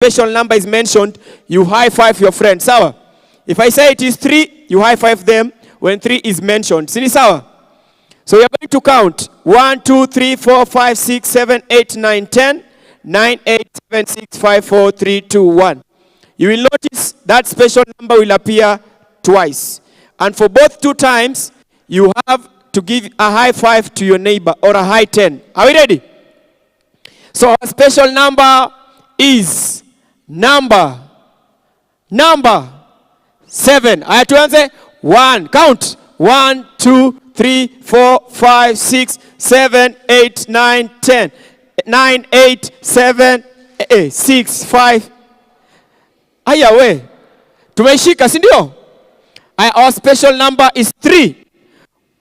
special number is mentioned, you high five your friend. Sawa? If I say it is 3, you high five them when 3 is mentioned. Sini sawa? So we are going to count 1, 2, 3, 4, 5, 6, 7, 8, 9, 10, 9, 8, 7, 6, 5, 4, 3, 2, 1. You will notice that special number will appear twice. And for both 2 times, you have to give a high five to your neighbor or a high 10. Are we ready? So our special number is number 7. Aya tuanze. 1. Count. 1, 2, 3, 4, 5, 6, 7, 8, 9, 10. 9, 8, 7, 6, 5. Aya we. Tumeshika, si ndio? Our special number is 3.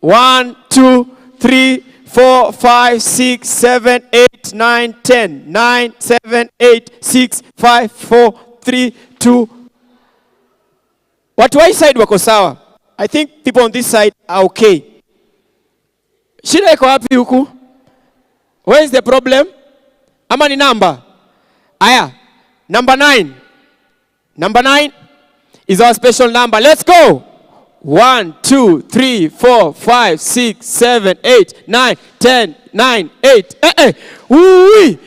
1, 2, 3, 4, 5, 6, 7, 8, 9, 10. 9, 7, 8, 6, 5, 4, 3, 2. Watu wa hii side wako sawa. I think people on this side are okay. Shida iko wapi huku? Where is the problem? Ama ni number? Aya, number 9. Number 9 is our special number. Let's go. 1, 2, 3, 4, 5, 6, 7, 8, 9, 10, 9, 8. Woo-wee.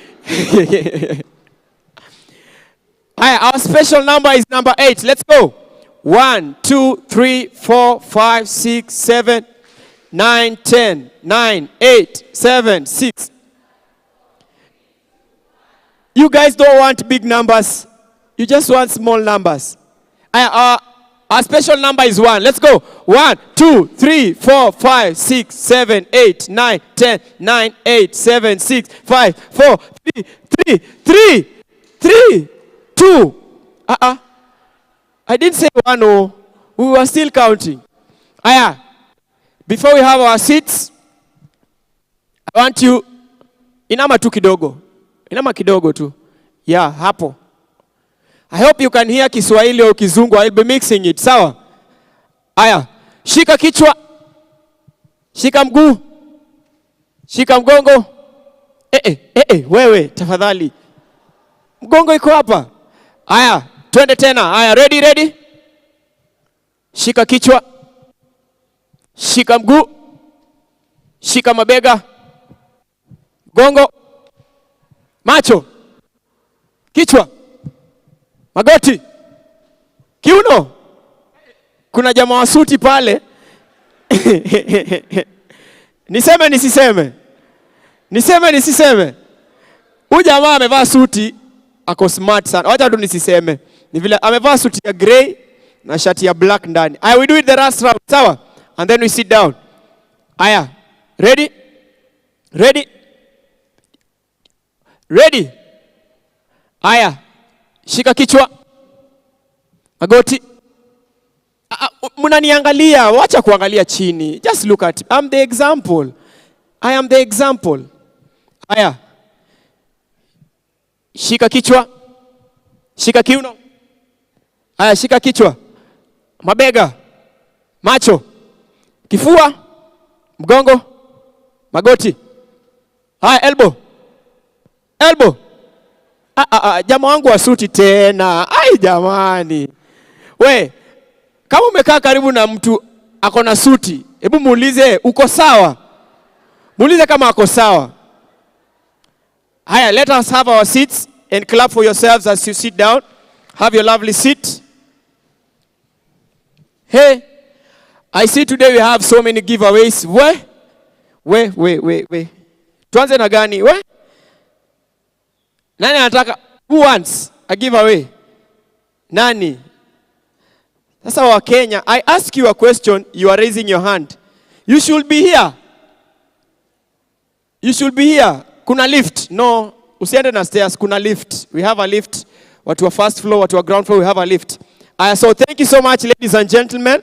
Our special number is number 8. Let's go. 1, 2, 3, 4, 5, 6, 7, 9, 10, 9, 8, 7, 6. You guys don't want big numbers. You just want small numbers. Our special number is 1. Let's go. 1, 2, 3, 4, 5, 6, 7, 8, 9, 10, 9, 8, 7, 6, 5, 4, 3, 2. I didn't say 1. Oh, we were still counting. Before we have our seats, I want you, inama tu kidogo. Inama kidogo tu. Yeah, hapo. I hope you can hear Kiswahili or Kizungu. I'll be mixing it. Sawa? Aya. Shika kichwa. Shika mguu. Shika mgongo. Wewe, tafadhali. Mgongo iko hapa. Aya, twende tena. Aya, ready? Shika kichwa. Shika mguu. Shika mabega. Mgongo. Macho. Kichwa. Magoti. Kiuno. Kuna jamaa wa suti pale. Niseme nisiseme? Niseme nisiseme? Huyu jamaa amevaa suti, ako smart sana. Wacha tu nisiseme. Ni vile amevaa suti ya grey na shati ya black ndani. Aya, we do it the last round. Sawa? And then we sit down. Aya. Ready? Aya. Shika kichwa. Magoti. Munaniangalia, wacha kuangalia chini. Just look at me. I'm the example. I am the example. Aya. Shika kichwa. Shika kiuno. Aya, shika kichwa. Mabega. Macho. Kifua. Mgongo. Magoti. Aya, elbow. Jamaa wangu wa suti tena. Ai jamani. We, kama umekaa karibu na mtu ako na suti, hebu muulize uko sawa? Muulize kama ako sawa. Haya, let us have our seats and clap for yourselves as you sit down. Have your lovely seat. Hey, I see today we have so many giveaways. We. Tuanze na gani? We? Nani anataka? Who wants a giveaway? Nani? Sasa wa Kenya, I ask you a question, you are raising your hand. You should be here. Kuna lift? No, usiende na stairs, kuna lift. We have a lift. Watu wa first floor, watu wa ground floor, we have a lift. So thank you so much, ladies and gentlemen.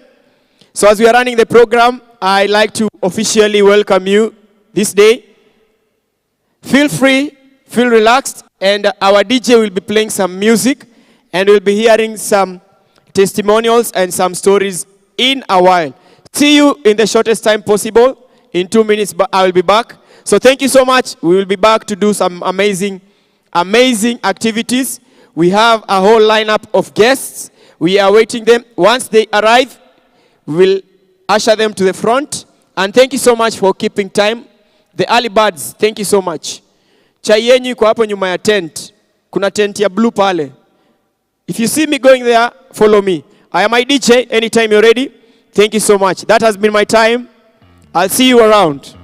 So as we are running the program, I'd like to officially welcome you this day. Feel free, feel relaxed, and our DJ will be playing some music, and we'll be hearing some testimonials and some stories in a while. See you in the shortest time possible. In 2 minutes, but I will be back. So thank you so much. We will be back to do some amazing activities. We have a whole lineup of guests. We are waiting them. Once they arrive, we will usher them to the front. And thank you so much for keeping time. The early birds, thank you so much. Chai yenyu iko hapo nyuma ya tent. Kuna tent ya blue pale. If you see me going there, follow me. I am my DJ. Anytime you're ready. Thank you so much. That has been my time. I'll see you around.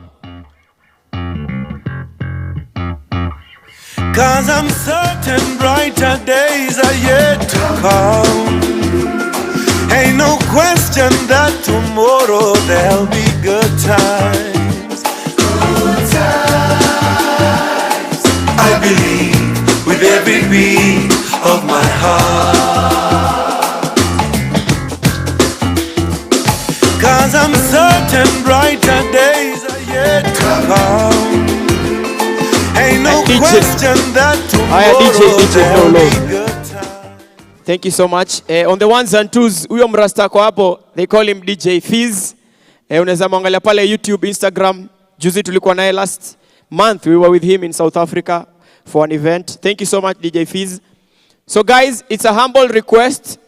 Cause I'm certain brighter days are yet to come. Ain't no question that tomorrow there'll be good times. Good times. I believe with every beat of my heart. Cause I'm certain brighter days are yet to come. Ain't no question that tomorrow there'll be good time. Thank you so much. On the ones and twos, huyo mrasta kwa hapo, they call him DJ Fizz. Unaweza mwangalia pale YouTube, Instagram. Juzi tulikuwa naye last month. We were with him in South Africa for an event. Thank you so much, DJ Fizz. So guys, it's a humble request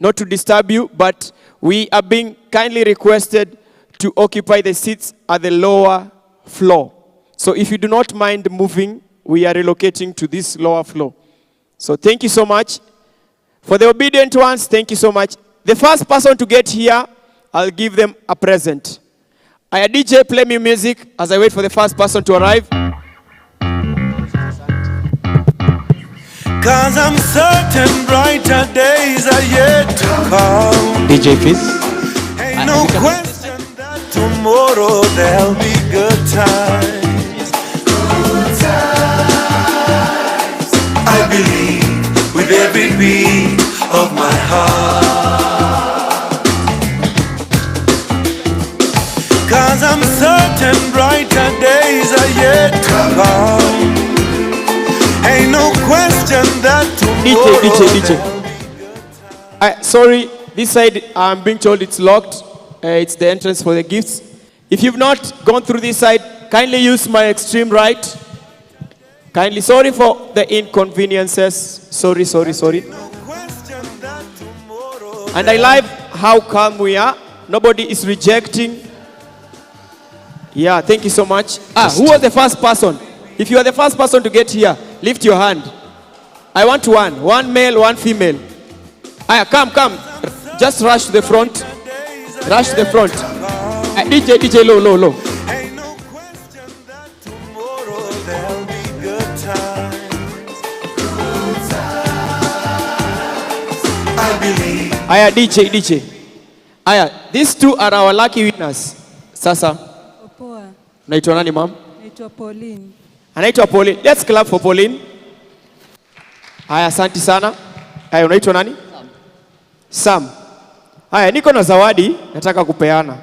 not to disturb you, but we are being kindly requested to occupy the seats at the lower floor. So if you do not mind moving, we are relocating to this lower floor. So thank you so much. For the obedient ones, thank you so much. The first person to get here, I'll give them a present. I DJ, play me music as I wait for the first person to arrive. Cause I'm certain brighter days are yet to come. DJ Fizz. Ain't no question that tomorrow there'll be good times. Good times. I believe with every beat of my heart. Cause I'm certain brighter days are yet to come. Ain't no question that tomorrow DJ. Sorry, this side I'm being told it's locked. It's the entrance for the gifts. If you've not gone through this side, kindly use my extreme right. Kindly, sorry for the inconveniences. Sorry. And I like how calm we are. Nobody is rejecting. Yeah, thank you so much. Who was the first person? If you are the first person to get here, lift your hand. I want one male, one female. Come. Just rush to the front. Rush to the front. DJ, low. Ain't no question that tomorrow there'll be good times. Good times. I believe. DJ. These two are our lucky winners. Sasa. Poa. Naitwa nani, ma'am? Naitwa Pauline. Anaitwa Pauline. Let's clap for Pauline. Asante sana. Unaitwa nani? Sam. Niko na zawadi nataka kupeana.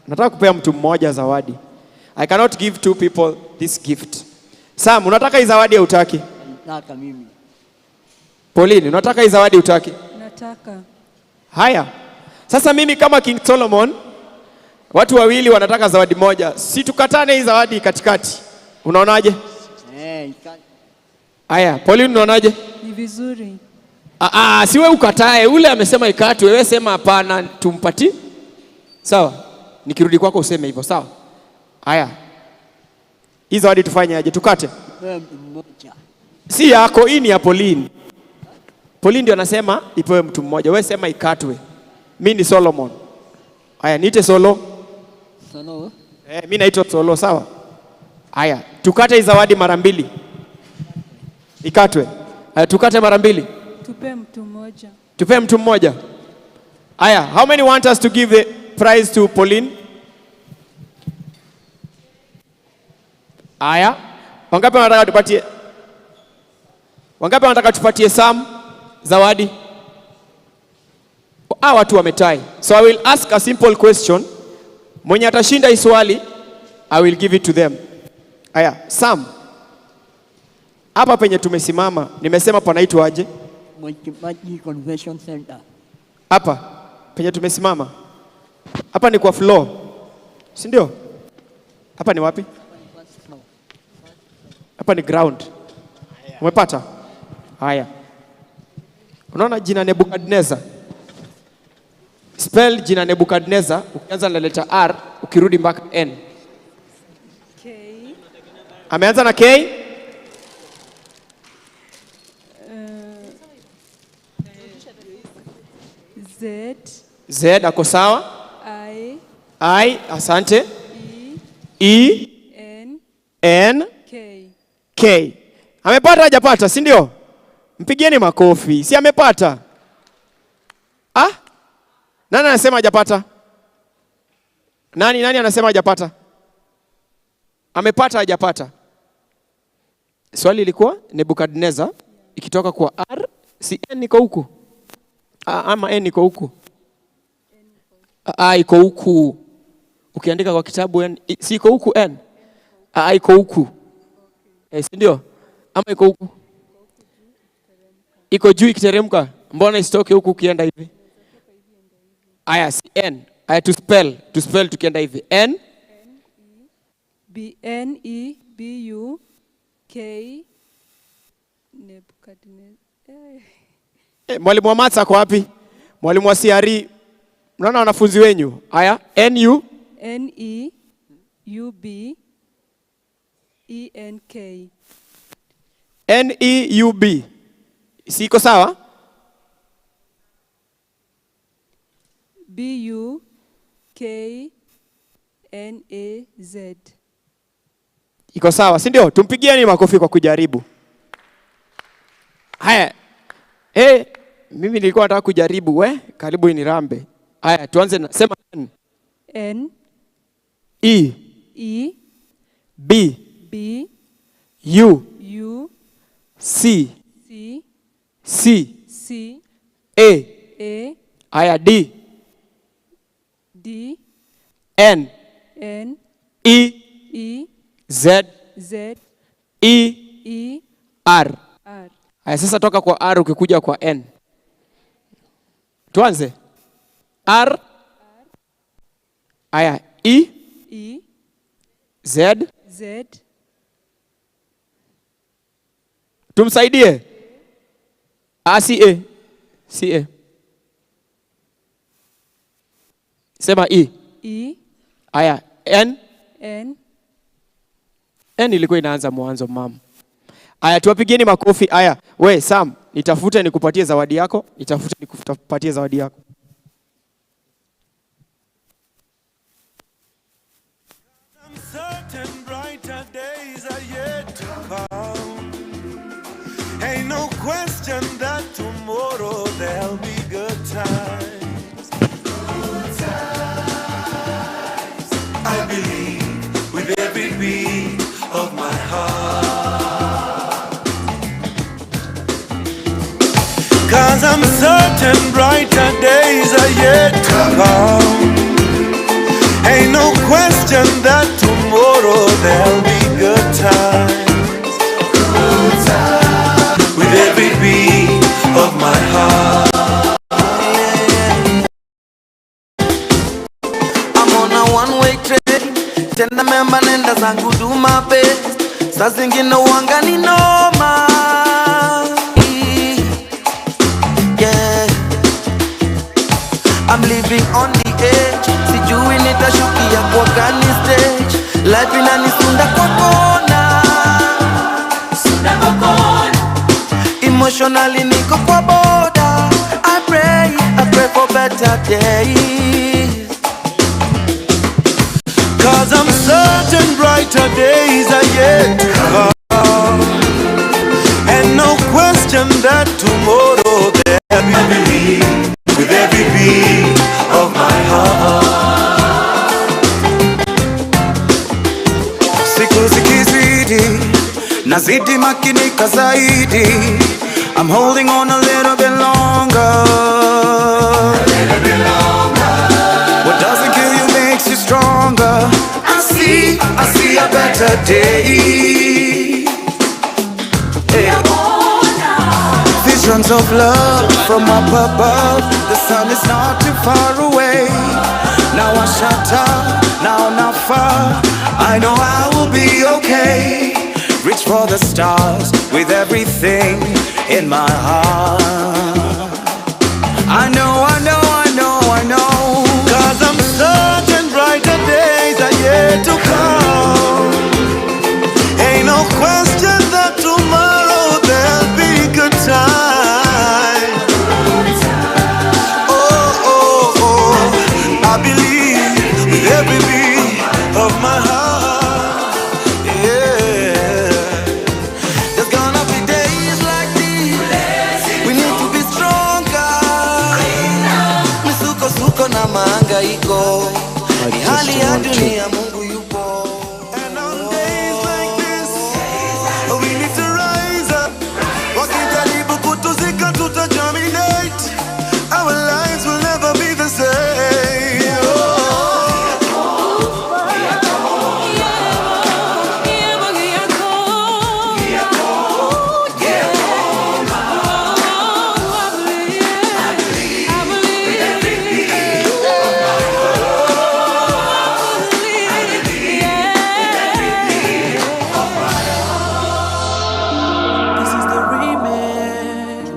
Nataka kupea mtu mmoja zawadi. I cannot give two people this gift. Sam, unataka hii zawadi au hutaki? Nataka mimi. Pauline, unataka hii zawadi hutaki? Nataka. Sasa mimi kama King Solomon, watu wawili wanataka zawadi moja. Si tukatane hii zawadi katikati. Unaonaje? Pauline, unaonaje? Ni vizuri. Si wewe ukatae, ule amesema ikatwe, wewe sema hapana tumpati. Sawa? Nikirudi kwako useme hivyo, sawa? Hii zawadi tufanye aje? Tukate? Mmoja. Si yako, hii ni ya Pauline. Pauline ndio anasema ipewe mtu mmoja. Wewe sema ikatwe. Mimi ni Solomon. Niite Solo. Solo. Mimi naitwa Solo, sawa? Tukate hii zawadi mara mbili. Ikatwe. Tukate mara mbili. Tupe mtu mmoja. How many want us to give the prize to Pauline? Wangapi wanataka tupatie Sam zawadi? Watu wametai. So I will ask a simple question. Mwenye atashinda hii swali, I will give it to them. Sam. Hapa penye tumesimama, nimesema panaitwa aje? Multi Convention Center. Hapa penye tumesimama. Hapa ni kwa floor. Si ndio? Hapa ni wapi? Hapa ni ground. Umepata? Haya. Unaona jina Nebukadnezar? Spell jina Nebukadnezar ukianza na letter R ukirudi mpaka N. K. Ameanza na K? Z. Z ako sawa? I, asante. E. N. K. Amepata hajapata, si ndio? Mpigieni makofi. Si amepata? Ah? Nani anasema hajapata? Nani anasema hajapata? Amepata hajapata? Swali lilikuwa Nebukadnezar ikitoka kwa R, si N iko huku? Ama N iko huku? Iko huku. Ukiandika kwa kitabu N, si iko huku N? Iko huku. Si ndio? Ama iko huku? Iko juu ikiteremka. Mbona isitoke huku ukienda hivi? Aya, si N. Aya, to spell tukienda hivi. N. B-N-E-B-U-K. Nebukadnezar. Mwalimu wa maths ako wapi? Mwalimu wa CRE. Mnaona wanafunzi wenyu? Aya, N-U. N-E-U-B-E-N-K. N-E-U-B. Si iko sawa? B-U-K-N-A-Z. Iko sawa, si ndio? Tumpigieni makofi kwa kujaribu. Haya. Mimi nilikuwa nataka kujaribu, karibu inirambe. Haya, tuanze na sema N. N. E. E. B. B. U. U. C. C. C. C. A. A. Haya, D. D. N. N. E. E. Z. Z. E. E. R. R. Haya, sasa toka kwa R ukikuja kwa N. Tuanze. R. Haya, E. E. Z. Z. Tumsaidie. C. A. Sema E. E. Haya, N. N. N ilikuwa inaanza mwanzo mama. Haya, tuwapigieni makofi. Haya, we Sam, nitafute nikupatie zawadi yako. I'm certain brighter days are yet to come. Ain't no question that tomorrow there'll be good times. Good times. I believe with every beat of my heart. 'Cause I'm certain brighter days are yet to come. Ain't no question that tomorrow there'll be good times. Good times. With every beat of my heart. I'm on a one-way train. Tena memba nenda zangu do my best. Saa zingine wanga ni noma. Yeah. I'm living on the edge. Sijui nitashukia kwa gani stage. Life inanisunda kwa kona. Emotionally niko kwa border. I pray for better days. 'Cause I'm certain brighter days are yet to come. And no question that tomorrow there will be. With every beat of my heart. Siku zikizidi, nazidi makinika zaidi. I'm holding on a little bit longer. What doesn't kill you makes you stronger. I see a better day. Hey. Visions of love from up above. The sun is not too far away. Now I shut up, now not far. I know I will be okay. reach for the stars with everything in my heart. I know, 'cause I'm certain brighter days are yet to come. Ain't no question that tomorrow there'll be good time. Oh, I believe with every beat of my heart. Yeah, there's gonna be days like these. We need to be stronger. Misuko na mahangaiko, ni hali ya dunia, Mungu yupo. And on days like this, we need to rise up. Wakijaribu kutuzika, tutagerminate. Our lives will never be the same. This is the remix.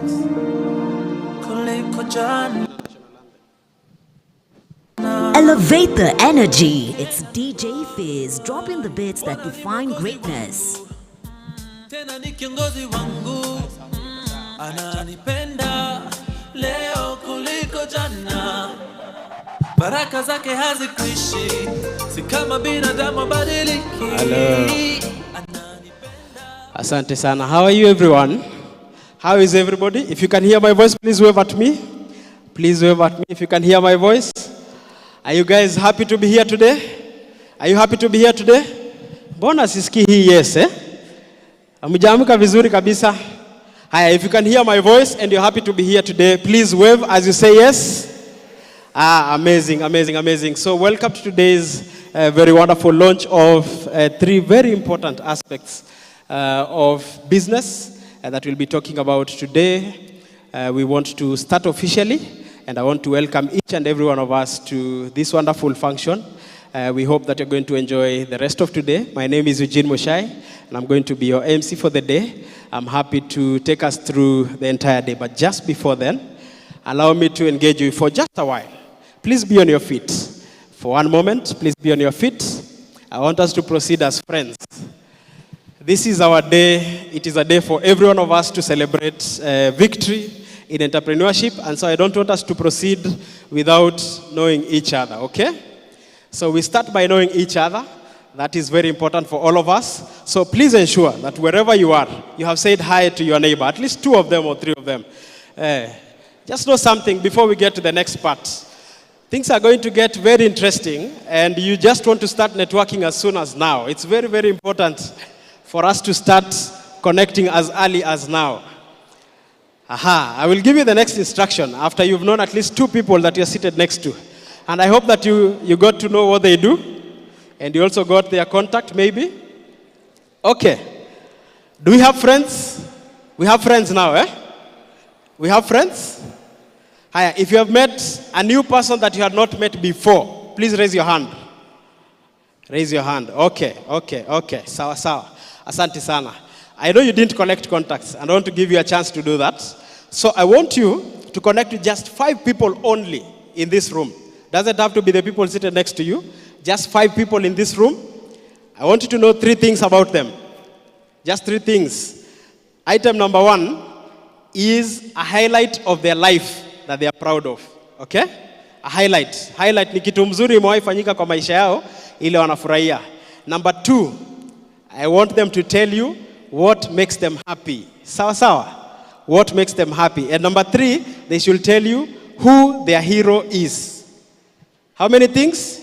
Kuliko jana. Elevate the energy. It's DJ Fizz dropping the beats that define greatness. Tena ni kiongozi wangu, ananipenda leo kuliko jana. Baraka zake hazikuishi, si kama binadamu badiliki. Asante sana. How are you everyone? How is everybody? If you can hear my voice, please wave at me. Please wave at me if you can hear my voice. Are you guys happy to be here today? Are you happy to be here today? Mbona sisikii hii yes eh? Amujamuka vizuri kabisa. Haya, if you can hear my voice and you're happy to be here today, please wave as you say yes. Amazing. So welcome to today's very wonderful launch of 3 very important aspects of business that we'll be talking about today. We want to start officially, and I want to welcome each and every one of us to this wonderful function. We hope that you're going to enjoy the rest of today. My name is Regina, and I'm going to be your MC for the day. I'm happy to take us through the entire day, but just before then, allow me to engage you for just a while. Please be on your feet. For one moment, please be on your feet. I want us to proceed as friends. This is our day. It is a day for every one of us to celebrate victory in entrepreneurship, and so I don't want us to proceed without knowing each other, okay? So we start by knowing each other. That is very important for all of us. So please ensure that wherever you are, you have said hi to your neighbor, at least 2 of them or 3 of them. Just know something before we get to the next part. Things are going to get very interesting, and you just want to start networking as soon as now. It's very, very important for us to start connecting as early as now. I will give you the next instruction after you've known at least 2 people that you're seated next to. And I hope that you got to know what they do, and you also got their contact, maybe. Okay. Do we have friends? We have friends now, eh? We have friends? Hi, if you have met a new person that you had not met before, please raise your hand. Raise your hand. Okay. Sawa. Asante sana. I know you didn't collect contacts, and I want to give you a chance to do that. So I want you to connect with just 5 people only in this room. Doesn't have to be the people seated next to you. Just 5 people in this room. I want you to know 3 things about them. Just 3 things. Item number 1 is a highlight of their life that they are proud of. Okay? A highlight. Highlight ni kitu mzuri imewahi fanyika kwa maisha yao ile wanafurahia. Number 2, I want them to tell you what makes them happy. Sawa. What makes them happy. And number 3, they should tell you who their hero is. How many things?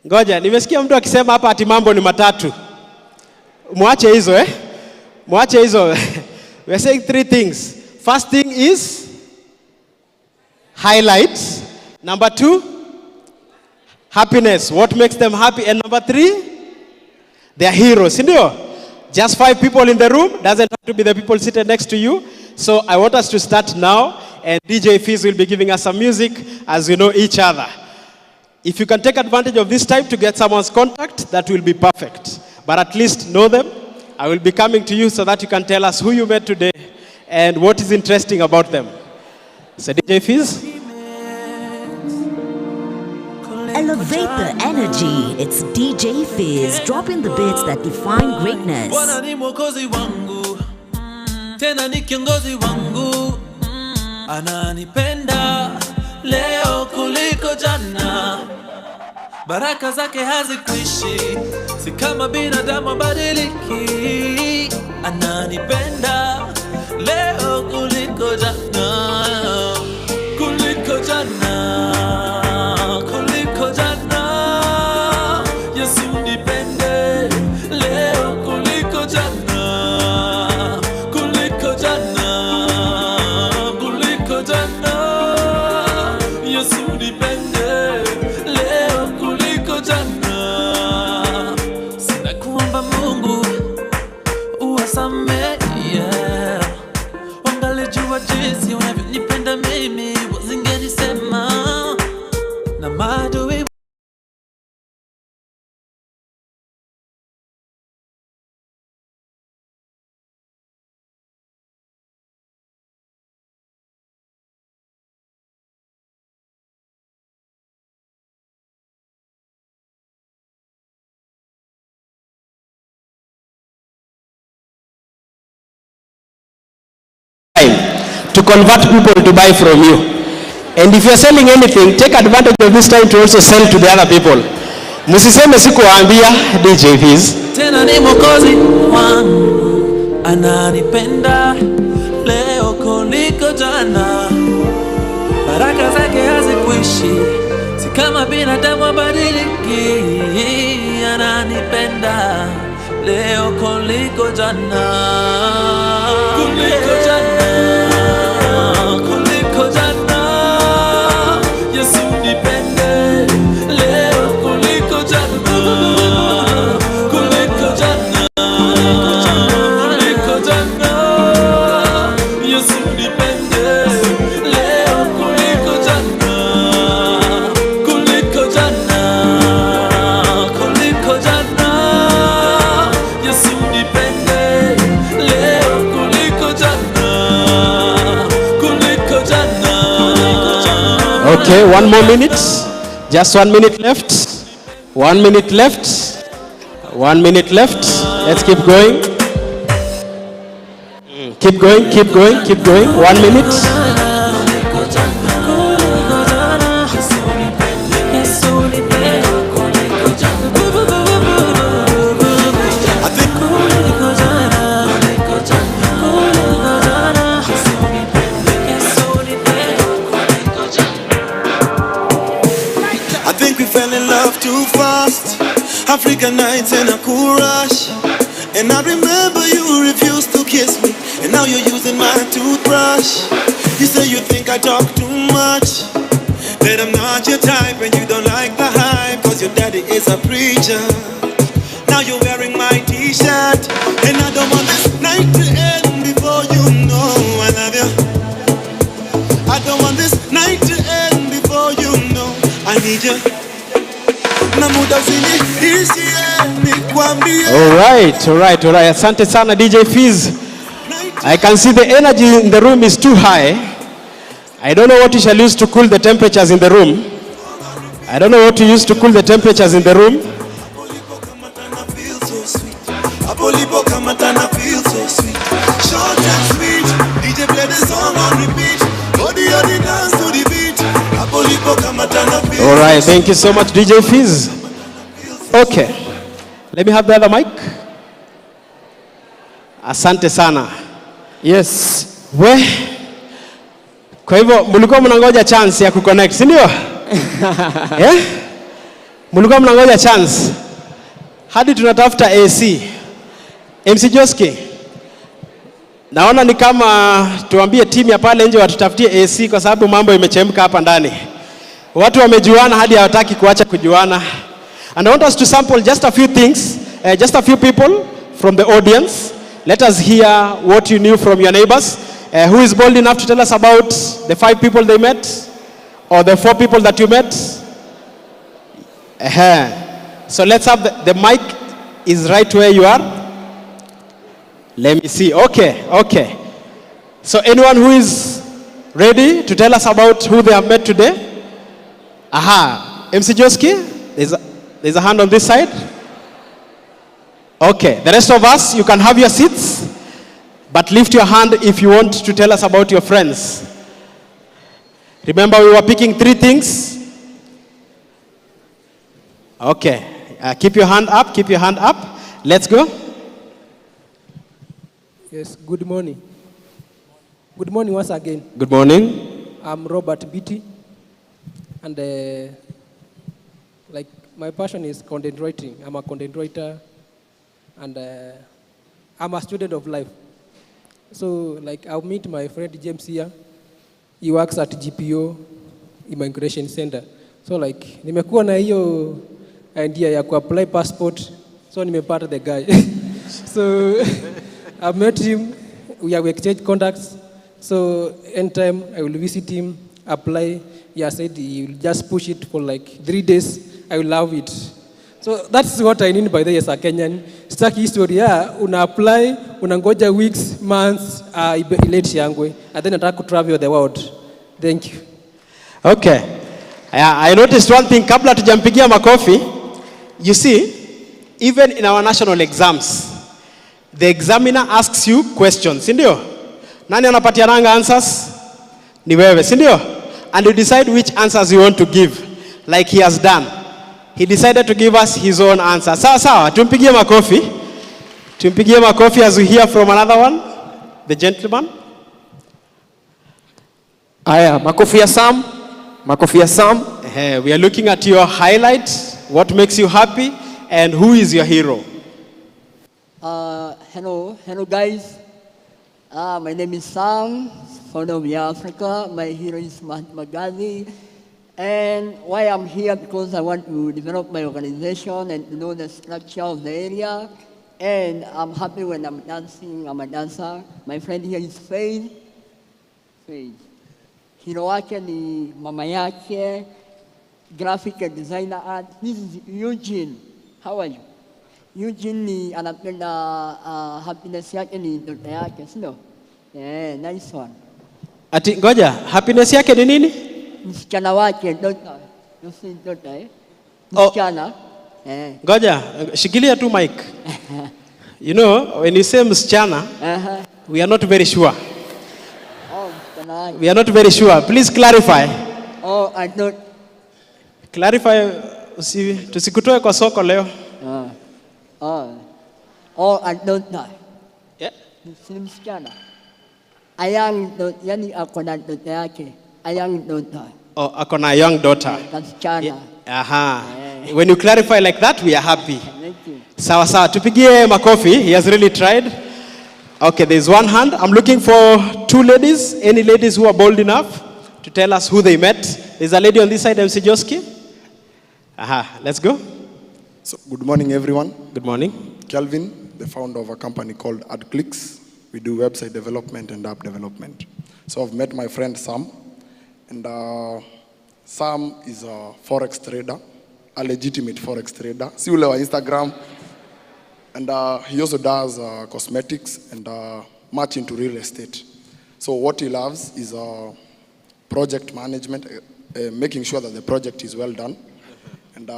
Ngoja, nimesikia mtu akisema hapa ati mambo ni matatu. Muache hizo eh? Muache hizo. We are saying 3 things. First thing is highlights. Number 2, happiness. What makes them happy? And number 3, they are heroes. Just 5 people in the room. Doesn't have to be the people seated next to you. So I want us to start now. And DJ Fizz will be giving us some music as we know each other. If you can take advantage of this time to get someone's contact, that will be perfect. But at least know them. I will be coming to you so that you can tell us who you met today and what is interesting about them. So DJ Fizz. Elevate the energy. It's DJ Fizz, dropping the beats that define greatness. Bwana ni mwokozi wangu, tena ni kiongozi wangu, ananipenda leo kuliko jana. Baraka zake hazikuishi, si kama binadamu badiliki. Ananipenda leo kuliko jana, kuliko jana, kuliko jana. Yesu nipende leo kuliko jana, kuliko jana, kuliko jana. Yesu nipende leo kuliko jana. Sina kuomba Mungu uwasamehe, wangalijua jinsi wanavyonipenda mimi, wasingenisema na maadui. To convert people to buy from you. And if you're selling anything, take advantage of this time to also sell to the other people. Musiseme sikuwaambia DJ Fizz. Tena ni mwokozi wangu, ananipenda leo kuliko jana. Baraka zake hazikuishi, si kama binadamu badiliki. Ananipenda leo kuliko jana, kuliko jana, kuliko jana. Yesu nipende leo kuliko jana, kuliko jana, kuliko jana. Yesu nipende leo kuliko jana, kuliko jana, kuliko jana. Yesu nipende leo kuliko jana, kuliko jana. Okay, 1 more minute. Just 1 minute left. 1 minute left. 1 minute left. Let's keep going. Keep going, keep going, keep going. 1 minute. I think we fell in love too fast. African nights in a cool rush. And I remember you refused to kiss me, and now you're using my toothbrush. You say you think I talk too much, that I'm not your type and you don't like the hype, cause your daddy is a preacher. Now you're wearing my t-shirt, and I don't want this night to end before you know I love you. I don't want this night to end before you know I need you. Alright. Asante sana DJ Fizz. I can see the energy in the room is too high. I don't know what you shall use to cool the temperatures in the room. I don't know what to use to cool the temperatures in the room. Short and sweet, DJ play the song on repeat. Body dance to the beat. Alright, thank you so much DJ Fizz. Okay, let me have the other mic. Asante sana. Yes. We, kwa hivyo mlikuwa mnangoja chance ya kuconnect, si ndio? Yeah? Mlikuwa mnangoja chance hadi tunatafuta AC. MC Joski, naona ni kama tuambie timu ya pale nje watutafutie AC kwa sababu mambo imechemka hapa ndani. Watu wamejuana hadi hawataki kuacha kujuana. And I want us to sample just a few things, just a few people from the audience. Let us hear what you knew from your neighbors. Who is bold enough to tell us about the 5 people they met? Or the 4 people that you met? So let's have the mic is right where you are. Let me see. Okay. So anyone who is ready to tell us about who they have met today? MC Joski, there's a hand on this side. Okay, the rest of us, you can have your seats, but lift your hand if you want to tell us about your friends. Remember, we were picking 3 things. Okay, keep your hand up, Let's go. Yes, good morning. Good morning once again. Good morning. I'm Robert Beatty, and my passion is content writing. I'm a content writer, and I'm a student of life. So I'll meet my friend James here. He works at GPO Immigration Center. So nimekuwa na hiyo idea ya apply passport, so nimepata the guy. So I met him, we have exchanged contacts. So anytime I will visit him, apply, he said he will just push it for 3 days. I will love it. So that's what I need by the way as a Kenyan. Stuck history, una apply, unangoja weeks, months, late yangwe, and then nataka to travel the world. Thank you. Okay. I noticed one thing, kabla tujampigia makofi. You see, even in our national exams, the examiner asks you questions, sindio? Nani anapatiananga answers? Ni wewe, sindio? And you decide which answers you want to give, like he has done. He decided to give us his own answer. Sawa, tumpigie makofi. Tumpigie makofi as we hear from another one, the gentleman. Aya, makofi ya Sam. We are looking at your highlights, what makes you happy, and who is your hero? Hello guys. My name is Sam, from Africa. My hero is Mahatma Gandhi. And why I'm here, because I want to develop my organization and to know the structure of the area. And I'm happy when I'm dancing, I'm a dancer. My friend here is Faith. Hero wake ni mama yake, graphic and designer art. This is Eugene. How are you? Eugene ni anapenda happiness yake ni ndoto yake, sio? Yeah, nice one. Ati ngoja, happiness yake ni nini? Msichana wake ndoto. Yosi ndoto Msichana. Ngoja, shikilia tu mic. You know, when you say msichana, we are not very sure. We are not very sure. Please clarify. I don't. Clarify, tusikutoe kwa soko leo. I don't know. Yeah. Si msichana. A young daughter, yani ako na daughter yake. A young daughter. Ako na young daughter. Msichana. When you clarify like that, we are happy. Thank you. Sawa, tupigie makofi. He has really tried. Okay, there's one hand. I'm looking for 2 ladies. Any ladies who are bold enough to tell us who they met? There's a lady on this side, MC Joski. Let's go. So, good morning, everyone. Good morning. Kelvin, the founder of a company called AdClicks. We do website development and app development. So I've met my friend Sam, and Sam is a forex trader, a legitimate forex trader. See ule wa Instagram. And he also does cosmetics and much into real estate. So what he loves is project management, making sure that the project is well done. And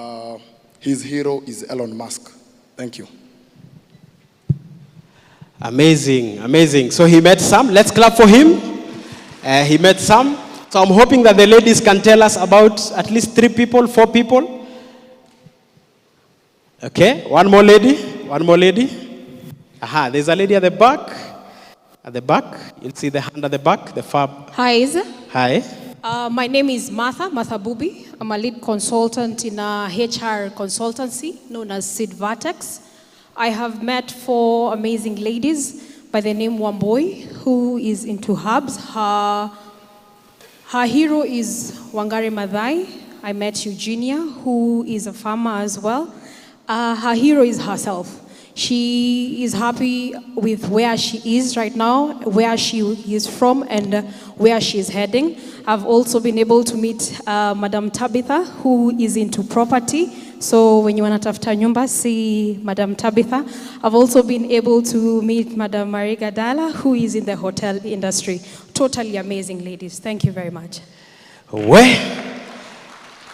his hero is Elon Musk. Thank you. Amazing. So he met Sam. Let's clap for him. He met Sam. So I'm hoping that the ladies can tell us about at least 3 people, 4 people. Okay, one more lady. There's a lady at the back. You'll see the hand at the back, the fab. Hi. My name is Martha Bubi. I'm a lead consultant in a HR consultancy known as Sid Vertex. I have met 4 amazing ladies by the name Wamboi, who is into herbs. Her hero is Wangari Maathai. I met Eugenia, who is a farmer as well. Her hero is herself. She is happy with where she is right now, where she is from, and where she is heading. I've also been able to meet Madam Tabitha, who is into property. So when you want to tafuta nyumba, see Madam Tabitha. I've also been able to meet Madam Marie Gadala, who is in the hotel industry. Totally amazing ladies. Thank you very much.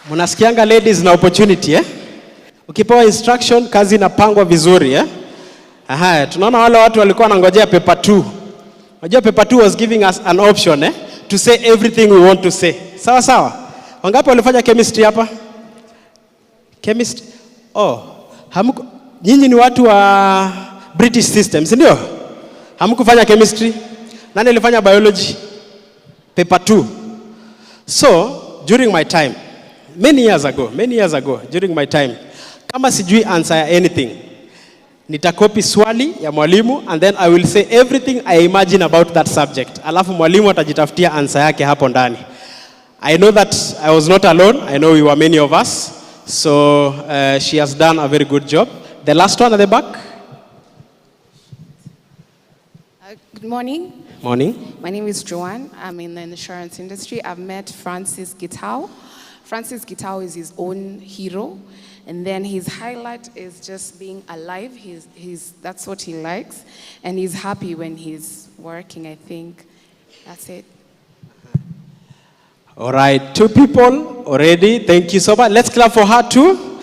Munasikianga ladies na opportunity Ukipewa instruction kazi inapangwa vizuri Aha, tunaona wale watu walikuwa wanangojea paper 2. Unajua paper 2 was giving us an option to say everything we want to say. Sawa sawa. Wangapi walifanya chemistry hapa? Chemistry. Nyinyi ni watu wa British systems, ndio? Hamkufanya chemistry? Nani alifanya biology? Paper 2. So, during my time, many years ago, during my time, kama sijui answer anything, nitakopi swali ya mwalimu and then I will say everything I imagine about that subject. Alafu mwalimu atajitafutia answer yake hapo ndani. I know that I was not alone. I know we were many of us. So she has done a very good job. The last one at the back. Good morning. Morning. My name is Joanne. I'm in the insurance industry. I've met Francis Gitao. Francis Gitao is his own hero. And then his highlight is just being alive. That's what he likes. And he's happy when he's working, I think. That's it. All right, 2 people already. Thank you so much. Let's clap for her too.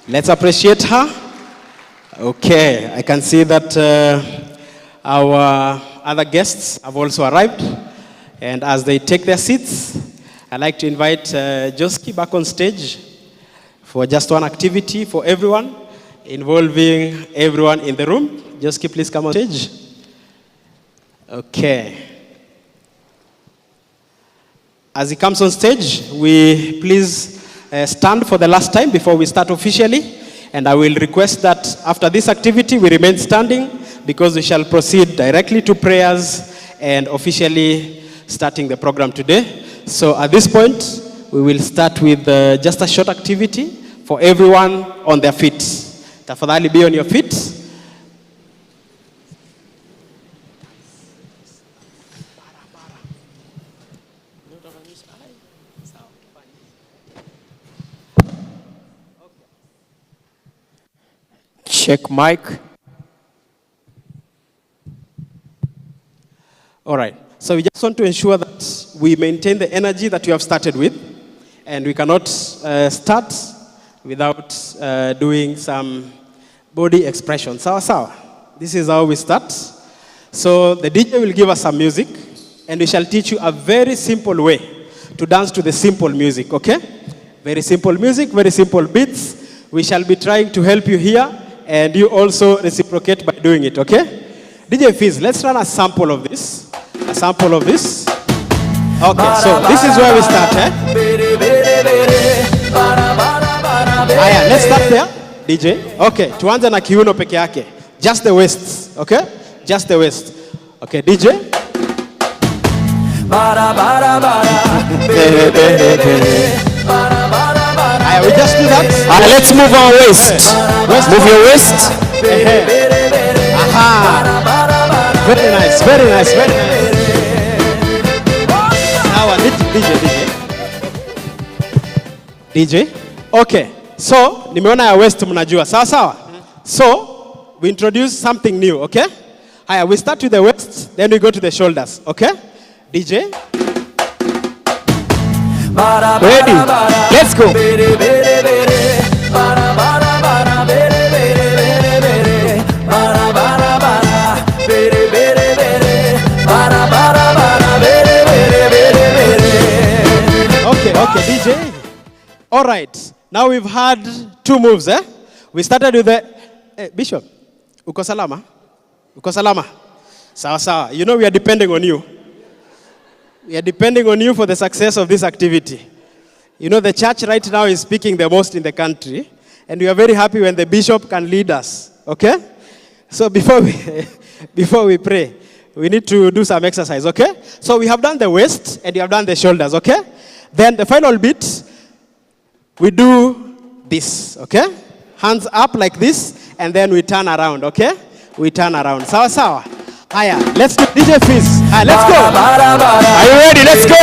Let's appreciate her. Okay, I can see that our other guests have also arrived. And as they take their seats, I'd like to invite Joski back on stage for just one activity for everyone, involving everyone in the room. Joski, please come on stage. Okay. As he comes on stage, we please stand for the last time before we start officially. And I will request that after this activity, we remain standing because we shall proceed directly to prayers and officially starting the program today. So at this point, we will start with just a short activity for everyone on their feet. Tafadhali be on your feet. Check mic. All right. So we just want to ensure that we maintain the energy that we have started with, and we cannot start without doing some body expression. Sawa sawa. This is how we start. So the DJ will give us some music, and we shall teach you a very simple way to dance to the simple music, okay? Very simple music, very simple beats. We shall be trying to help you here, and you also reciprocate by doing it, okay? DJ Fizz, let's run a sample of this. A sample of this. Okay, so this is where we start, Aya, let's start there, DJ. Okay, tuanze na kiuno peke yake. Just the waist, okay? Just the waist. Okay, DJ. Aya, we just do that. Let's move our waist. Move your waist. Aha. Very nice, very nice, very nice. Now, DJ. Okay. So, nimeona ya waist mnajua. Sawa sawa. So, we introduce something new, okay? Haya, we start with the waist, then we go to the shoulders, okay? DJ. Ready? Let's go. Okay, DJ. All right. Now we've had 2 moves, We started with the Bishop. Uko salama? Uko salama? Sawa sawa. You know we are depending on you. We are depending on you for the success of this activity. You know the church right now is speaking the most in the country, and we are very happy when the bishop can lead us, okay? So before we pray, we need to do some exercise, okay? So we have done the waist and we have done the shoulders, okay? Then the final bit, we do this, okay? Hands up like this, and then we turn around, okay? We turn around. Sawa sawa. Haya, let's do DJ Fizz. Let's go. Are you ready? Let's go.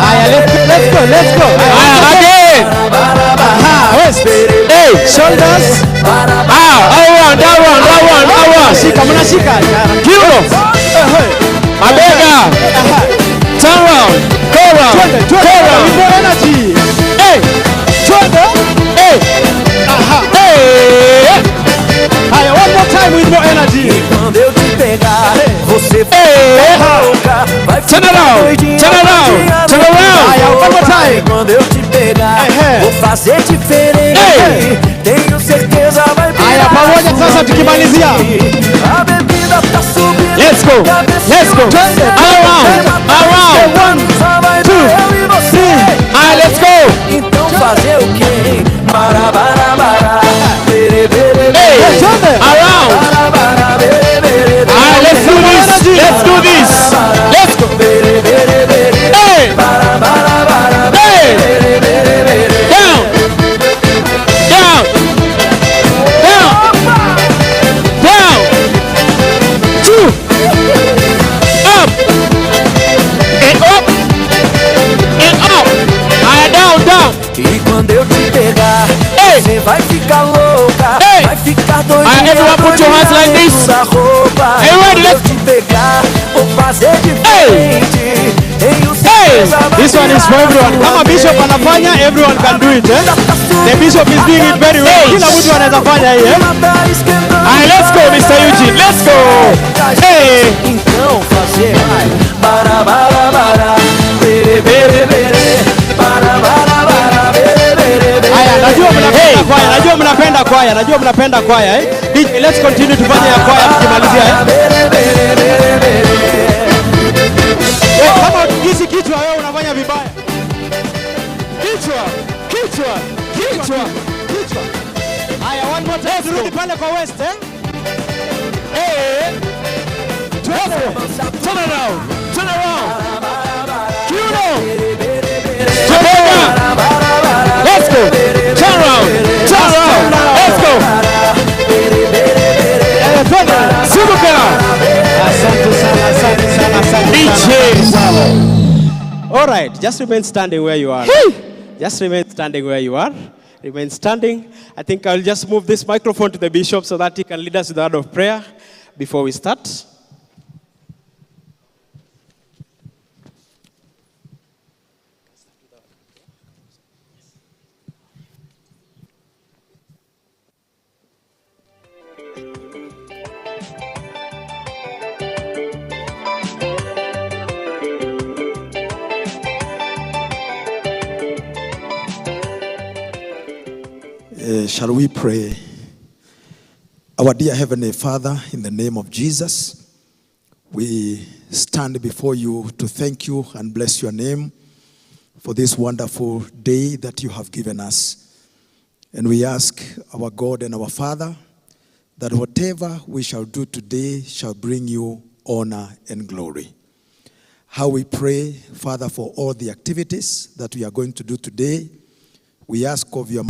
Haya, let's go. Again. Waist. Hey, Shoulders. That one. Shika, mnashika. Kiuno. Mabega. Turn around. Go around. With more energy. Hey. Hey. Hey. Haya, one more time with more energy. Quando eu te pegar, você vai Turn around. Haya, one more time. Quando eu te pegar, vou fazer diferente. Tenho certeza vai virar. Haya, pamoja sasa tukimalizia. A bebida tá subindo. Let's go. Around. 1, 2, 3. Alright, let's go. Então fazer o quê? Bara. Around. Alright, let's do this. Let's go. Hey. Down. 2. Up. And up. Alright, down. E quando eu te pegar, você vai ficar louca. Vai ficar doidinha. Everyone put your hands like this. Are you ready? Let's te pegar, vou fazer diferente. This one is for everyone. Kama Bishop anafanya, everyone can do it. The Bishop is doing it very well. Kila mtu anaweza fanya hii. Alright, let's go, Mr. Eugene. Let's go. Hey. Então fazer vai. Bara. Najua mnapenda kwaya, DJ, let's continue tufanye ya kwaya tukimalizia. Kama ukisi kichwa wewe unafanya vibaya. Kichwa. Haya, one more time. Turudi pale kwa West, Turn around. Kiuno. Let's go. Turn around. Let's go. Super. Asante sana. All right, just remain standing where you are. Remain standing. I think I'll just move this microphone to the bishop so that he can lead us with the word of prayer before we start. Shall we pray? Our dear Heavenly Father, in the name of Jesus, we stand before you to thank you and bless your name for this wonderful day that you have given us. And we ask our God and our Father that whatever we shall do today shall bring you honor and glory. How we pray, Father, for all the activities that we are going to do today, we ask of your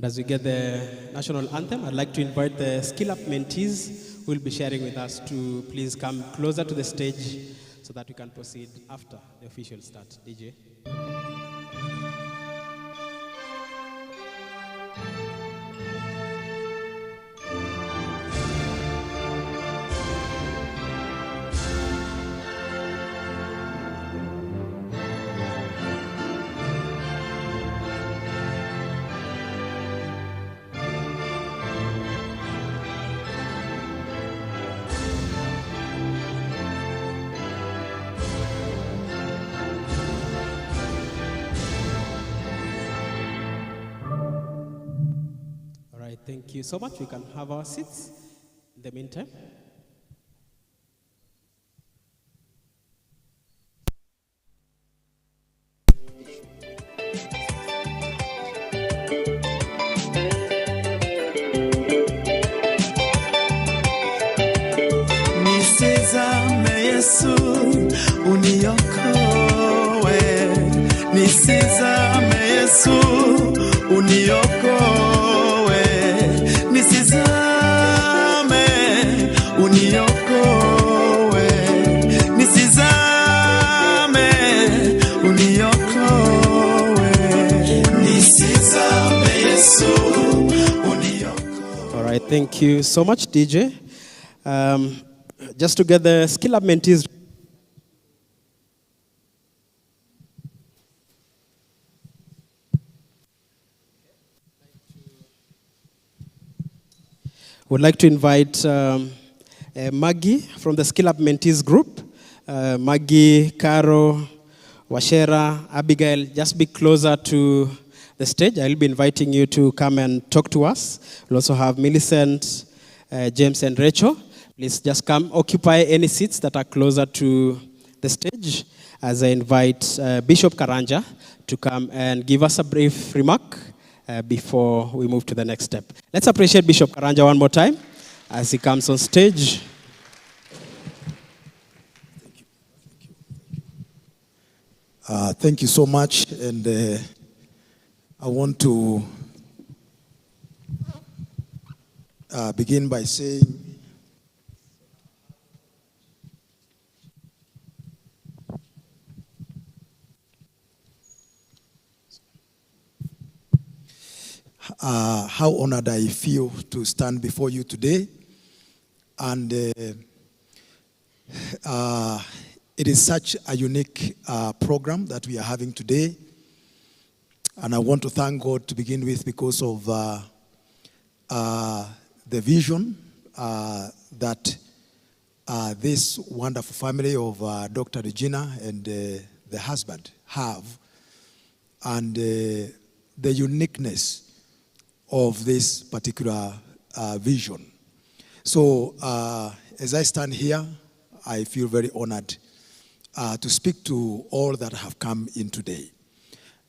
As we get the national anthem, I'd like to invite the Skillup mentees who will be sharing with us to please come closer to the stage so that we can proceed after the official start. DJ. thank you so much. We can have our seats in the meantime. Nisizame Yesu uniokoe, nisizame Yesu uniokoe, nisizame uniokoe, nisizame uniokoe, nisizame Yesu uniokoe. All right, thank you so much, DJ. Just to get the Skillup mentees. Would like to invite Maggie from the Skillup mentees group. Maggie, Caro, Washera, Abigail, just be closer to the stage. I'll be inviting you to come and talk to us. We'll also have Millicent, James, and Rachel. Please just come, occupy any seats that are closer to the stage as I invite Bishop Karanja to come and give us a brief remark before we move to the next step. Let's appreciate Bishop Karanja one more time as he comes on stage. Thank you so much, and I want to begin by saying how honored I feel to stand before you today. And it is such a unique program that we are having today. And I want to thank God to begin with because of the vision that this wonderful family of Dr. Regina and the husband have, and the uniqueness of this particular vision. So as I stand here, I feel very honored to speak to all that have come in today.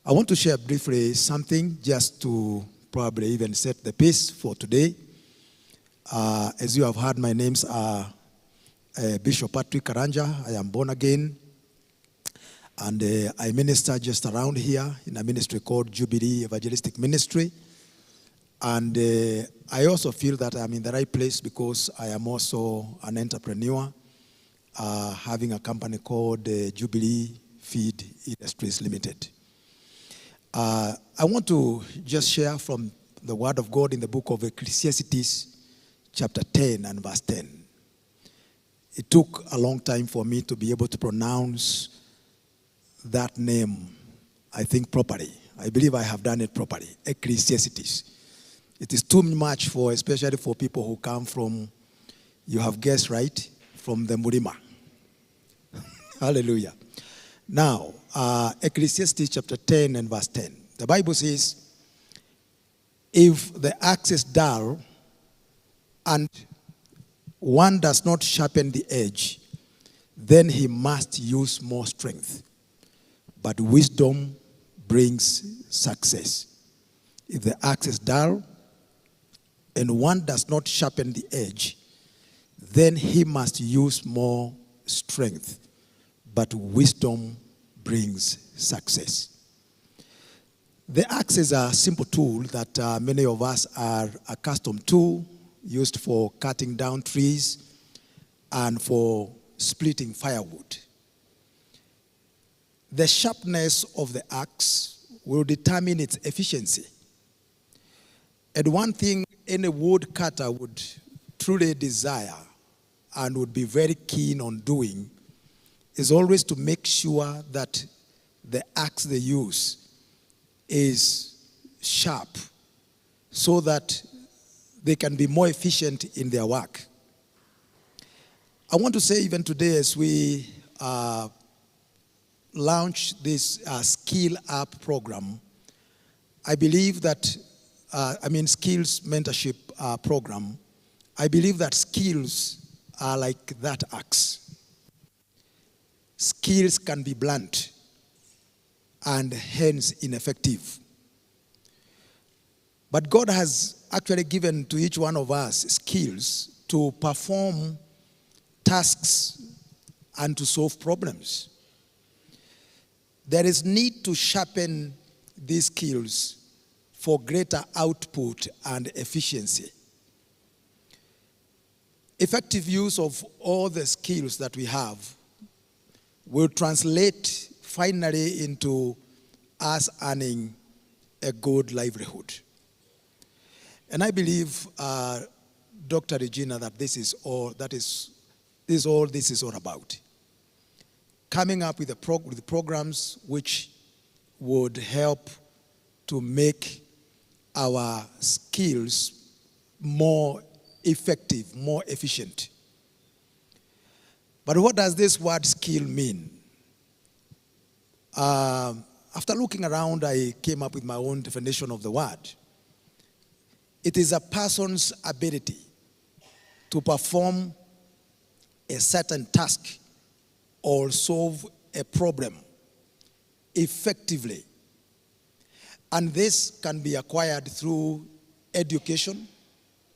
I want to share briefly something just to probably even set the pace for today. As you have heard, my names are Bishop Patrick Karanja. I am born again, and I minister just around here in a ministry called Jubilee Evangelistic Ministry. And I also feel that I'm in the right place because I am also an entrepreneur, having a company called Jubilee Feed Industries Limited. I want to just share from the Word of God in the book of Ecclesiastes, chapter 10 and verse 10. It took a long time for me to be able to pronounce that name, I think, properly. I believe I have done it properly, Ecclesiastes. It is too much for, especially for people who come from, you have guessed right, from the Murima. Hallelujah. Now, Ecclesiastes chapter 10 and verse 10. The Bible says, if the axe is dull and one does not sharpen the edge, then he must use more strength. But wisdom brings success. If the axe is dull and one does not sharpen the edge, then he must use more strength. But wisdom brings success. The axe is a simple tool that many of us are accustomed to, used for cutting down trees and for splitting firewood. The sharpness of the axe will determine its efficiency. And one thing any wood cutter would truly desire and would be very keen on doing is always to make sure that the axe they use is sharp so that they can be more efficient in their work. I want to say even today as we launch this Skillup program, I believe that skills mentorship program, I believe that skills are like that axe. Skills can be blunt and hence ineffective. But God has actually given to each one of us skills to perform tasks and to solve problems. There is need to sharpen these skills for greater output and efficiency. Effective use of all the skills that we have will translate finally into us earning a good livelihood. And I believe, Dr. Regina, that this is all this is all about. Coming up with the programs which would help to make our skills more effective, more efficient. But what does this word skill mean? After looking around, I came up with my own definition of the word. It is a person's ability to perform a certain task or solve a problem effectively. And this can be acquired through education,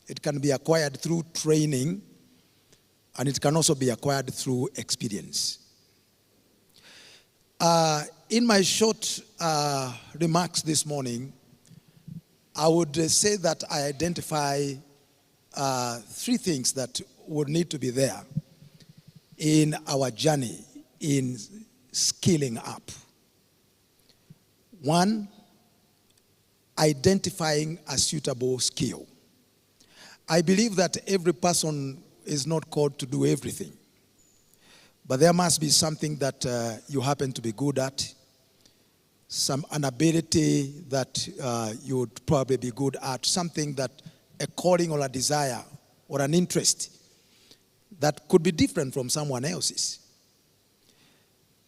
it can be acquired through training, and it can also be acquired through experience. In my short remarks this morning, I would say that I identify 3 things that would need to be there in our journey in skilling up. 1, identifying a suitable skill. I believe that every person is not called to do everything, but there must be something that you happen to be good at, an ability that you would probably be good at, something that a calling or a desire or an interest that could be different from someone else's.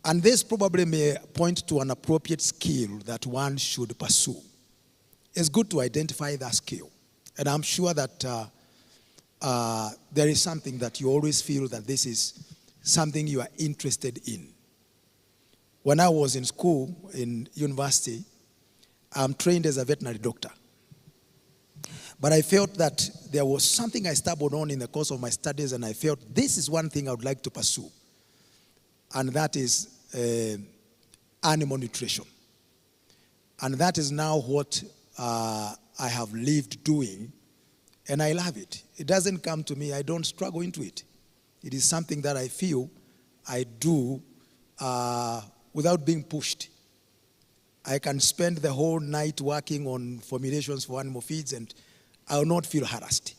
And this probably may point to an appropriate skill that one should pursue. It's good to identify that skill. And I'm sure that there is something that you always feel that this is something you are interested in. When I was in school, in university, I'm trained as a veterinary doctor. But I felt that there was something I stumbled on in the course of my studies, and I felt this is one thing I would like to pursue. And that is animal nutrition. And that is now what I have lived doing, and I love it. It doesn't come to me, I don't struggle into it. It is something that I feel I do without being pushed. I can spend the whole night working on formulations for animal feeds and I will not feel harassed.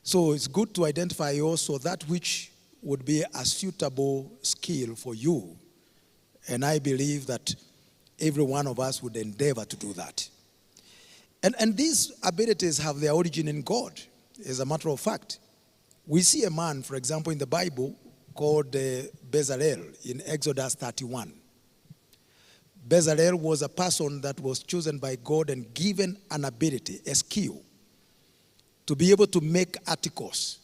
So it's good to identify also that which would be a suitable skill for you. And I believe that every one of us would endeavor to do that. And these abilities have their origin in God, as a matter of fact. We see a man, for example, in the Bible called Bezalel in Exodus 31. Bezalel was a person that was chosen by God and given an ability, a skill, to be able to make articles,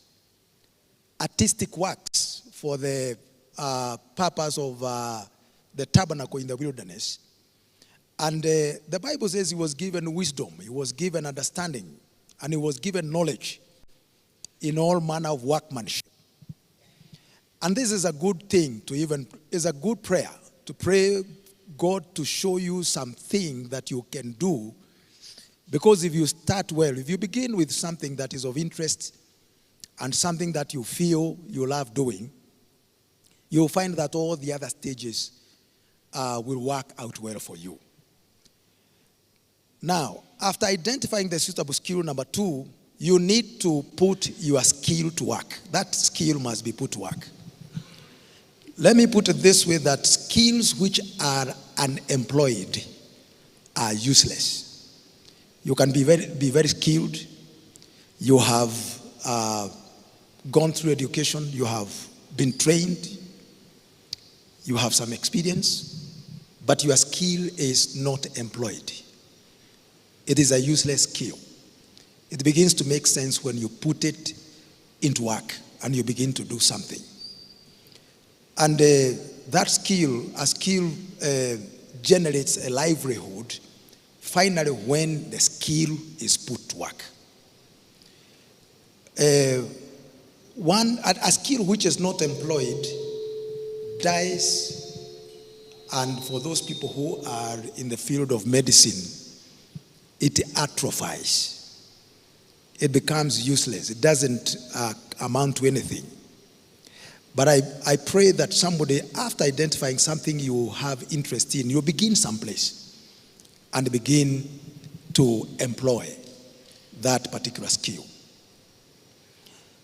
artistic works for the purpose of the tabernacle in the wilderness. And the Bible says he was given wisdom, he was given understanding, and he was given knowledge in all manner of workmanship. And this is a good thing is a good prayer, to pray God to show you something that you can do. Because if you start well, if you begin with something that is of interest and something that you feel you love doing, you'll find that all the other stages will work out well for you. Now, after identifying the suitable skill, number 2, you need to put your skill to work. That skill must be put to work. Let me put it this way, that skills which are unemployed are useless. You can be very skilled. You have gone through education. You have been trained. You have some experience. But your skill is not employed. it is a useless skill. It begins to make sense when you put it into work and you begin to do something. And that skill, generates a livelihood, finally when the skill is put to work. A skill which is not employed dies, and for those people who are in the field of medicine, it atrophies. It becomes useless. It doesn't amount to anything. But I pray that somebody, after identifying something you have interest in, you begin someplace and begin to employ that particular skill.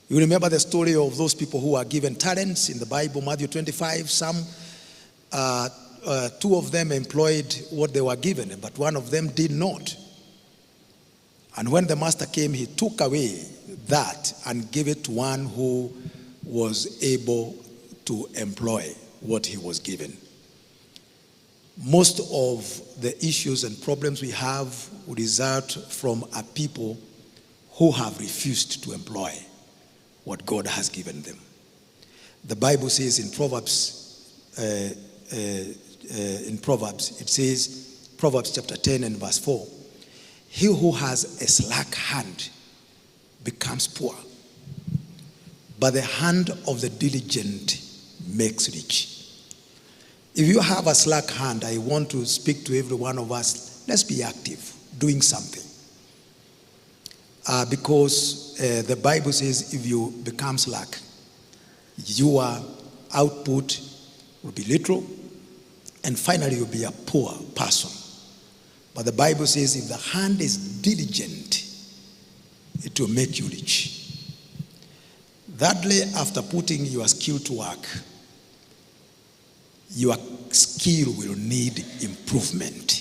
You remember the story of those people who are given talents in the Bible, Matthew 25. Two of them employed what they were given, but one of them did not. And when the master came, he took away that and gave it to one who was able to employ what he was given. Most of the issues and problems we have result from a people who have refused to employ what God has given them. The Bible says in Proverbs, it says, Proverbs chapter 10 and verse 4, he who has a slack hand becomes poor, but the hand of the diligent makes rich. If you have a slack hand, I want to speak to every one of us, let's be active, doing something. Because the Bible says if you become slack, your output will be little, and finally you'll be a poor person. But the Bible says if the hand is diligent, it will make you rich. Thirdly, after putting your skill to work, your skill will need improvement.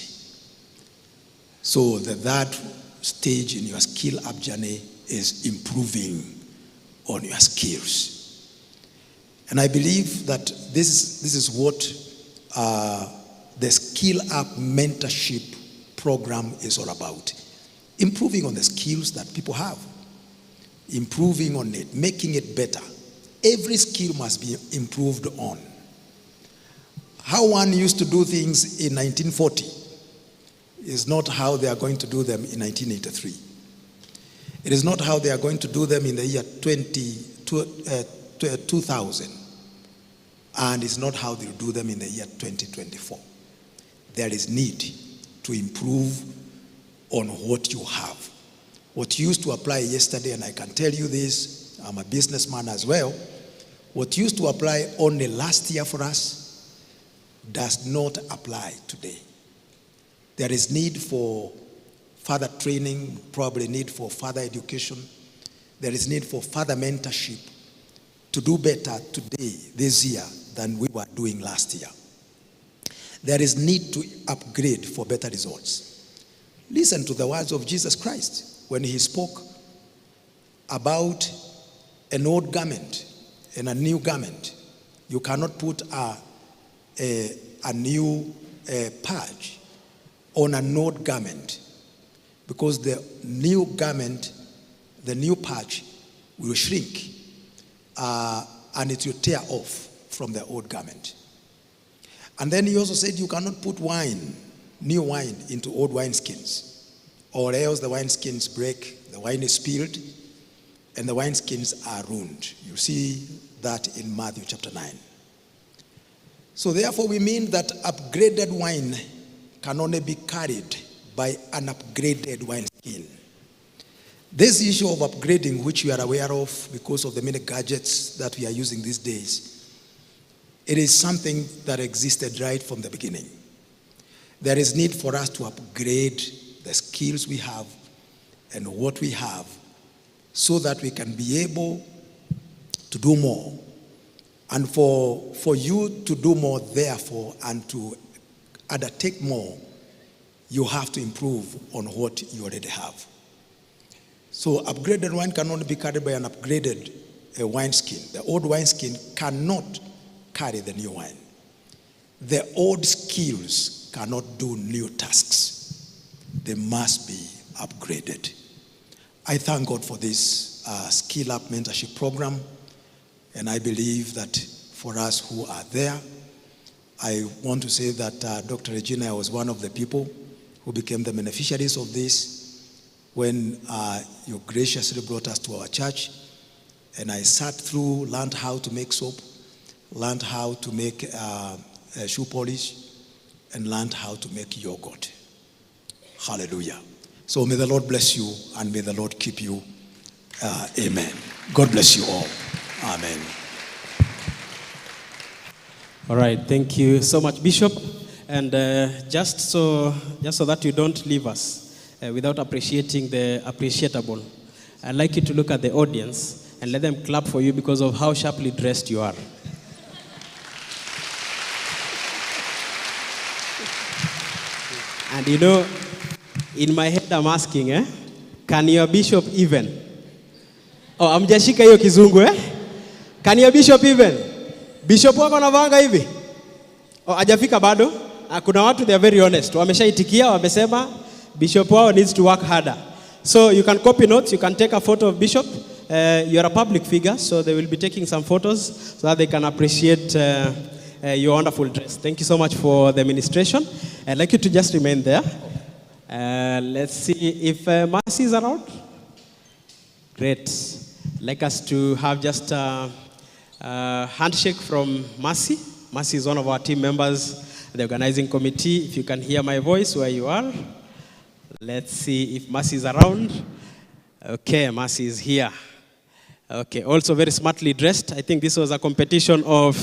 So the third stage in your skill up journey is improving on your skills. And I believe that this is what the Skillup mentorship program is all about. Improving on the skills that people have. Improving on it, making it better. Every skill must be improved on. How one used to do things in 1940 is not how they are going to do them in 1983. It is not how they are going to do them in the year 2000. And it's not how they'll do them in the year 2024. There is need to improve on what you have. What used to apply yesterday, and I can tell you this, I'm a businessman as well, what used to apply only last year for us does not apply today. There is need for further training, probably need for further education. There is need for further mentorship to do better today, this year, than we were doing last year. There is need to upgrade for better results. Listen to the words of Jesus Christ when he spoke about an old garment and a new garment. You cannot put a new patch on an old garment, because the new garment, the new patch will shrink and it will tear off from the old garment. And then he also said you cannot put wine, new wine, into old wineskins, or else the wineskins break, the wine is spilled, and the wineskins are ruined. You see that in Matthew chapter 9. So therefore we mean that upgraded wine can only be carried by an upgraded wineskin. This issue of upgrading, which we are aware of because of the many gadgets that we are using these days, it is something that existed right from the beginning. There is need for us to upgrade the skills we have and what we have so that we can be able to do more. And for you to do more, therefore, and to undertake more, you have to improve on what you already have. So upgraded wine can only be carried by an upgraded wineskin. The old wineskin cannot carry the new wine. The old skills cannot do new tasks. they must be upgraded. I thank God for this Skillup mentorship program, and I believe that for us who are there, I want to say that Dr. Regina was one of the people who became the beneficiaries of this when you graciously brought us to our church, and I sat through, learned how to make soap, learned how to make shoe polish, and learned how to make yogurt. Hallelujah. So may the Lord bless you and may the Lord keep you. Amen. God bless you all. Amen. All right, thank you so much, Bishop. And just so that you don't leave us without appreciating the appreciable, I'd like you to look at the audience and let them clap for you because of how sharply dressed you are. And you know, in my head I'm asking, can your bishop even? Oh, amjashika hiyo kizungu, Can your bishop even? Bishop wako anavanga hivi? Oh, hajafika bado? Kuna watu, they are very honest. Wameshaitikia, wamesema bishop wao needs to work harder. So you can copy notes, you can take a photo of bishop. You are a public figure, so they will be taking some photos so that they can appreciate your wonderful dress. Thank you so much for the administration. I'd like you to just remain there. Let's see if Mercy is around. Great. I'd like us to have just a handshake from Mercy. Mercy is one of our team members, the organizing committee. If you can hear my voice where you are. Let's see if Mercy is around. Okay, Mercy is here. Okay, also very smartly dressed. I think this was a competition of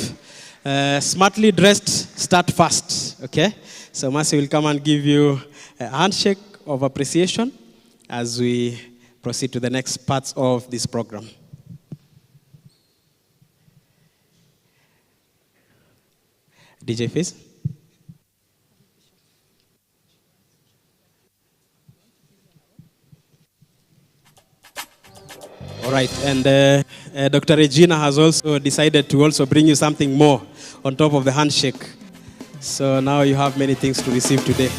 smartly dressed, start fast. Okay, so Mercy will come and give you a handshake of appreciation as we proceed to the next parts of this program. DJ Fizz. All right, and Dr. Regina has also decided to also bring you something more on top of the handshake. So now you have many things to receive today.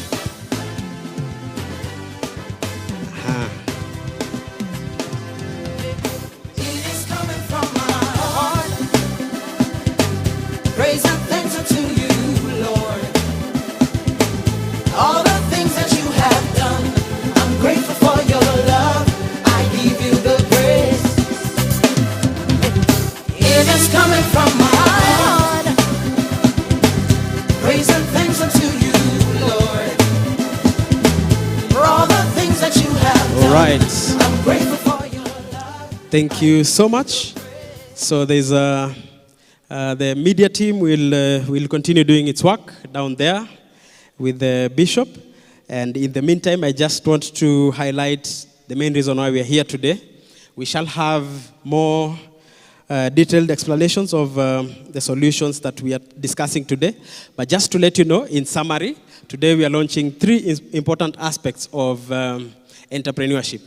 Thank you so much. So there's the media team will continue doing its work down there with the bishop. And in the meantime, I just want to highlight the main reason why we are here today. We shall have more detailed explanations of the solutions that we are discussing today. But just to let you know, in summary, today we are launching 3 important aspects of entrepreneurship.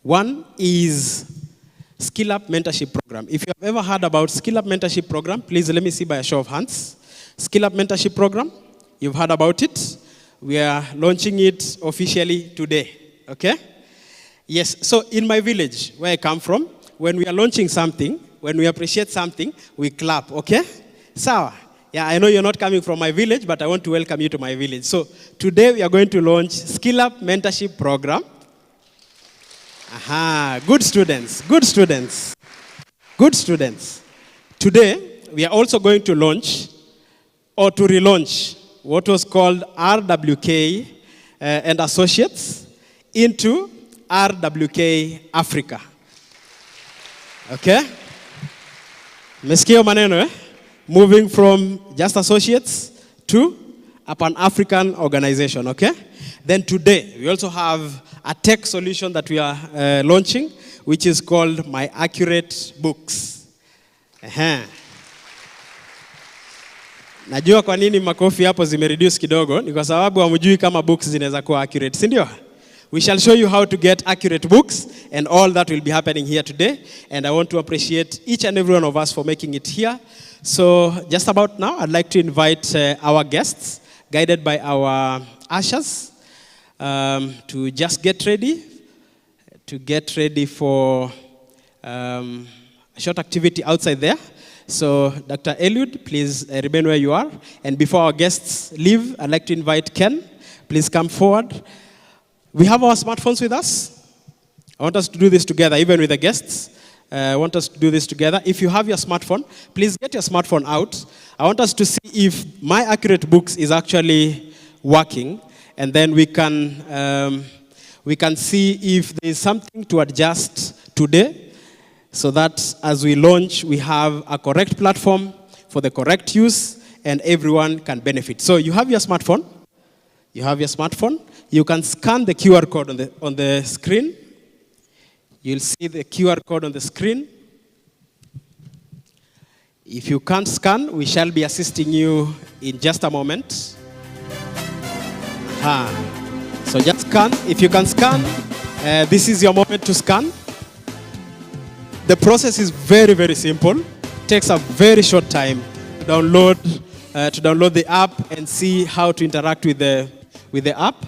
One is Skillup Mentorship Program. If you have ever heard about Skillup Mentorship Program, please let me see by a show of hands. Skillup Mentorship Program, you've heard about it. We are launching it officially today, okay? Yes, so in my village, where I come from, when we are launching something, when we appreciate something, we clap, okay? Sawa. Yeah, I know you're not coming from my village, but I want to welcome you to my village. So today we are going to launch Skillup Mentorship Program. Aha, good students, good students, good students. Today, we are also going to launch or to relaunch what was called RWK and Associates into RWK Africa. Okay? Meskio maneno, moving from just associates to a Pan-African organization, okay? Then today, we also have a tech solution that we are launching, which is called My Accurate Books. Najua kwa nini makofi hapo zimereduce kidogo, ni kwa sababu hamjui kama books zinaweza kuwa accurate, si ndio? We shall show you how to get accurate books, and all that will be happening here today. And I want to appreciate each and every one of us for making it here. So just about now, I'd like to invite our guests, guided by our ushers. to just get ready, for a short activity outside there. So, Dr. Eliud, please remain where you are. And before our guests leave, I'd like to invite Ken. Please come forward. We have our smartphones with us. I want us to do this together, even with the guests. I want us to do this together. If you have your smartphone, please get your smartphone out. I want us to see if My Accurate Books is actually working. And then we can see if there is something to adjust today, so that as we launch, we have a correct platform for the correct use, and everyone can benefit. So you have your smartphone. You have your smartphone. You can scan the QR code on the screen. You'll see the QR code on the screen. If you can't scan, we shall be assisting you in just a moment. So just scan. If you can scan, this is your moment to scan. The process is very, very simple. It takes a very short time to download the app and see how to interact with the app.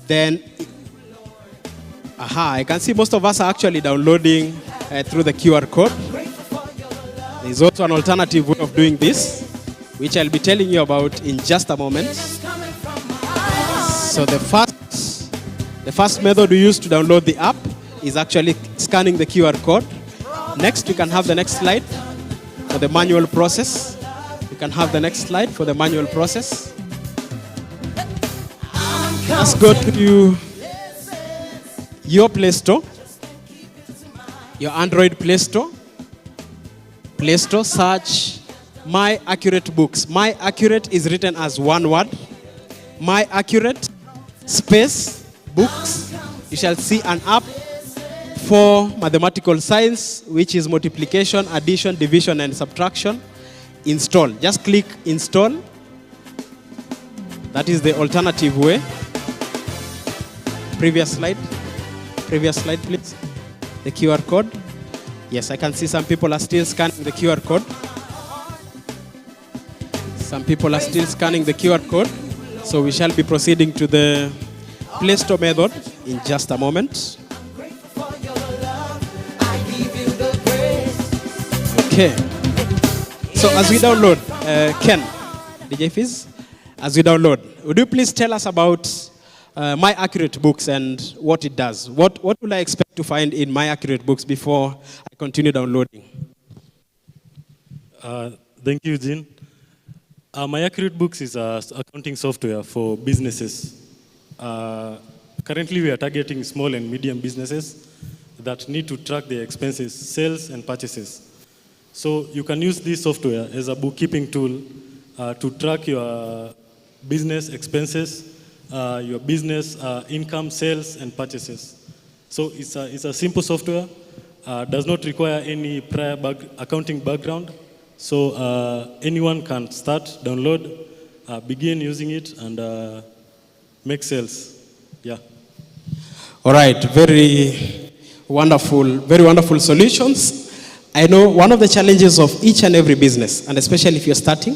Then, I can see most of us are actually downloading through the QR code. There's also an alternative way of doing this, which I'll be telling you about in just a moment. So the first method we use to download the app is actually scanning the QR code. Next, we can have the next slide for the manual process. Let's go to your Play Store, your Android Play Store. Search My Accurate Books. My Accurate is written as one word. My Accurate space books. You shall see an app for mathematical science, which is multiplication, addition, division, and subtraction. Install. Just click install. That is the alternative way. Previous slide, please. The QR code. Yes, I can see some people are still scanning the QR code. So we shall be proceeding to the Play Store method in just a moment. Okay. So as we download, Ken, DJ Fizz, as we download, would you please tell us about My Accurate Books and what it does? What will I expect to find in My Accurate Books before I continue downloading? Thank you, Eugene. My Accurate Books is an accounting software for businesses. Currently, we are targeting small and medium businesses that need to track their expenses, sales, and purchases. So you can use this software as a bookkeeping tool to track your business expenses, your business income, sales, and purchases. So it's a simple software, does not require any prior accounting background. So anyone can start, download, begin using it, and make sales. Yeah. All right, very wonderful solutions. I know one of the challenges of each and every business, and especially if you're starting,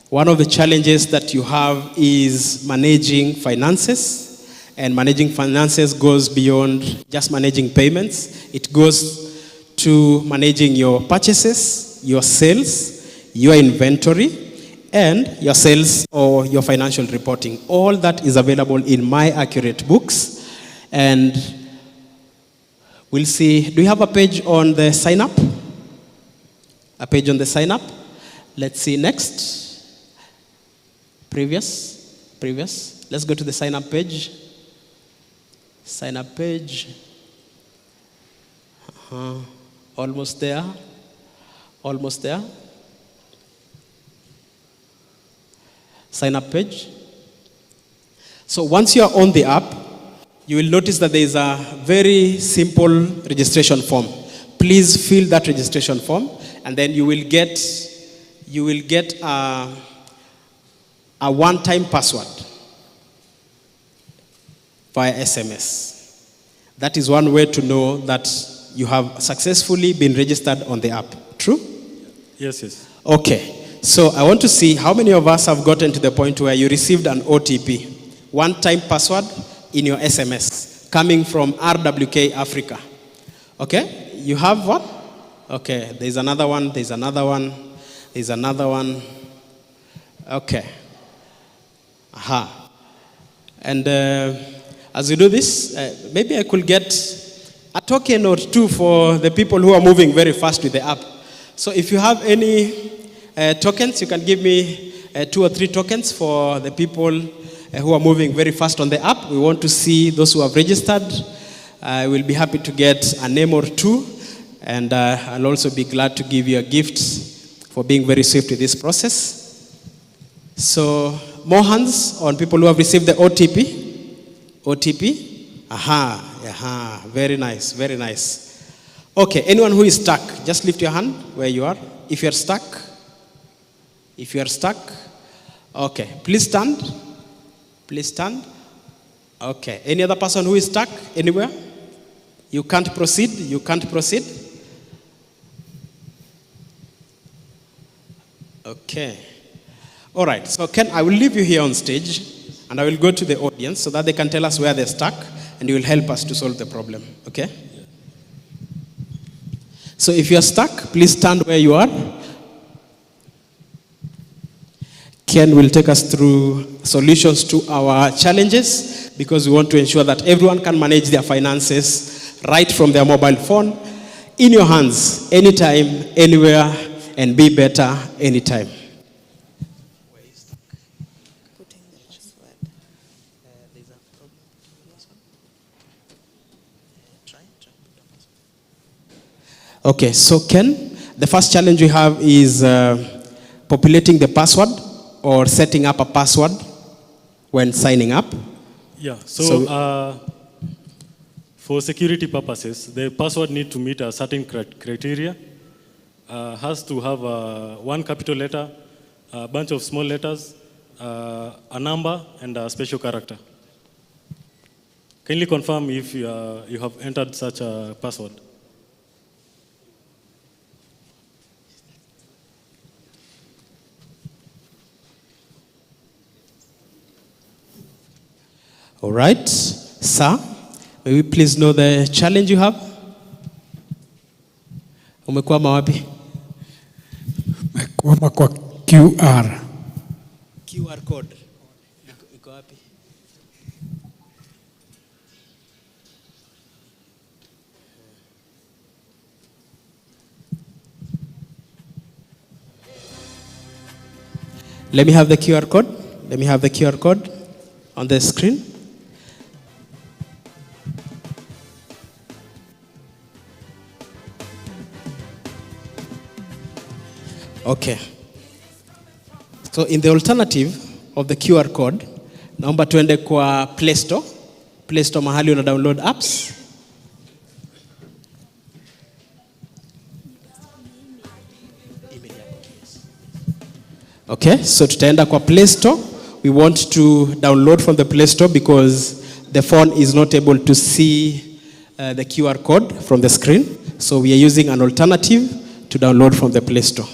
one of the challenges that you have is managing finances. And managing finances goes beyond just managing payments. It goes to managing your purchases, your sales, your inventory, and your sales or your financial reporting. All that is available in My Accurate Books. And we'll see, do you have a page on the sign up? A page on the sign up. Let's see next. Previous. Let's go to the sign up page. Sign up page. Almost there. Sign up page. So once you are on the app, you will notice that there is a very simple registration form. Please fill that registration form, and then you will get a one-time password via SMS. That is one way to know that you have successfully been registered on the app. True? Yes. Okay. So I want to see how many of us have gotten to the point where you received an OTP, one-time password in your SMS coming from RWK Africa. Okay? You have what? Okay, there's another one, there's another one, there's another one. Okay. Aha. And as we do this, maybe I could get a token or two for the people who are moving very fast with the app. So if you have any tokens, you can give me 2 or 3 tokens for the people who are moving very fast on the app. We want to see those who have registered. I will be happy to get a name or two, and I'll also be glad to give you a gift for being very swift with this process. So more hands on people who have received the OTP. OTP. Aha. Very nice, very nice. Okay, anyone who is stuck, just lift your hand where you are. If you're stuck, okay, please stand. Please stand. Okay, any other person who is stuck anywhere? You can't proceed, you can't proceed. Okay. All right, so Ken, I will leave you here on stage, and I will go to the audience so that they can tell us where they're stuck, and you will help us to solve the problem, okay? So if you are stuck, please stand where you are. Ken will take us through solutions to our challenges, because we want to ensure that everyone can manage their finances right from their mobile phone, in your hands, anytime, anywhere, and be better anytime. Okay, so Ken, the first challenge we have is populating the password or setting up a password when signing up. Yeah, so for security purposes, the password need to meet a certain criteria. Has to have one capital letter, a bunch of small letters, a number, and a special character. Kindly confirm if you have entered such a password. All right, sir, may we please know the challenge you have? Umekwama wapi? Umekwama kwa QR. QR code. Iko wapi? Let me have the QR code. Let me have the QR code on the screen. Okay. So in the alternative of the QR code, naomba tuende kwa Play Store. Play Store mahali una download apps. Okay, so tutaenda kwa Play Store. We want to download from the Play Store because the phone is not able to see the QR code from the screen. So we are using an alternative to download from the Play Store.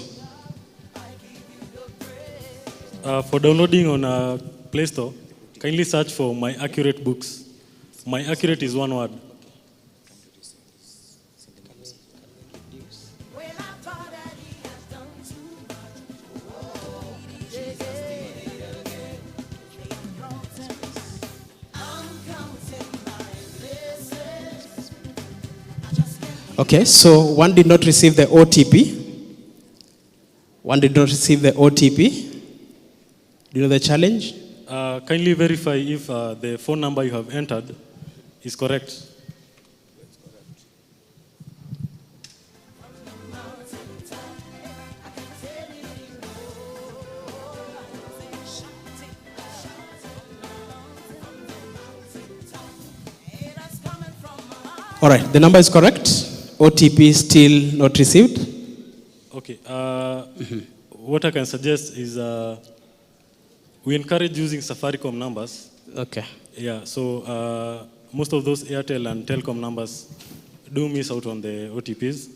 For downloading on Play Store, kindly search for My Accurate Books. My Accurate is one word. Okay, so one did not receive the OTP. One did not receive the OTP. Do you know the challenge? Kindly verify if the phone number you have entered is correct. All right, the number is correct. OTP still not received. Okay. What I can suggest is we encourage using Safaricom numbers. Okay. Yeah, so most of those Airtel and Telcom numbers do miss out on the OTPs.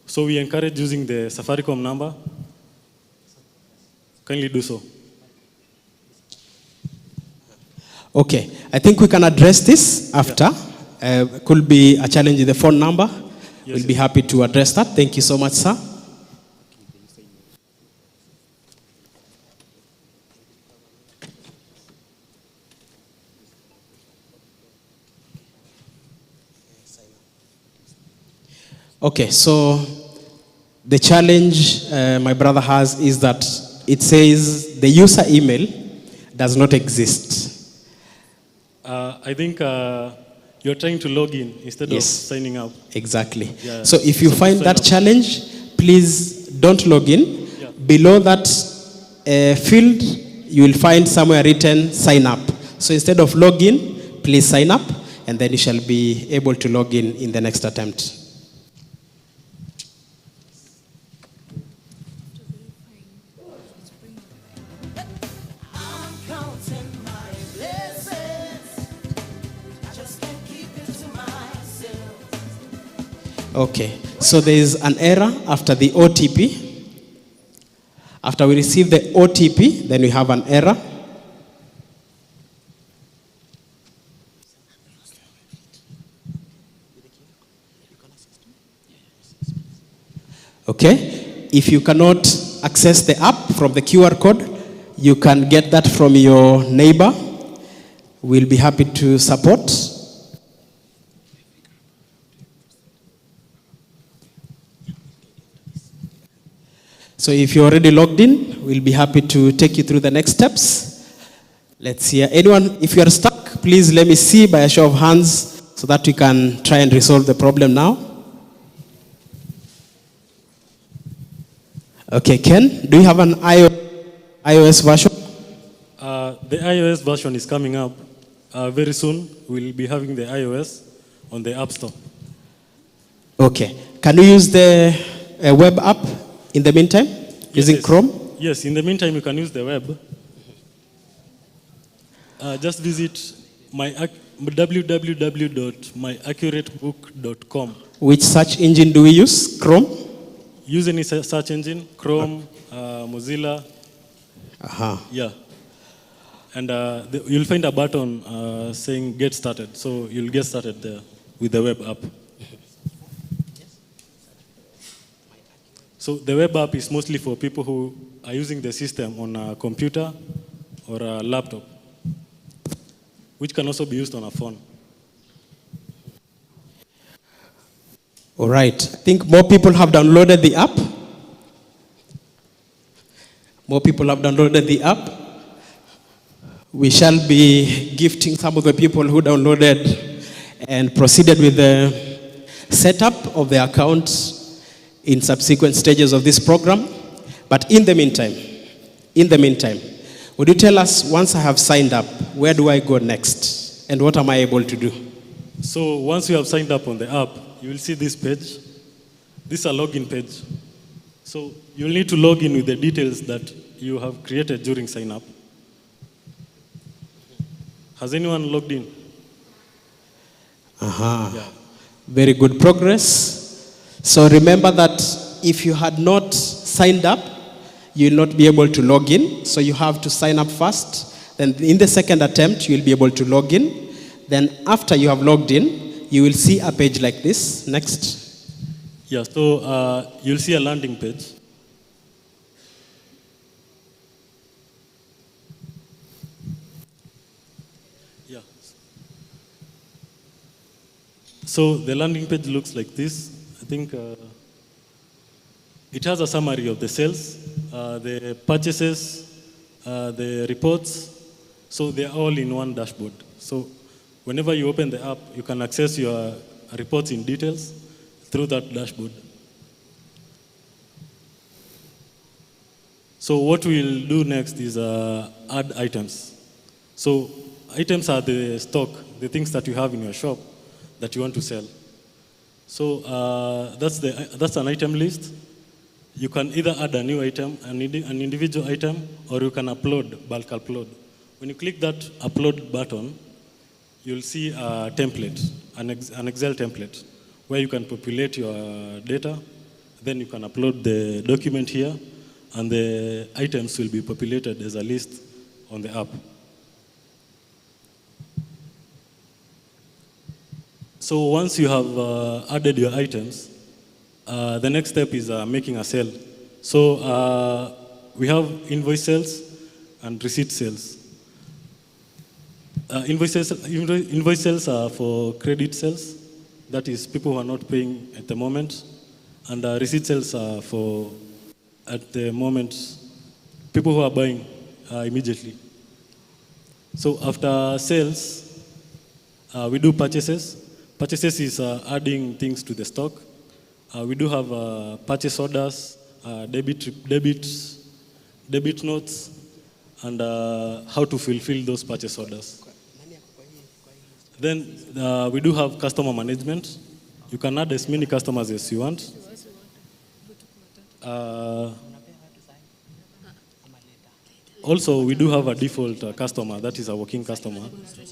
So we encourage using the Safaricom number. Kindly do so. Okay, I think we can address this after. Could be a challenge with the phone number. We'll be happy to address that. Thank you so much, sir. Okay, so the challenge my brother has is that it says the user email does not exist. I think you're trying to log in instead of signing up. Exactly. Yeah. So if you find that challenge, please don't log in. Yeah. Below that field, you will find somewhere written sign up. So instead of log in, please sign up, and then you shall be able to log in the next attempt. Okay, so there is an error after the OTP. After we receive the OTP, then we have an error. Okay, if you cannot access the app from the QR code, you can get that from your neighbor. We'll be happy to support. So if you're already logged in, we'll be happy to take you through the next steps. Let's see. Anyone, if you are stuck, please let me see by a show of hands so that we can try and resolve the problem now. Okay, Ken, do you have an iOS version? The iOS version is coming up. Very soon, we'll be having the iOS on the App Store. Okay. Can you use the web app in the meantime, using Chrome? Yes, in the meantime, you can use the web. Just visit www.myaccuratebook.com. Which search engine do we use? Chrome? Use any search engine, Chrome, Mozilla. Yeah. And you'll find a button saying get started. So you'll get started there with the web app. So the web app is mostly for people who are using the system on a computer or a laptop, which can also be used on a phone. All right. I think more people have downloaded the app. More people have downloaded the app. We shall be gifting some of the people who downloaded and proceeded with the setup of the account in subsequent stages of this program. But in the meantime, would you tell us, once I have signed up, where do I go next? And what am I able to do? So once you have signed up on the app, you will see this page. This is a login page. So you'll need to log in with the details that you have created during sign up. Has anyone logged in? Yeah. Very good progress. So remember that if you had not signed up, you will not be able to log in. So you have to sign up first. Then in the second attempt, you will be able to log in. Then after you have logged in, you will see a page like this. Next. Yeah, so you'll see a landing page. Yeah. So the landing page looks like this. I think it has a summary of the sales, the purchases, the reports. So they're all in one dashboard. So whenever you open the app, you can access your reports in details through that dashboard. So what we'll do next is add items. So items are the stock, the things that you have in your shop that you want to sell. So that's an item list. You can either add a new item, an individual item, or you can upload, bulk upload. When you click that upload button, you'll see a template, an Excel template, where you can populate your data. Then you can upload the document here, and the items will be populated as a list on the app. So once you have added your items, the next step is making a sale. So we have invoice sales and receipt sales. Invoice sales are for credit sales. That is people who are not paying at the moment. And receipt sales are for, at the moment, people who are buying immediately. So after sales, we do purchases. Purchases is adding things to the stock. We do have purchase orders, debit notes, and how to fulfill those purchase orders. Then we do have customer management. You can add as many customers as you want. Also, we do have a default customer, that is a working customer.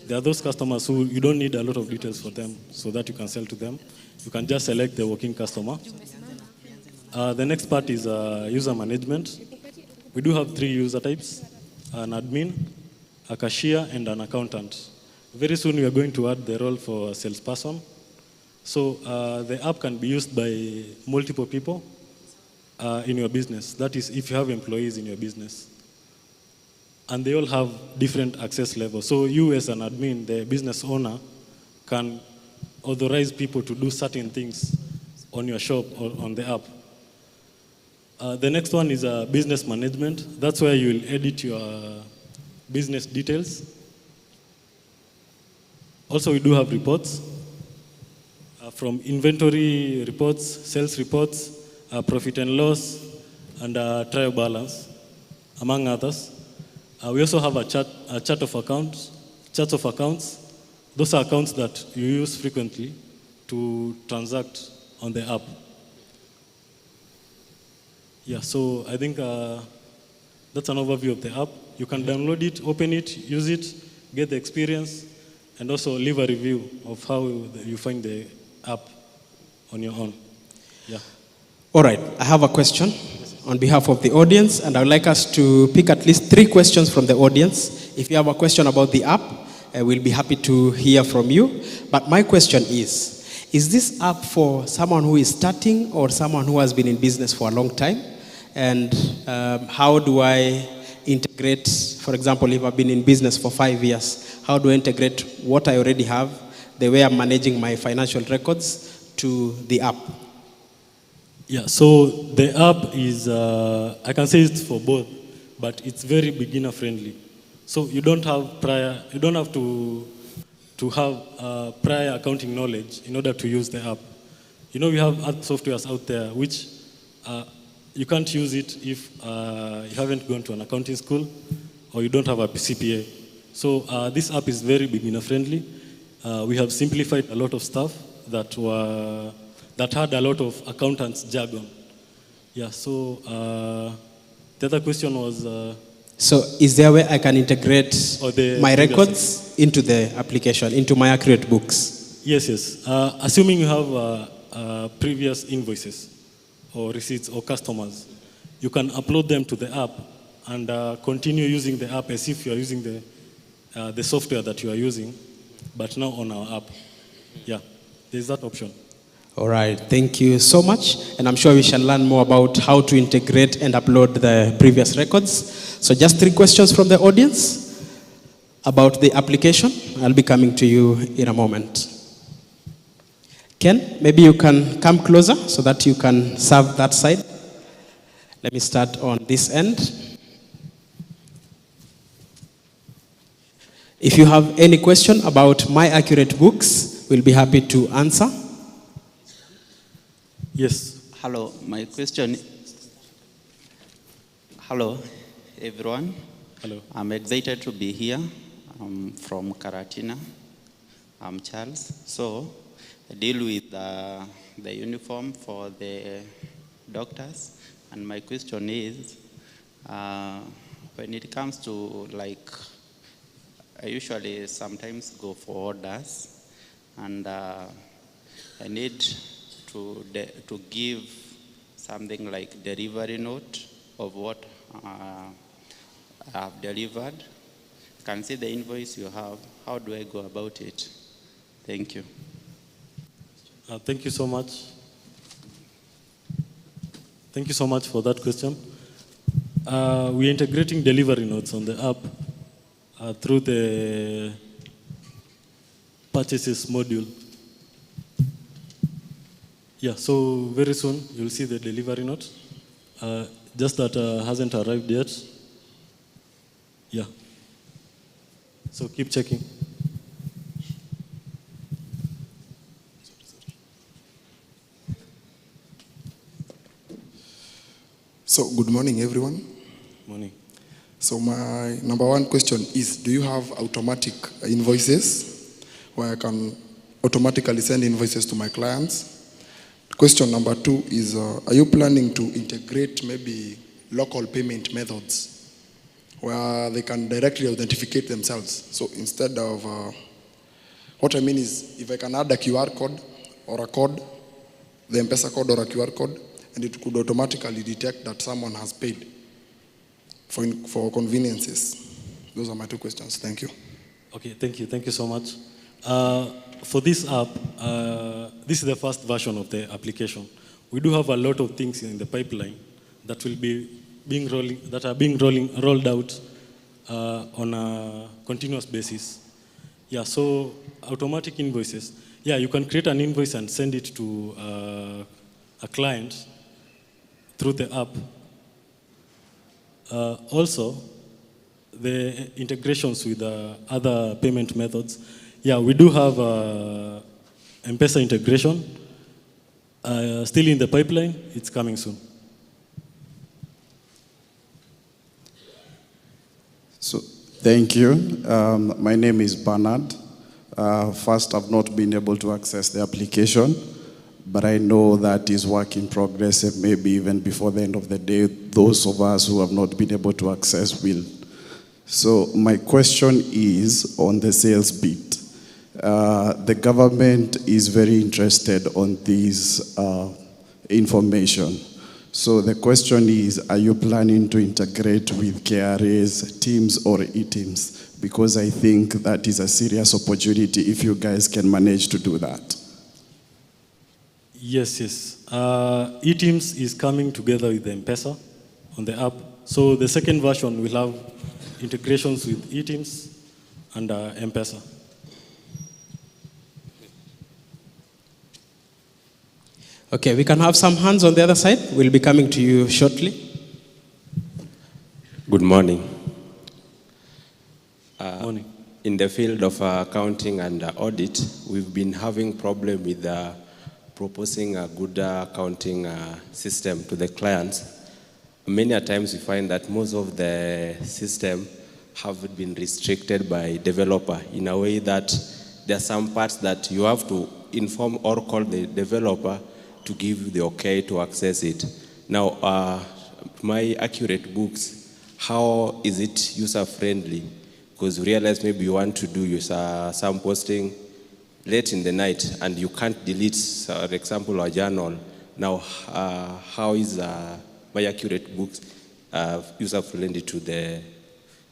There are those customers who you don't need a lot of details for them so that you can sell to them. You can just select the working customer. The next part is user management. We do have 3 user types, an admin, a cashier, and an accountant. Very soon we are going to add the role for a salesperson. So the app can be used by multiple people in your business. That is if you have employees in your business. And they all have different access levels. So you as an admin, the business owner, can authorize people to do certain things on your shop or on the app. The next one is business management. That's where you will edit your business details. Also, we do have reports from inventory reports, sales reports, profit and loss, and trial balance, among others. We also have a chart of accounts. Charts of accounts. Those are accounts that you use frequently to transact on the app. Yeah, so I think that's an overview of the app. You can download it, open it, use it, get the experience, and also leave a review of how you find the app on your own. Yeah. All right, I have a question on behalf of the audience, and I would like us to pick at least 3 questions from the audience. If you have a question about the app, we'll be happy to hear from you. But my question is this app for someone who is starting or someone who has been in business for a long time? And how do I integrate, for example, if I've been in business for 5 years, how do I integrate what I already have, the way I'm managing my financial records, to the app? Yeah, so the app is, I can say it's for both, but it's very beginner friendly. So you don't have to have prior accounting knowledge in order to use the app. You know, we have other softwares out there which you can't use it if you haven't gone to an accounting school or you don't have a CPA. So this app is very beginner friendly. We have simplified a lot of stuff that had a lot of accountants jargon. Yeah, so the other question was... so is there a way I can integrate my records into the application, into my Accurate books? Yes. Assuming you have previous invoices or receipts or customers, you can upload them to the app and continue using the app as if you are using the software that you are using, but now on our app. Yeah, there's that option. All right, thank you so much. And I'm sure we shall learn more about how to integrate and upload the previous records. So just 3 questions from the audience about the application. I'll be coming to you in a moment. Ken, maybe you can come closer so that you can serve that side. Let me start on this end. If you have any question about My Accurate books, we'll be happy to answer. Yes. Hello, my question. Hello, everyone. Hello. I'm excited to be here. I'm from Karatina. I'm Charles. So, I deal with the uniform for the doctors. And my question is, when it comes to, like, I usually sometimes go for orders, and I need to give something like delivery note of what I have delivered. Can see the invoice you have. How do I go about it? Thank you. Thank you so much. Thank you so much for that question. We're integrating delivery notes on the app through the purchases module. Yeah, so very soon you'll see the delivery note. Just that hasn't arrived yet. Yeah. So keep checking. So, good morning, everyone. Morning. So, my number one question is, do you have automatic invoices where I can automatically send invoices to my clients? Question number two is, are you planning to integrate maybe local payment methods where they can directly authenticate themselves? So, instead of, what I mean is, if I can add a QR code or a code, the M-Pesa code or a QR code, and it could automatically detect that someone has paid for conveniences. Those are my two questions. Thank you. Okay, thank you. Thank you so much. For this app, this is the first version of the application. We do have a lot of things in the pipeline that will be rolled out on a continuous basis. Yeah, so automatic invoices. Yeah, you can create an invoice and send it to a client through the app. Also, the integrations with other payment methods. Yeah, we do have M-Pesa integration. Still in the pipeline, it's coming soon. So, thank you. My name is Bernard. First, I've not been able to access the application, but I know that is work in progress, and maybe even before the end of the day, those of us who have not been able to access will. So my question is on the sales bit. The government is very interested on this information. So the question is, are you planning to integrate with KRA's teams or e-teams? Because I think that is a serious opportunity if you guys can manage to do that. Yes, yes. E-teams is coming together with the M-Pesa on the app. So the second version will have integrations with e-teams and M-Pesa. Okay, we can have some hands on the other side. We'll be coming to you shortly. Good morning. Morning. In the field of accounting and audit, we've been having problem with proposing a good accounting system to the clients. Many a times we find that most of the system have been restricted by developer in a way that there are some parts that you have to inform or call the developer to give you the okay to access it. Now, my accurate books, how is it user-friendly? Because we realize maybe you want to do some posting late in the night and you can't delete, for example, a journal. Now, how is my accurate books user-friendly to the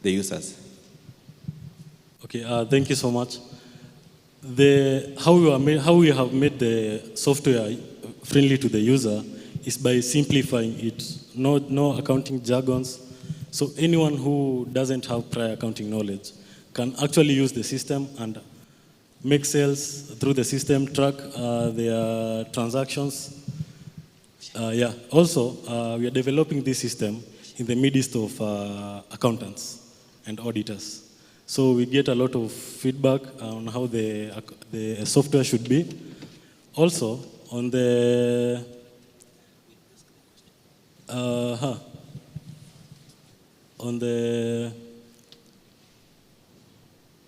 users? Okay, thank you so much. How we have made the software friendly to the user is by simplifying it. No accounting jargons. So anyone who doesn't have prior accounting knowledge can actually use the system and make sales through the system, track their transactions. Also, we are developing this system in the midst of accountants and auditors. So we get a lot of feedback on how the software should be. Also, on the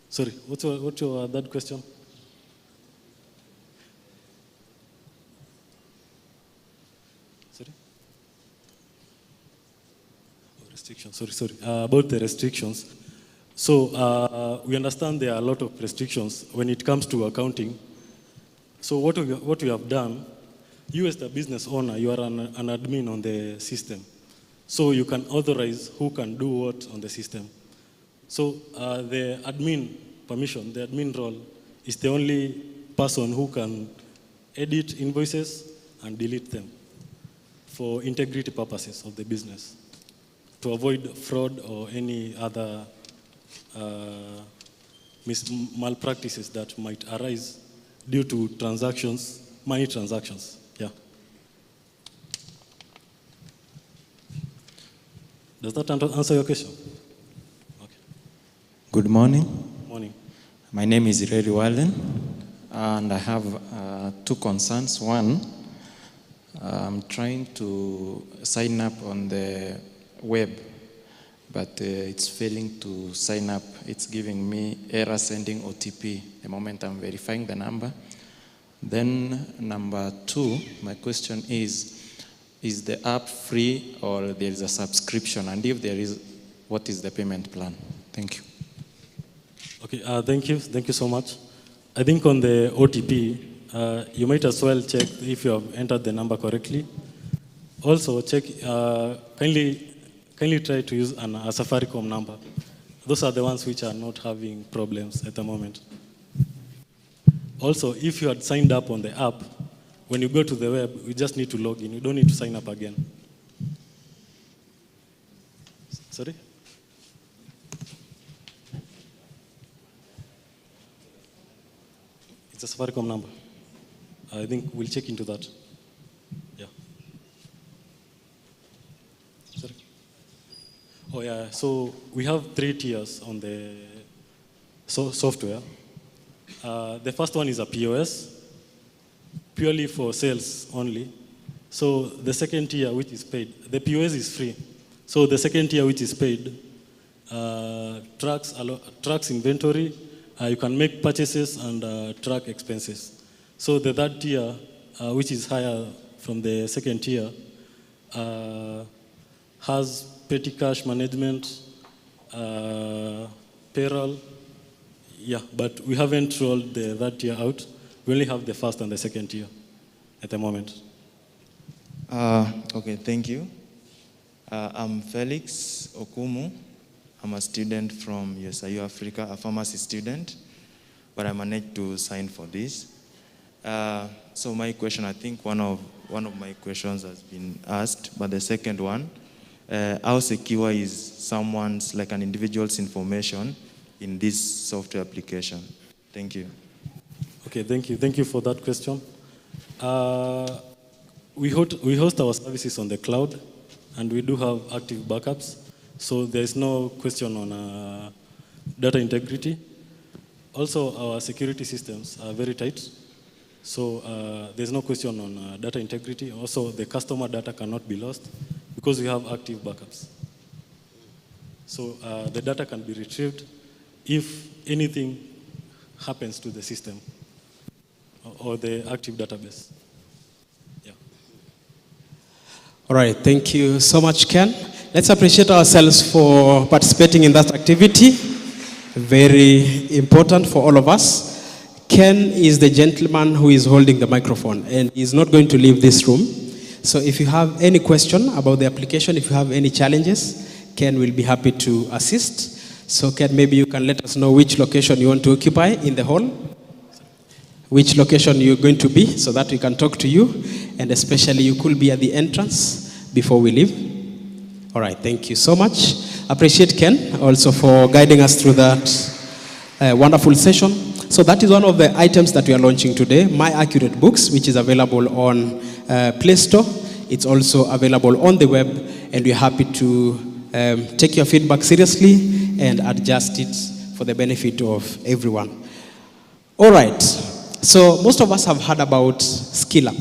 sorry, what's your third question? Sorry? Oh, restrictions, sorry. About the restrictions. So we understand there are a lot of restrictions when it comes to accounting. So what we have done, you as the business owner, you are an admin on the system. So you can authorize who can do what on the system. So the admin permission, the admin role, is the only person who can edit invoices, and delete them for integrity purposes of the business, to avoid fraud or any other malpractices that might arise due to transactions, money transactions. Yeah. Does that answer your question? Okay. Good morning. Morning. My name is Ireri Wallen, and I have two concerns. One, I'm trying to sign up on the web, but it's failing to sign up. It's giving me error sending OTP the moment I'm verifying the number. Then number two, my question is the app free or there is a subscription? And if there is, what is the payment plan? Thank you. Okay, thank you. Thank you so much. I think on the OTP, you might as well check if you have entered the number correctly. Also, check, kindly try to use a Safaricom number. Those are the ones which are not having problems at the moment. Also, if you had signed up on the app, when you go to the web, you just need to log in. You don't need to sign up again. Sorry? It's a Safaricom number. I think we'll check into that. Yeah. Sorry? Oh yeah, so we have 3 tiers on the software. The first one is a POS, purely for sales only. So the second tier, which is paid, the POS is free. So the second tier, which is paid, tracks inventory. You can make purchases and track expenses. So the third tier, which is higher from the second tier, has petty cash management, payroll. Yeah, but we haven't rolled the third tier out. We only have the first and the second tier at the moment. Okay, thank you. I'm Felix Okumu. I'm a student from USIU Africa, a pharmacy student, but I managed to sign for this. So my question, I think one of my questions has been asked, but the second one, how secure is someone's, like an individual's information in this software application? Thank you. Okay, thank you. Thank you for that question. We host our services on the cloud, and we do have active backups. So there's no question on data integrity. Also, our security systems are very tight. So there's no question on data integrity. Also, the customer data cannot be lost because we have active backups. So the data can be retrieved if anything happens to the system or the active database. Yeah. All right, thank you so much, Ken. Let's appreciate ourselves for participating in that activity. Very important for all of us. Ken is the gentleman who is holding the microphone and is not going to leave this room. So if you have any question about the application, if you have any challenges, Ken will be happy to assist. So Ken, maybe you can let us know which location you want to occupy in the hall, which location you're going to be, so that we can talk to you, and especially you could be at the entrance before we leave. All right, thank you so much. Appreciate Ken also for guiding us through that wonderful session. So that is one of the items that we are launching today, My Accurate Books, which is available on Play Store. It's also available on the web, and we're happy to take your feedback seriously and adjust it for the benefit of everyone. All right, so most of us have heard about Skillup,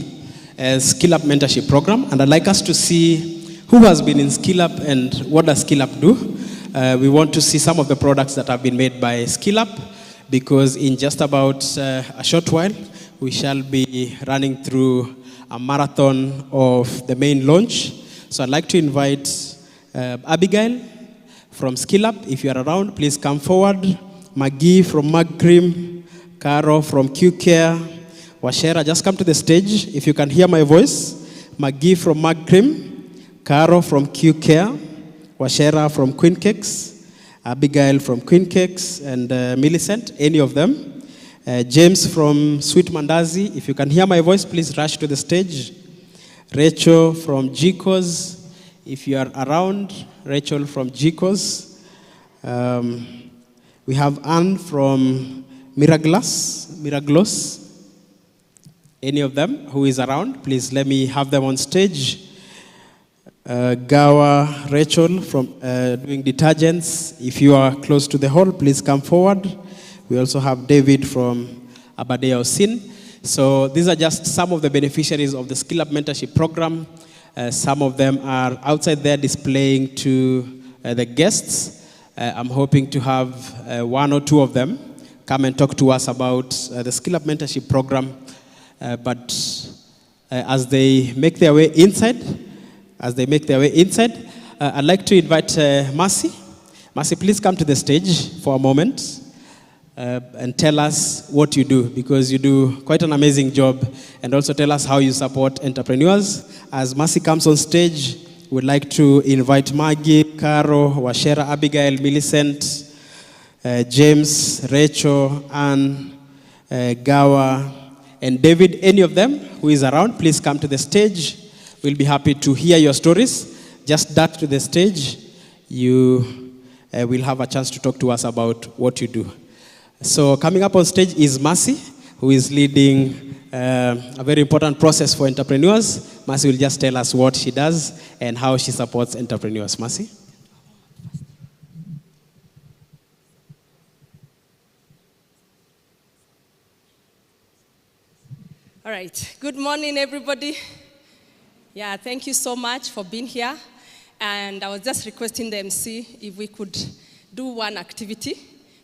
a Skillup mentorship program, and I'd like us to see who has been in Skillup and what does Skillup do. We want to see some of the products that have been made by Skillup, because in just about a short while, we shall be running through a marathon of the main launch. So I'd like to invite Abigail from Skillup. If you are around, please come forward. Maggie from MagCream, Caro from QCare, Washera, just come to the stage if you can hear my voice. Maggie from MagCream, Caro from QCare, Washera from Queen Cakes, Abigail from Queen Cakes, and Millicent, any of them. James from Sweet Mandazi, if you can hear my voice, please rush to the stage. Rachel from GCOS, if you are around, Rachel from GCOS. We have Anne from Miraglos. Any of them who is around, please let me have them on stage. Gawa Rachel from doing detergents. If you are close to the hall, please come forward. We also have David from Abadea Osin. So these are just some of the beneficiaries of the Skillup Mentorship Program. Some of them are outside there displaying to the guests. I'm hoping to have one or two of them come and talk to us about the Skillup Mentorship Program. But as they make their way inside, I'd like to invite Mercy. Mercy, please come to the stage for a moment and tell us what you do, because you do quite an amazing job, and also tell us how you support entrepreneurs. As Mercy comes on stage, we'd like to invite Maggie, Caro, Washera, Abigail, Millicent, James, Rachel, Anne, Gawa, and David. Any of them who is around, please come to the stage. We'll be happy to hear your stories. Just duck to the stage. You will have a chance to talk to us about what you do. So coming up on stage is Mercy, who is leading a very important process for entrepreneurs. Mercy will just tell us what she does and how she supports entrepreneurs. Mercy. All right. Good morning, everybody. Yeah, thank you so much for being here. And I was just requesting the MC if we could do one activity,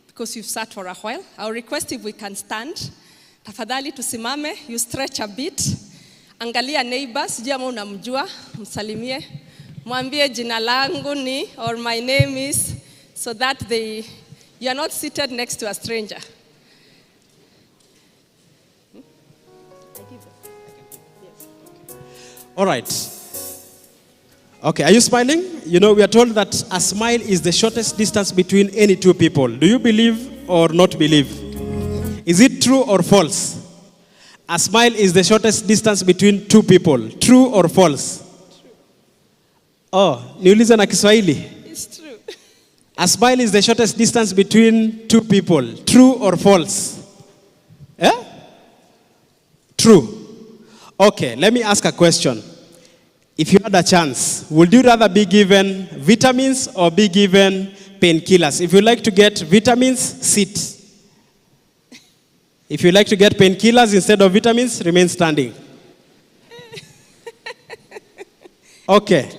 because you've sat for a while. I'll request if we can stand. Tafadhali tusimame, you stretch a bit. Angalia neighbors, sijui ama unamjua, msalimie. Mwambie jina langu ni, or my name is, so that you are not seated next to a stranger. All right. Okay, are you smiling? You know, we are told that a smile is the shortest distance between any two people. Do you believe or not believe? Is it true or false? A smile is the shortest distance between two people. True or false? True. Oh, niulize na Kiswahili. It's true. A smile is the shortest distance between two people. True or false? Eh? True. Okay, let me ask a question. If you had a chance, would you rather be given vitamins or be given painkillers? If you like to get vitamins, sit. If you like to get painkillers instead of vitamins, remain standing. Okay.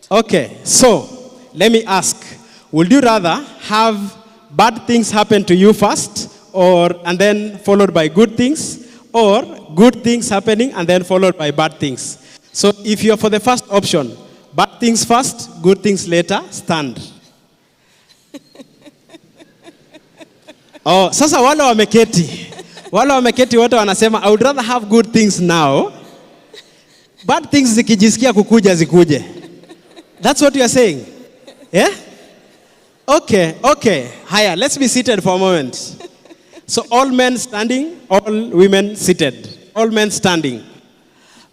Okay, so let me ask, would you rather have bad things happen to you first, and then followed by good things, or good things happening and then followed by bad things? So if you're for the first option, bad things first, good things later, stand. Oh, sasa wale wameketi wote wanasema, I would rather have good things now, bad things zikijisikia kukuja zikuje. That's what you are saying? Yeah? Okay. Haya, let's be seated for a moment. So all men standing, all women seated. All men standing.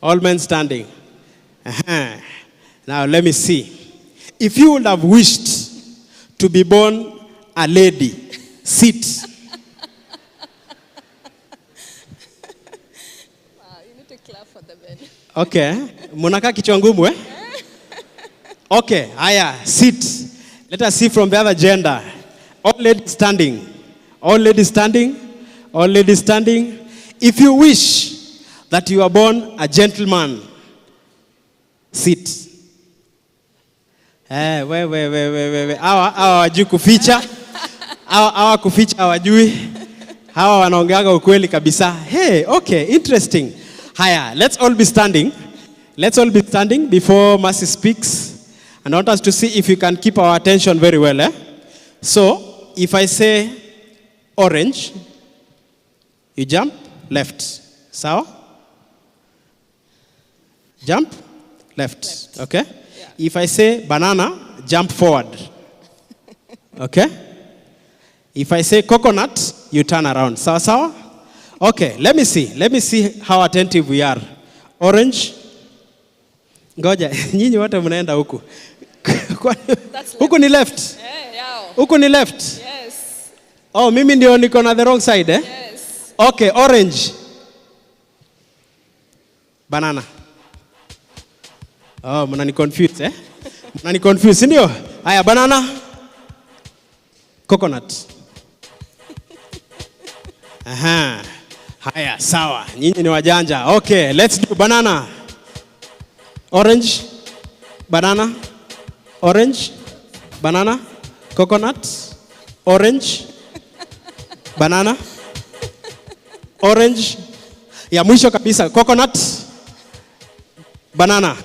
All men standing. Uh-huh. Now let me see. If you would have wished to be born a lady, sit. Wow, you need to clap for the men. Okay. Munaka kichwa ngumu, eh? Okay, haya, sit. Let us see from the other gender. All ladies standing. All ladies standing. All ladies standing. If you wish that you are born a gentleman, sit. Hawa hawajui kuficha. Hawa kuficha hawajui. Hawa wanaongeaga ukweli kabisa. Hey, okay, interesting. Haya, let's all be standing. Let's all be standing before Mercy speaks. And I want us to see if you can keep our attention very well. Eh? So, if I say orange, you jump left. Sawa? Jump left. Okay? Yeah. If I say banana, jump forward. Okay? If I say coconut, you turn around. Sawa sawa? Okay, let me see how attentive we are. Orange. Ngoja, nyinyi wote mnaenda huku. Huku ni left. Huku ni left. Yes. Oh, mimi ndio niko na the wrong side, eh? Yes. Okay, orange. Banana. Oh, mnani confuse, eh? Mnani confuse, ndio? Haya, banana. Coconut. Aha. Haya, sawa. Nyinyi ni wajanja. Okay, let's do banana. Orange. Banana. Orange. Banana. Coconut. Orange. Banana. Orange. Ya mwisho kabisa, coconut. Banana.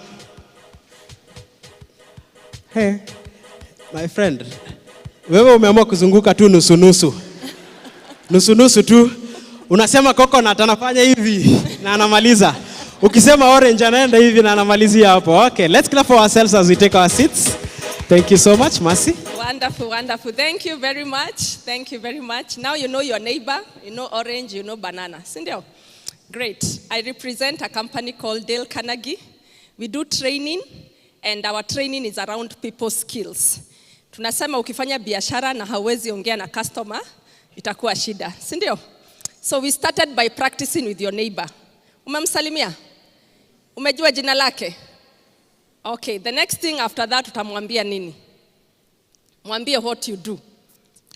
Hey, my friend. Wewe umeamua kuzunguka tu nusu nusu. Nusu nusu tu. Unasema coconut anafanya hivi na anamaliza. Ukisema orange anaenda hivi na anamalizia hapo. Okay, let's clap for ourselves as we take our seats. Thank you so much, Mercy. Wonderful, wonderful. Thank you very much. Thank you very much. Now you know your neighbor, you know orange, you know banana. Sindio? Great. I represent a company called Dale Carnegie. We do training, and our training is around people skills. Tunasema ukifanya biashara na hauwezi ongea na customer, itakuwa shida. Sindio? So we started by practicing with your neighbor. Umemsalimia? Umejua jina lake? Okay, the next thing after that utamwambia nini? Mwambie what you do.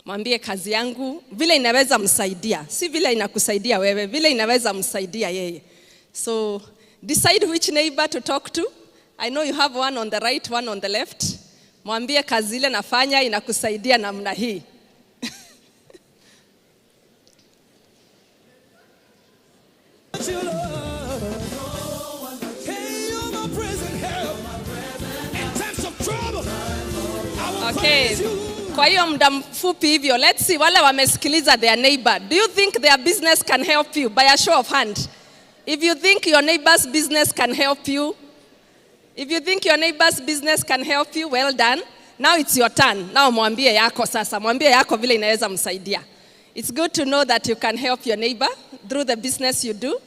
Mwambie kazi yangu vile inaweza msaidia. Si vile inakusaidia wewe, vile inaweza msaidia yeye. So decide which neighbor to talk to. I know you have one on the right, one on the left. Mwambie kazi ile nafanya inakusaidia namna hii. Okay. Kwa hiyo muda mfupi hivyo, let's see wale wamesikiliza their neighbor. Do you think their business can help you? By a show of hand. If you think your neighbor's business can help you, well done. Now it's your turn. Now mwambie yako sasa. Mwambie yako vile inaweza msaidia. It's good to know that you can help your neighbor through the business you do.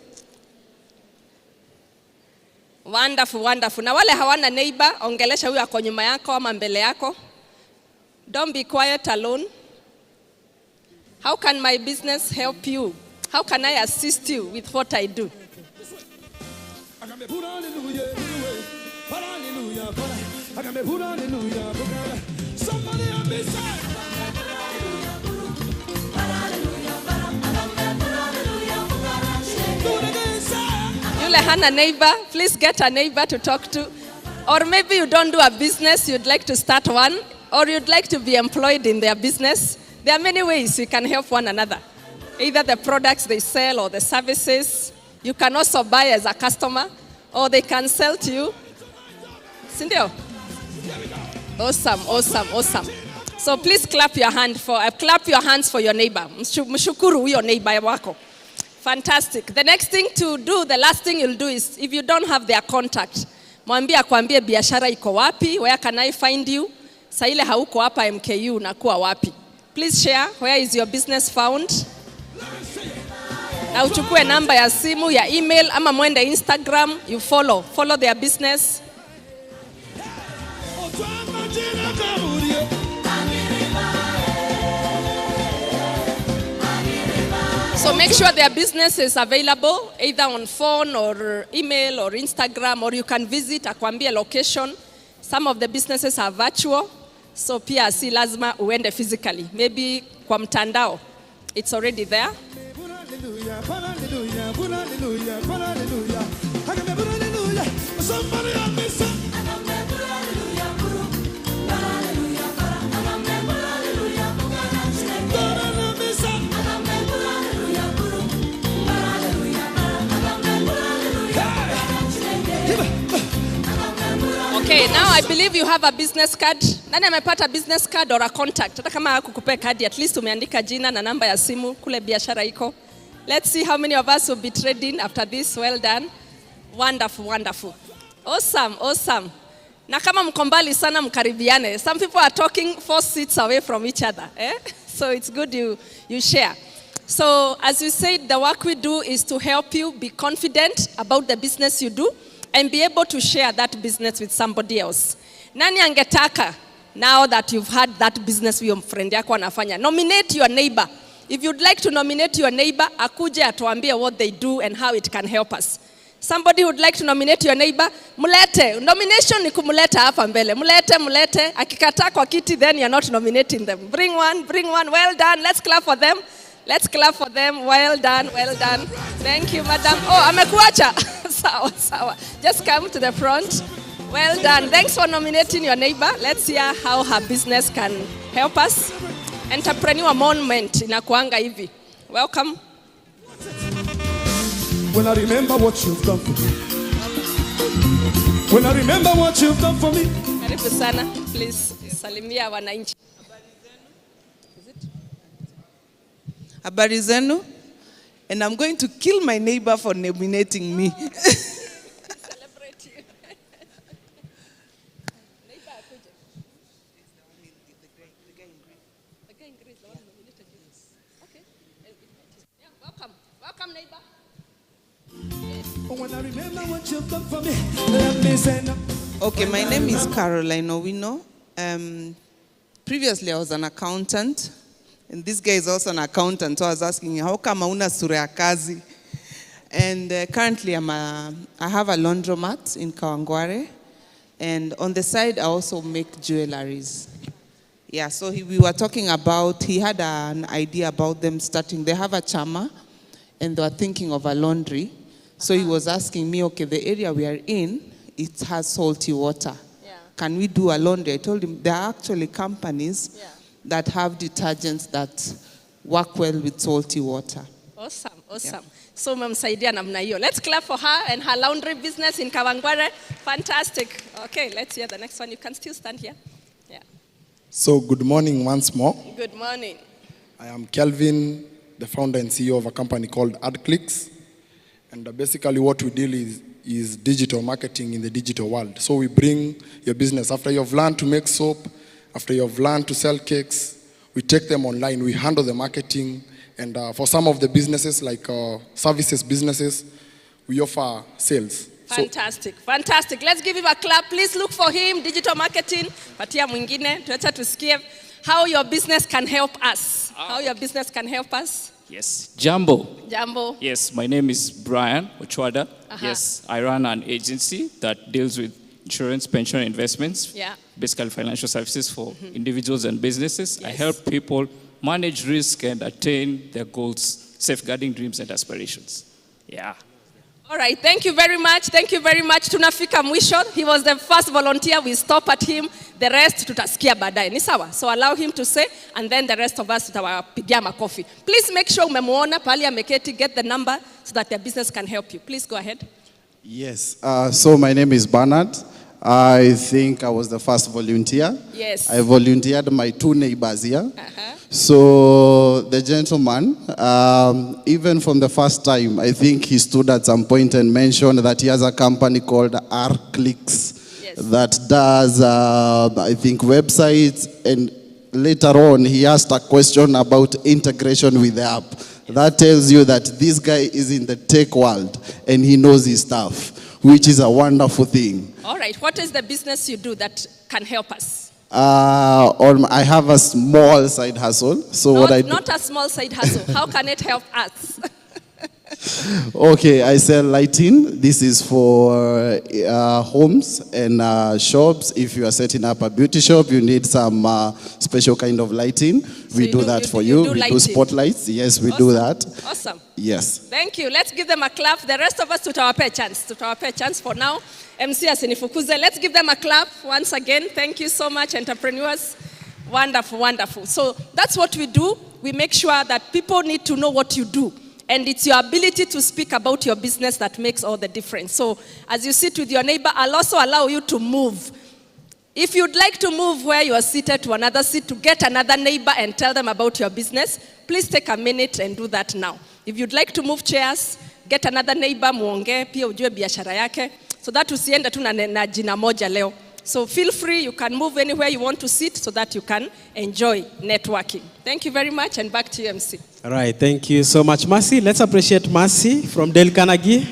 Wonderful, wonderful. Na wale hawana neighbor, ongelesha huyo ako nyuma yako ama mbele yako. Don't be quiet alone. How can my business help you? How can I assist you with what I do? Yule hana neighbor, please get a neighbor to talk to. Or maybe you don't do a business, you'd like to start one. Or you'd like to be employed in their business. There are many ways you can help one another. Either the products they sell or the services. You can also buy as a customer, or they can sell to you. Sindio? Awesome, awesome, awesome. So please clap your hands for your neighbor. Mshukuru huyo neighbor wako. Fantastic. The next thing to do, the last thing you'll do is, if you don't have their contact, mwambie akwambie biashara iko wapi, where can I find you? Sa ile hauko hapa MKU unakuwa wapi? Please share, where is your business found? Na uchukue namba ya simu, ya email, ama mwende Instagram, you follow their business. So make sure their business is available, either on phone or email or Instagram, or you can visit akwambie location. Some of the businesses are virtual, so pia si lazima uende physically. Maybe kwa mtandao, it's already there. Okay, now I believe you have a business card. Nani amepata business card or a contact? Hata kama hakukupea kadi, at least umeandika jina na namba ya simu kule biashara iko. Let's see how many of us will be trading after this. Well done. Wonderful, wonderful. Awesome, awesome. Na kama mko mbali sana mkaribiane. Some people are talking 4 seats away from each other. So it's good you share. So as you said, the work we do is to help you be confident about the business you do and be able to share that business with somebody else. Nani angetaka, now that you've had that business with your friend yako anafanya, nominate your neighbor. If you'd like to nominate your neighbor, akuje atuambie what they do and how it can help us. Somebody who would like to nominate your neighbor, mulete. Nomination ni kumuleta hapa mbele. Mulete. Akikataa kwa kiti, then you're not nominating them. Bring one. Well done. Let's clap for them. Well done. Thank you, madam. Oh, amekuacha. Sawa. Just come to the front. Well done. Thanks for nominating your neighbor. Let's hear how her business can help us. Entrepreneurial moment inakuanga hivi. Welcome. When I remember what you've done for me. When I remember what you've done for me. Karibu sana. Please salimia wananchi. Habari zenu. And I'm going to kill my neighbor for nominating me. Celebrate you. Neighbor akuje. The guy in green is the one nominated you. Okay. Yeah, welcome neighbor. When I remember what you've done for me, let me say no. Okay, my name is Caroline Owino. Previously I was an accountant. And this guy is also an accountant, so I was asking, how come hauna sura ya kazi? And currently I have a laundromat in Kawangware. And on the side, I also make jewelries. Yeah, so we were talking about, he had an idea about them starting. They have a chama, and they were thinking of a laundry. So he was asking me, okay, the area we are in, it has salty water. Yeah. Can we do a laundry? I told him there are actually companies that have detergents that work well with salty water. Awesome. Yeah. So umemsaidia namna hiyo. Let's clap for her and her laundry business in Kawangware. Fantastic. Okay, let's hear the next one. You can still stand here. Yeah. So good morning once more. Good morning. I am Kelvin, the founder and CEO of a company called AdClicks. And basically what we deal is digital marketing in the digital world. So we bring your business. After you've learned to make soap, after you've learned to sell cakes, we take them online. We handle the marketing. And for some of the businesses, like services businesses, we offer sales. Fantastic. Let's give him a clap. Please look for him. Digital marketing. Patia mwingine. Tuacha tusikie how your business can help us. How your business can help us. Yes. Jambo. Yes, my name is Brian Ochwada. Yes, I run an agency that deals with insurance, pension, investments. Yeah. Basically financial services for individuals and businesses. Yes. I help people manage risk and attain their goals, safeguarding dreams and aspirations. Yeah. All right, thank you very much. Tunafika mwisho. He was the first volunteer. We stop at him. The rest tutasikia baadaye. Ni sawa? So allow him to say, and then the rest of us tutawapigia makofi. Please make sure umemuona pali ameketi, get the number so that their business can help you. Please go ahead. Yes, so my name is Bernard. I think I was the first volunteer. Yes. I volunteered my 2 neighbors here. So the gentleman, even from the first time, I think he stood at some point and mentioned that he has a company called AdClicks that does, I think, websites. And later on, he asked a question about integration with the app. That tells you that this guy is in the tech world and he knows his stuff, which is a wonderful thing. All right, what is the business you do that can help us? I have a small side hustle. So Not a small side hustle. How can it help us? Okay, I sell lighting. This is for homes and shops. If you are setting up a beauty shop, you need some special kind of lighting. We do that for you. We do spotlights. Yes, we do that. Awesome. Yes. Thank you. Let's give them a clap. The rest of us tutawapea chance for now. MC asinifukuze. Let's give them a clap once again. Thank you so much, entrepreneurs. Wonderful. So that's what we do. We make sure that people need to know what you do. And it's your ability to speak about your business that makes all the difference. So as you sit with your neighbor, I'll also allow you to move. If you'd like to move where you are seated to another seat to get another neighbor and tell them about your business, please take a minute and do that now. If you'd like to move chairs, get another neighbor, muongee, pia ujue biashara yake. So that usiende tu na jina moja leo. So feel free, you can move anywhere you want to sit so that you can enjoy networking. Thank you very much, and back to you, MC. All right, thank you so much, Mercy. Let's appreciate Mercy from Dale Carnegie.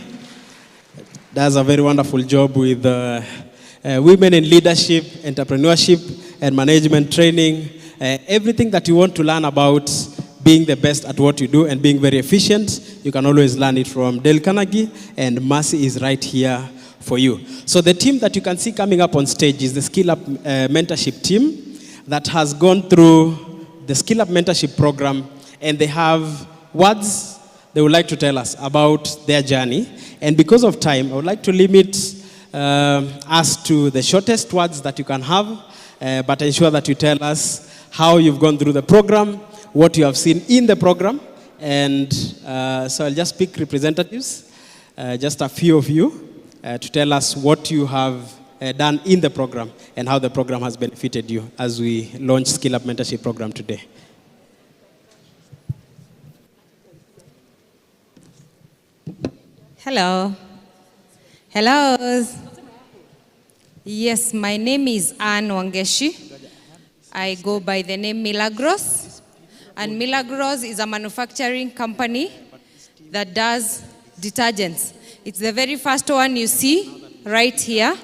Does a very wonderful job with women in leadership, entrepreneurship, and management training. Everything that you want to learn about being the best at what you do and being very efficient, you can always learn it from Dale Carnegie, and Mercy is right here for you. So the team that you can see coming up on stage is the Skillup mentorship team that has gone through the Skillup mentorship program, and they have words they would like to tell us about their journey. And because of time, I would like to limit us to the shortest words that you can have, but ensure that you tell us how you've gone through the program, what you have seen in the program. And so I'll just pick representatives, just a few of you, to tell us what you have done in the program and how the program has benefited you as we launch Skillup Mentorship Program today. Hello. Hello. Yes, my name is Anne Wangeshi. I go by the name Milagros. And Milagros is a manufacturing company that does detergents. It's the very first one you see right here.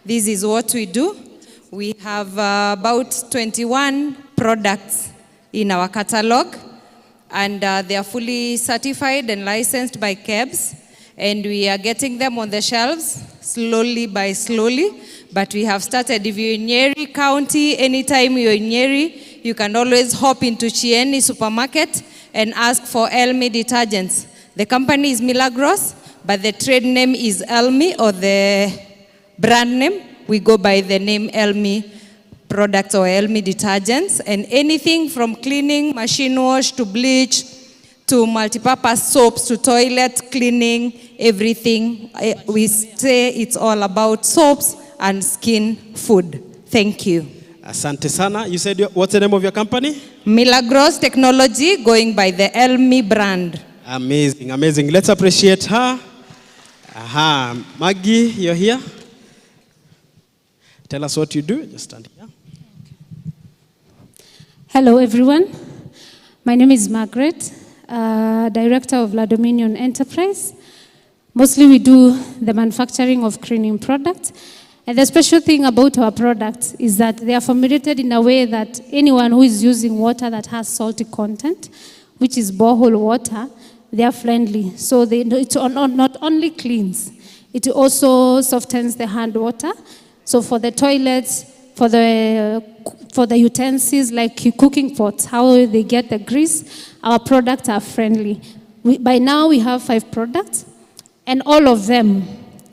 This is what we do. We have about 21 products in our catalog, and they are fully certified and licensed by KEBS, and we are getting them on the shelves slowly by slowly. But we have started. If you're in Nyeri County, anytime you're in Nyeri, you can always hop into Chieni supermarket and ask for Elmi detergents. The company is Milagros, but the trade name is Elmi, or the brand name, we go by the name Elmi products or Elmi detergents. And anything from cleaning, machine wash, to bleach, to multipurpose soaps, to toilet cleaning, everything. We say it's all about soaps and skin food. Thank you. Asante sana. You said, what's the name of your company? Milagros Technology, going by the Elmi brand. Amazing, amazing. Let's appreciate her. Aha, Maggie, you're here. Tell us what you do. Just stand here. Hello, everyone. My name is Margaret, Director of La Dominion Enterprise. Mostly we do the manufacturing of cleaning products. And the special thing about our products is that they are formulated in a way that anyone who is using water that has salty content, which is borehole water, they are friendly. So it not only cleans, it also softens the hand water. So for the toilets, for the utensils like cooking pots, how they get the grease, our products are friendly. By now we have 5 products, and all of them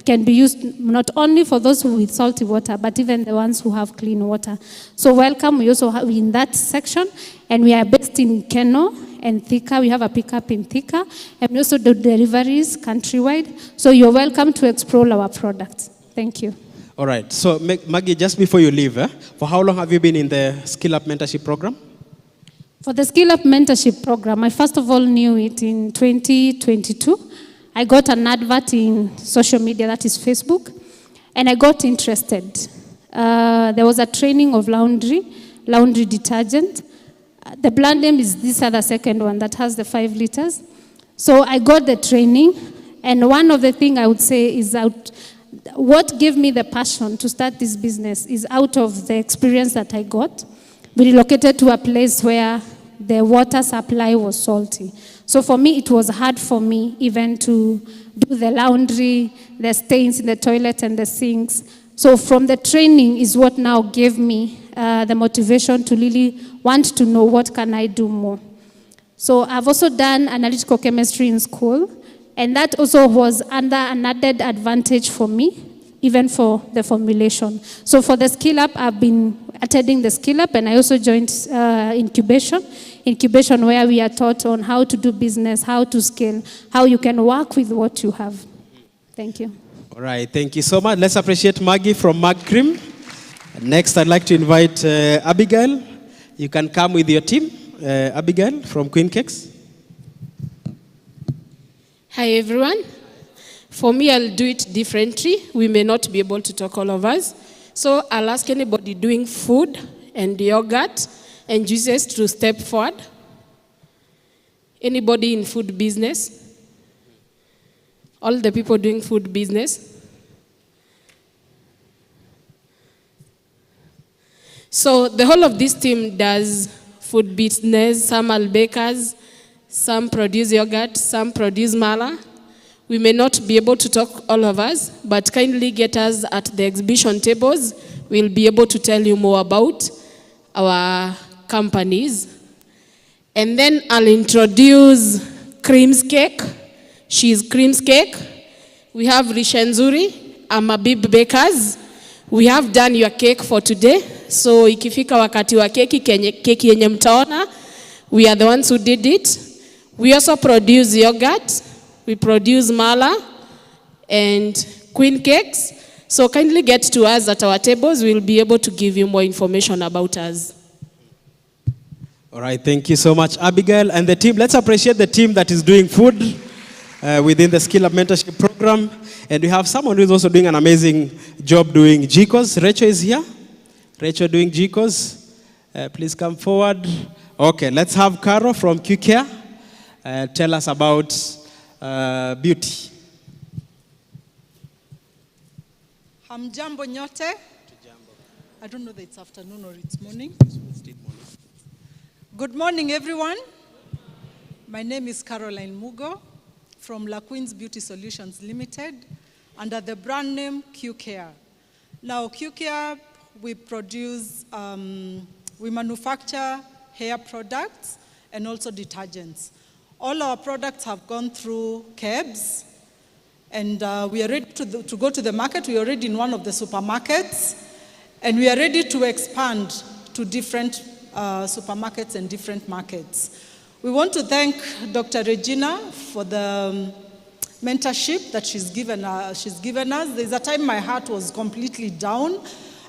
can be used not only for those with salty water, but even the ones who have clean water. So welcome. We also have in that section, and we are based in Keno and Thika. We have a pickup in Thika, and we also do deliveries countrywide. So you're welcome to explore our products. Thank you. All right. So Maggie, just before you leave, for how long have you been in the Skillup Mentorship Program? For the Skillup Mentorship Program, I first of all knew it in 2022. I got an advert in social media, that is Facebook, and I got interested. There was a training of laundry detergent. The brand name is this other second one that has the 5 liters. So I got the training, and one of the things I would say is what gave me the passion to start this business is out of the experience that I got. We relocated to a place where the water supply was salty. So for me, it was hard for me even to do the laundry, the stains in the toilet and the sinks. So from the training is what now gave me the motivation to really want to know what can I do more. So I've also done analytical chemistry in school, and that also was under an added advantage for me, even for the formulation. So for the Skillup, I've been attending the Skillup, and I also joined incubation where we are taught on how to do business, how to scale, how you can work with what you have. Thank you. All right, thank you so much. Let's appreciate Maggie from Mag Cream. Next, I'd like to invite Abigail. You can come with your team. Abigail from Incase. Hi, everyone. For me, I'll do it differently. We may not be able to talk all of us. So I'll ask anybody doing food and yogurt and juices to step forward. Anybody in food business? All the people doing food business? So the whole of this team does food business. Some are bakers, some produce yogurt, some produce mala. We may not be able to talk all of us, but kindly get us at the exhibition tables. We'll be able to tell you more about our companies. And then I'll introduce Cream's Cake. She's Cream's Cake. We have Rishenzuri, Amabib Bakers. We have done your cake for today. So ikifika wakati wa keki yenye mtaona, we are the ones who did it. We also produce yogurt. We produce mala and queen cakes. So kindly get to us at our tables. We'll be able to give you more information about us. All right, thank you so much, Abigail and the team. Let's appreciate the team that is doing food within the Skillup Mentorship Program. And we have someone who is also doing an amazing job doing GCOS. Rachel is here. Rachel doing GCOS. Please come forward. Okay, let's have Caro from QCare tell us about beauty. Hamjambo nyote. I don't know that it's afternoon or it's morning. Good morning, everyone. My name is Caroline Mugo from La Queen's Beauty Solutions Limited under the brand name QCare. Now, QCare, we produce, we manufacture hair products and also detergents. All our products have gone through KEBS, and we are ready to go to the market. We are already in one of the supermarkets, and we are ready to expand to different supermarkets and different markets. We want to thank Dr. Regina for the mentorship that she's given us. There's a time my heart was completely down.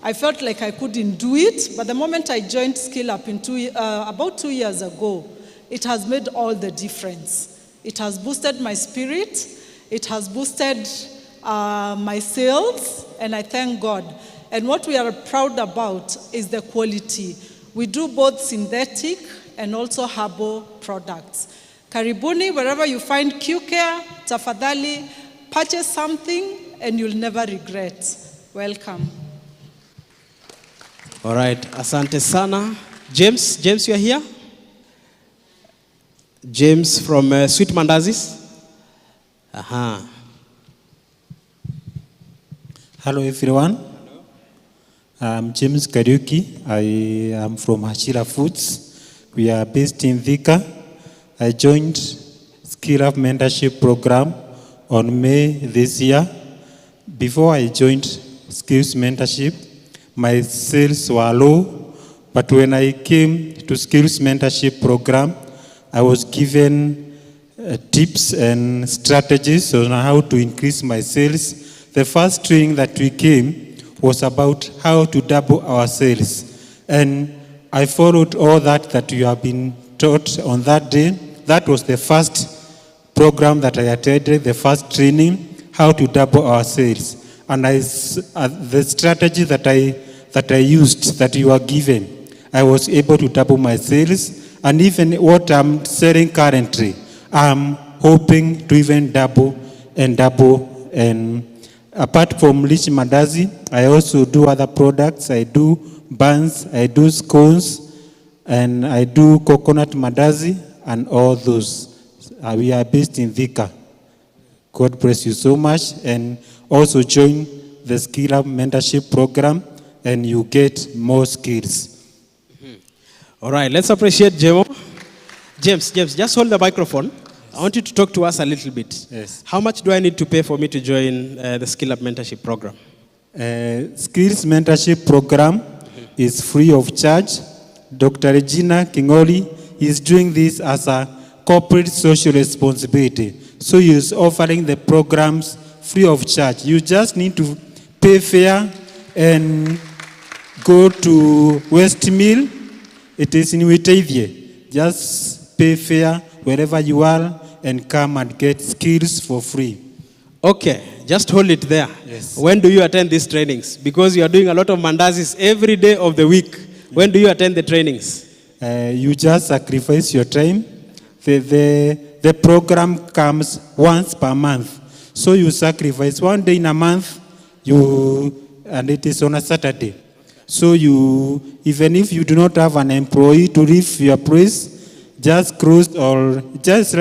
I felt like I couldn't do it, but the moment I joined Skillup about 2 years ago, it has made all the difference. It has boosted my spirit, it has boosted my sales, and I thank God. And what we are proud about is the quality. We do both synthetic and also herbal products. Karibuni, wherever you find QCare, tafadhali, purchase something and you'll never regret. Welcome. All right, asante sana. James, you are here? James from Sweet Mandazis. Aha. Hello everyone. I'm James Kariuki. I am from Hashira Foods. We are based in Thika. I joined Skillup Mentorship Program on May this year. Before I joined Skills Mentorship, my sales were low, but when I came to Skills Mentorship Program, I was given tips and strategies on how to increase my sales. The first training that we came was about how to double our sales. And I followed all that you have been taught on that day. That was the first program that I attended, the first training, how to double our sales. And the strategy that I used, that you are given, I was able to double my sales. And even what I'm selling currently, I'm hoping to even double. And apart from Rich Mandazi, I also do other products. I do buns, I do scones, and I do coconut mandazi, and all those. We are based in Thika. God bless you so much. And also join the Skillup Mentorship Program, and you get more skills. All right, let's appreciate Jemo. James, just hold the microphone. I want you to talk to us a little bit. Yes. How much do I need to pay for me to join the Skillup Mentorship Program? Skills Mentorship Program is free of charge. Dr. Regina Kingoli is doing this as a corporate social responsibility. So he is offering the programs free of charge. You just need to pay fare and go to Westmill. It is in Witavie. Just pay fare wherever you are and come and get skills for free. Okay. just hold it there. Yes. When do you attend these trainings? Because you are doing a lot of mandazis every day of the week. When do you attend the trainings? You just sacrifice your time. The program comes once per month. So you sacrifice one day in a month, and it is on a Saturday. So you, even if you do not have an employee to live your place, just cross or just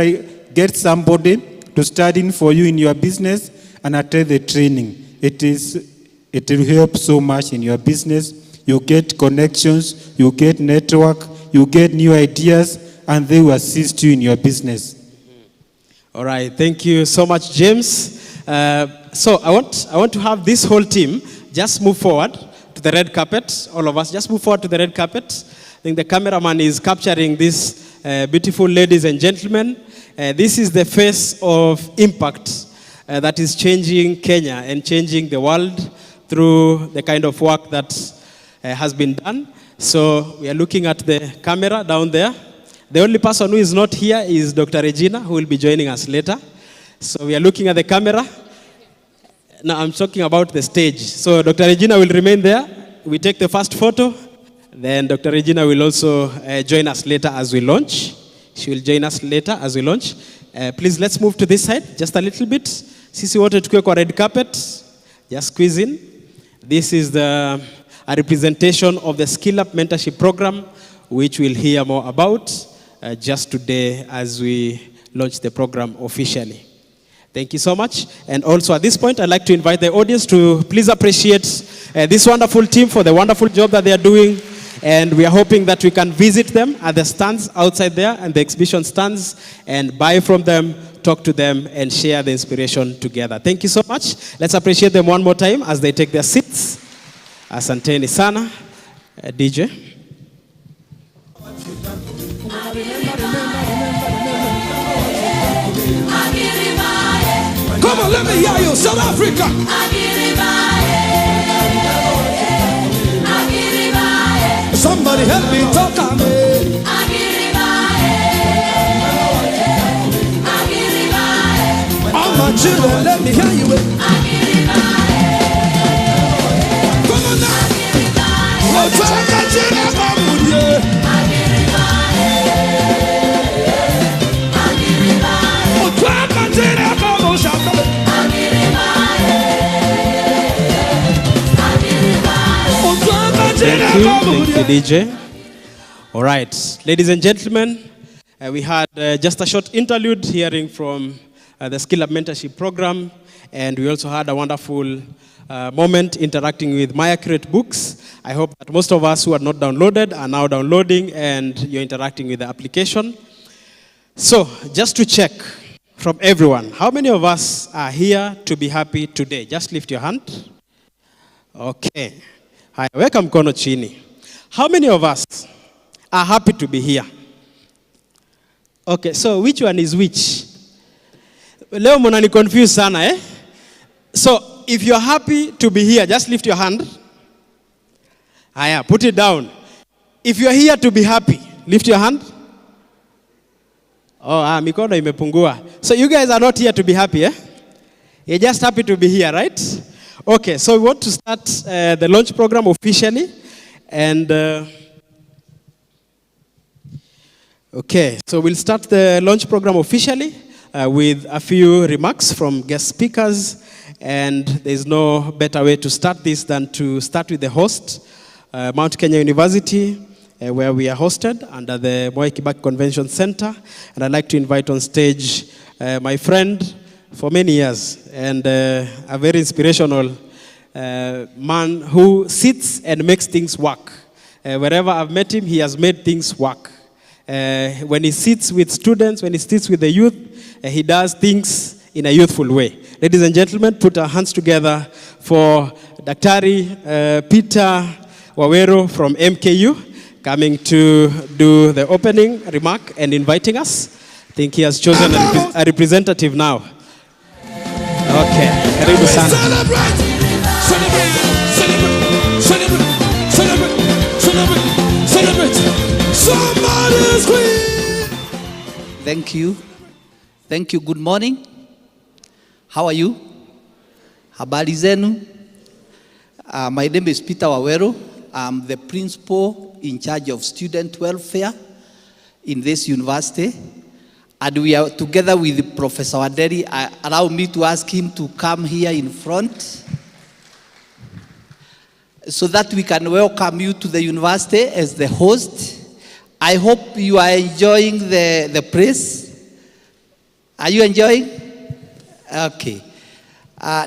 get somebody to start in for you in your business and attend the training. It will help so much in your business. You get connections, you get network, you get new ideas, and they will assist you in your business. All right, thank you so much, James. So I want to have this whole team just move forward to the red carpet. All of us, just move forward to the red carpet. I think the cameraman is capturing these beautiful ladies and gentlemen. This is the face of impact that is changing Kenya and changing the world through the kind of work that has been done. So we are looking at the camera down there. The only person who is not here is Dr. Regina, who will be joining us later. So we are looking at the camera. Now I'm talking about the stage. So Dr. Regina will remain there. We take the first photo. Then Dr. Regina will also join us later as we launch. She will join us later as we launch. Please, let's move to this side just a little bit. Sisi wote tukiwe kwa red carpet. Just squeeze in. This is a representation of the Skillup Mentorship Program, which we'll hear more about just today as we launch the program officially. Thank you so much. And also at this point, I'd like to invite the audience to please appreciate this wonderful team for the wonderful job that they are doing. And we are hoping that we can visit them at the stands outside there and the exhibition stands and buy from them, talk to them, and share the inspiration together. Thank you so much. Let's appreciate them one more time as they take their seats. Asanteni sana. DJ. Come on, let me hear you, South Africa. Somebody help me talk on me. All my children, let me hear you. Come on now. Oh, Thank you, DJ. All right, ladies and gentlemen, we had just a short interlude hearing from the Skillup Mentorship Program, and we also had a wonderful moment interacting with My Accurate Books. I hope that most of us who are not downloaded are now downloading and you're interacting with the application. So, just to check from everyone, how many of us are here to be happy today? Just lift your hand. Okay. Hi, welcome mkono chini. How many of us are happy to be here? Okay, so which one is which? Leo mnani confuse sana, eh? So, if you're happy to be here, just lift your hand. Aya, put it down. If you're here to be happy, lift your hand. Oh, mikono imepungua. So you guys are not here to be happy, eh? You're just happy to be here, right? Okay, so we want to start the launch program officially. And, okay, so we'll start the launch program officially with a few remarks from guest speakers. And there's no better way to start this than to start with the host, Mount Kenya University, where we are hosted under the Moi Kibaki Convention Center. And I'd like to invite on stage my friend for many years and a very inspirational man who sits and makes things work. Wherever I've met him, he has made things work. When he sits with students, when he sits with the youth, he does things in a youthful way. Ladies and gentlemen, put our hands together for Daktari Peter Wawero from MKU coming to do the opening remark and inviting us. I think he has chosen a representative now. Okay, karibu sana. Celebrate! Somebody's queen! Thank you. Thank you. Good morning. How are you? Habari zenu. My name is Peter Wawero. I'm the principal in charge of student welfare in this university. And we are together with Professor Waderi. Allow me to ask him to come here in front so that we can welcome you to the university as the host. I hope you are enjoying the praise. Are you enjoying? Okay.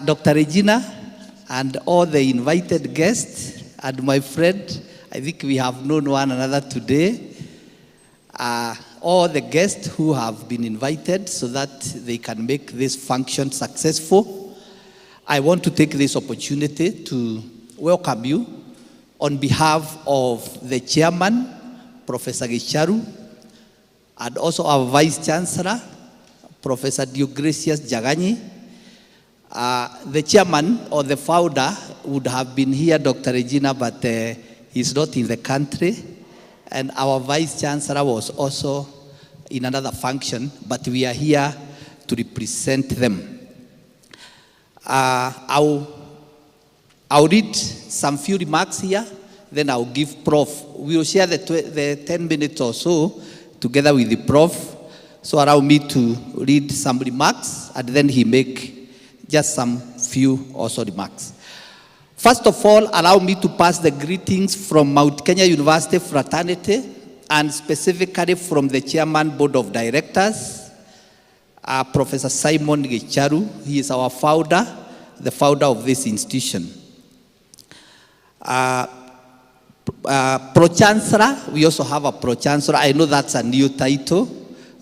Dr. Regina and all the invited guests and my friend, I think we have known one another today. All the guests who have been invited so that they can make this function successful. I want to take this opportunity to welcome you on behalf of the chairman, Professor Gicharu, and also our Vice Chancellor, Professor Diogresius Jaganyi. The chairman or the founder would have been here, Dr. Regina, but he's not in the country. And our Vice Chancellor was also in another function, but we are here to represent them. I'll read some few remarks here, then I'll give Prof. We will share the 10 minutes or so together with the Prof. So allow me to read some remarks and then he make just some few also remarks. First of all, allow me to pass the greetings from Mount Kenya University fraternity and specifically from the Chairman Board of Directors, Professor Simon Gicharu. He is our founder, the founder of this institution. Pro-Chancellor, we also have a Pro-Chancellor. I know that's a new title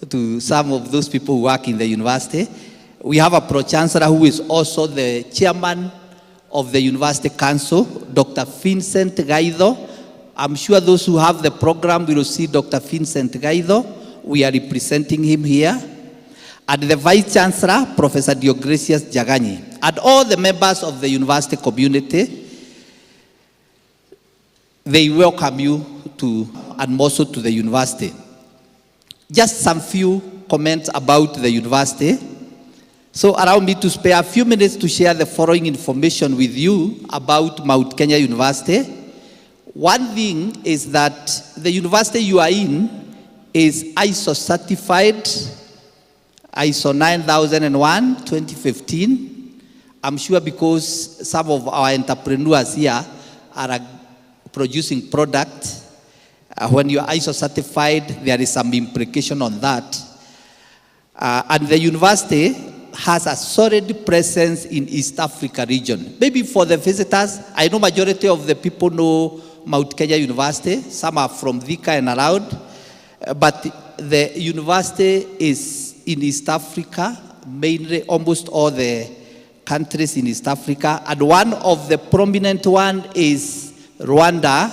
to some of those people who work in the university. We have a Pro-Chancellor who is also the Chairman of the University Council, Dr. Vincent Gaido. I'm sure those who have the program will see Dr. Vincent Gaido. We are representing him here. And the Vice Chancellor, Professor Diogresius Jaganyi. And all the members of the university community, they welcome you to, and also to the university. Just some few comments about the university. So allow me to spare a few minutes to share the following information with you about Mount Kenya University. One thing is that the university you are in is ISO certified, ISO 9001, 2015. I'm sure because some of our entrepreneurs here are producing product. When you are ISO certified, there is some implication on that. And the university has a solid presence in East Africa region. Maybe for the visitors, I know majority of the people know Mount Kenya University. Some are from Thika and around. But the university is in East Africa, mainly almost all the countries in East Africa. And one of the prominent one is Rwanda,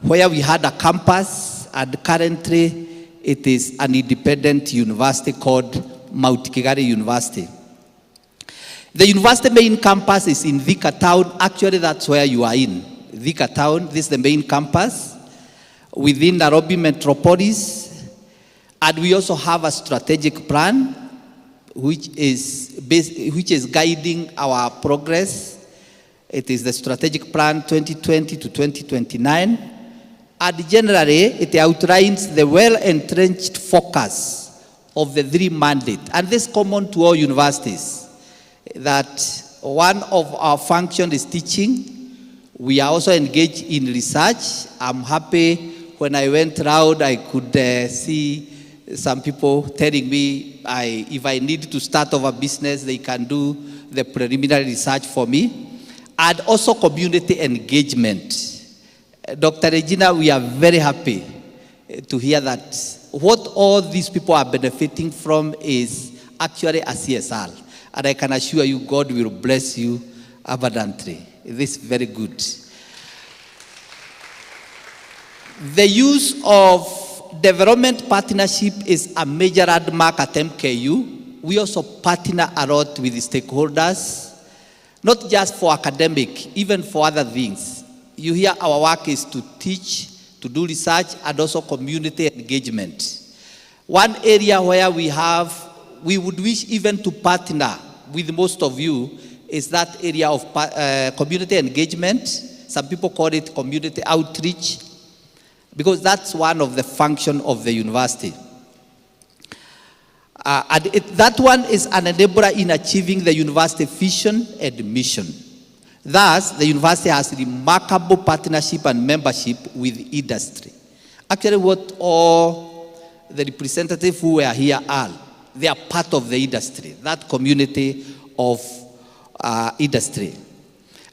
where we had a campus, and currently it is an independent university called Mount Kigali University. The university main campus is in Thika town. Actually, that's where you are in. Thika town, this is the main campus within Nairobi metropolis. And we also have a strategic plan which is guiding our progress. It is the strategic plan 2020 to 2029. And generally, it outlines the well-entrenched focus of the three mandates. And this is common to all universities, that one of our functions is teaching. We are also engaged in research. I'm happy when I went around, I could see some people telling me if I need to start off a business, they can do the preliminary research for me. And also community engagement. Dr. Regina, we are very happy to hear that what all these people are benefiting from is actually a CSR. And I can assure you, God will bless you abundantly. This is very good. The use of development partnership is a major landmark at MKU. We also partner a lot with the stakeholders, not just for academic, even for other things. You hear our work is to teach, to do research, and also community engagement. One area where we would wish even to partner with most of you is that area of community engagement. Some people call it community outreach, because that's one of the functions of the university. That one is an enabler in achieving the university vision and mission. Thus, the university has remarkable partnership and membership with industry. Actually, what all the representatives who are here are, they are part of the industry, that community of industry.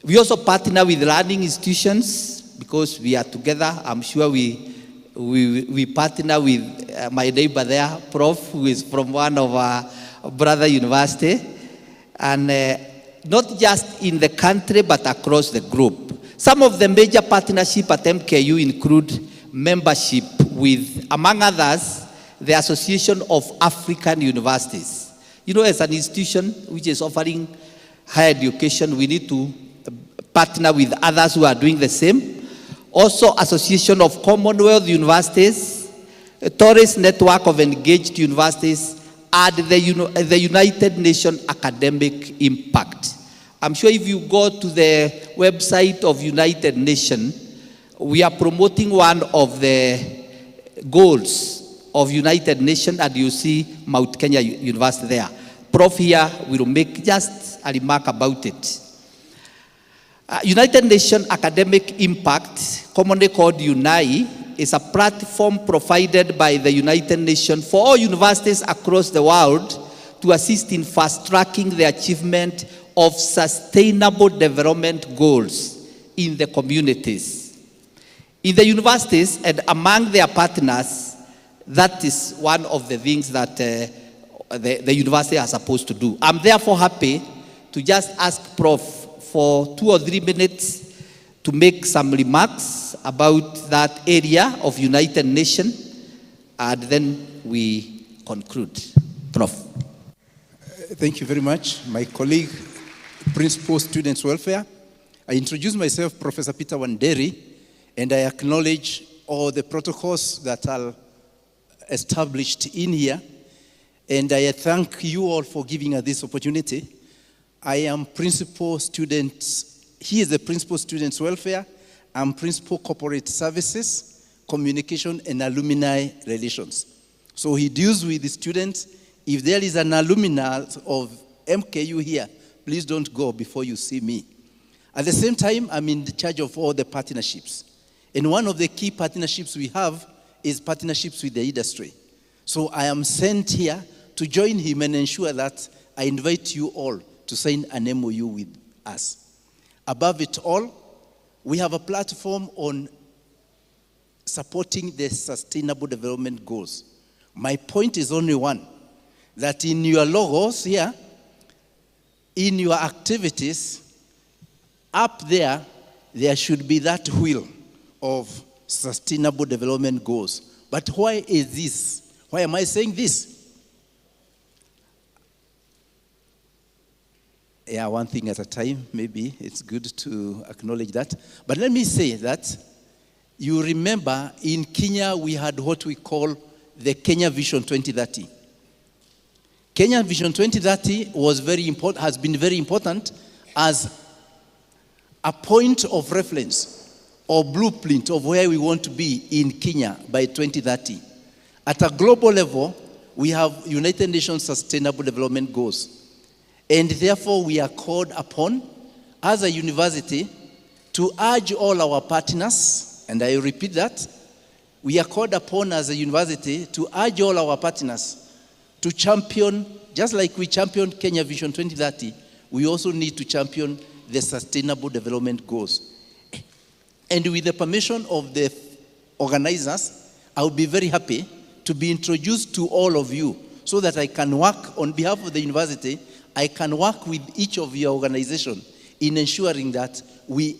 We also partner with learning institutions because we are together. I'm sure we partner with my neighbor there, Prof, who is from one of our brother university, and not just in the country but across the group. Some of the major partnerships at MKU include membership with, among others, the Association of African Universities. You know, as an institution which is offering higher education, we need to partner with others who are doing the same. Also, Association of Commonwealth Universities, a Torres Network of Engaged Universities, and the United Nations Academic Impact. I'm sure if you go to the website of United Nations, we are promoting one of the goals of United Nations, and you see Mount Kenya University there. Prof here will make just a remark about it. United Nations Academic Impact, commonly called UNAI, is a platform provided by the United Nations for all universities across the world to assist in fast-tracking the achievement of sustainable development goals in the communities. In the universities and among their partners, that is one of the things that the university are supposed to do. I'm therefore happy to just ask Prof for 2 or 3 minutes to make some remarks about that area of United Nations, and then we conclude. Prof. Thank you very much. My colleague, Principal Students Welfare. I introduce myself, Professor Peter Wanderi, and I acknowledge all the protocols that are established in here, and I thank you all for giving us this opportunity. I am Principal Students, he is the Principal Students Welfare. I'm Principal Corporate Services, Communication and Alumni Relations. So he deals with the students. If there is an alumni of MKU here, please don't go before you see me. At the same time, I'm in charge of all the partnerships. And one of the key partnerships we have is partnerships with the industry. So I am sent here to join him and ensure that I invite you all to sign an MOU with us. Above it all, we have a platform on supporting the sustainable development goals. My point is only one, that in your logos here, in your activities, up there, there should be that wheel of sustainable development goals. But why is this? Why am I saying this? Yeah, one thing at a time, maybe it's good to acknowledge that. But let me say that you remember in Kenya we had what we call the Kenya Vision 2030. Kenya Vision 2030 was very important, has been very important as a point of reference or blueprint of where we want to be in Kenya by 2030. At a global level, we have United Nations Sustainable Development Goals. And therefore, we are called upon as a university to urge all our partners, and I repeat that, we are called upon as a university to urge all our partners to champion, just like we championed Kenya Vision 2030, we also need to champion the Sustainable Development Goals. And with the permission of the organizers, I would be very happy to be introduced to all of you so that I can work on behalf of the university. I can work with each of your organization in ensuring that we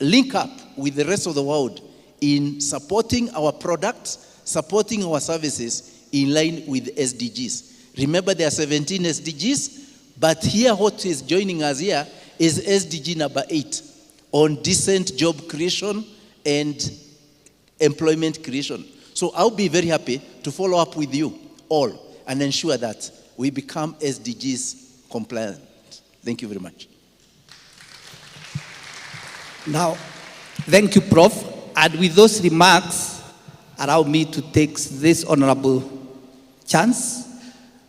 link up with the rest of the world in supporting our products, supporting our services in line with SDGs. Remember, there are 17 SDGs, but here what is joining us here is SDG number 8 on decent job creation and employment creation. So I'll be very happy to follow up with you all and ensure that we become SDGs compliant. Thank you very much. Now, thank you, Prof. And with those remarks, allow me to take this honorable chance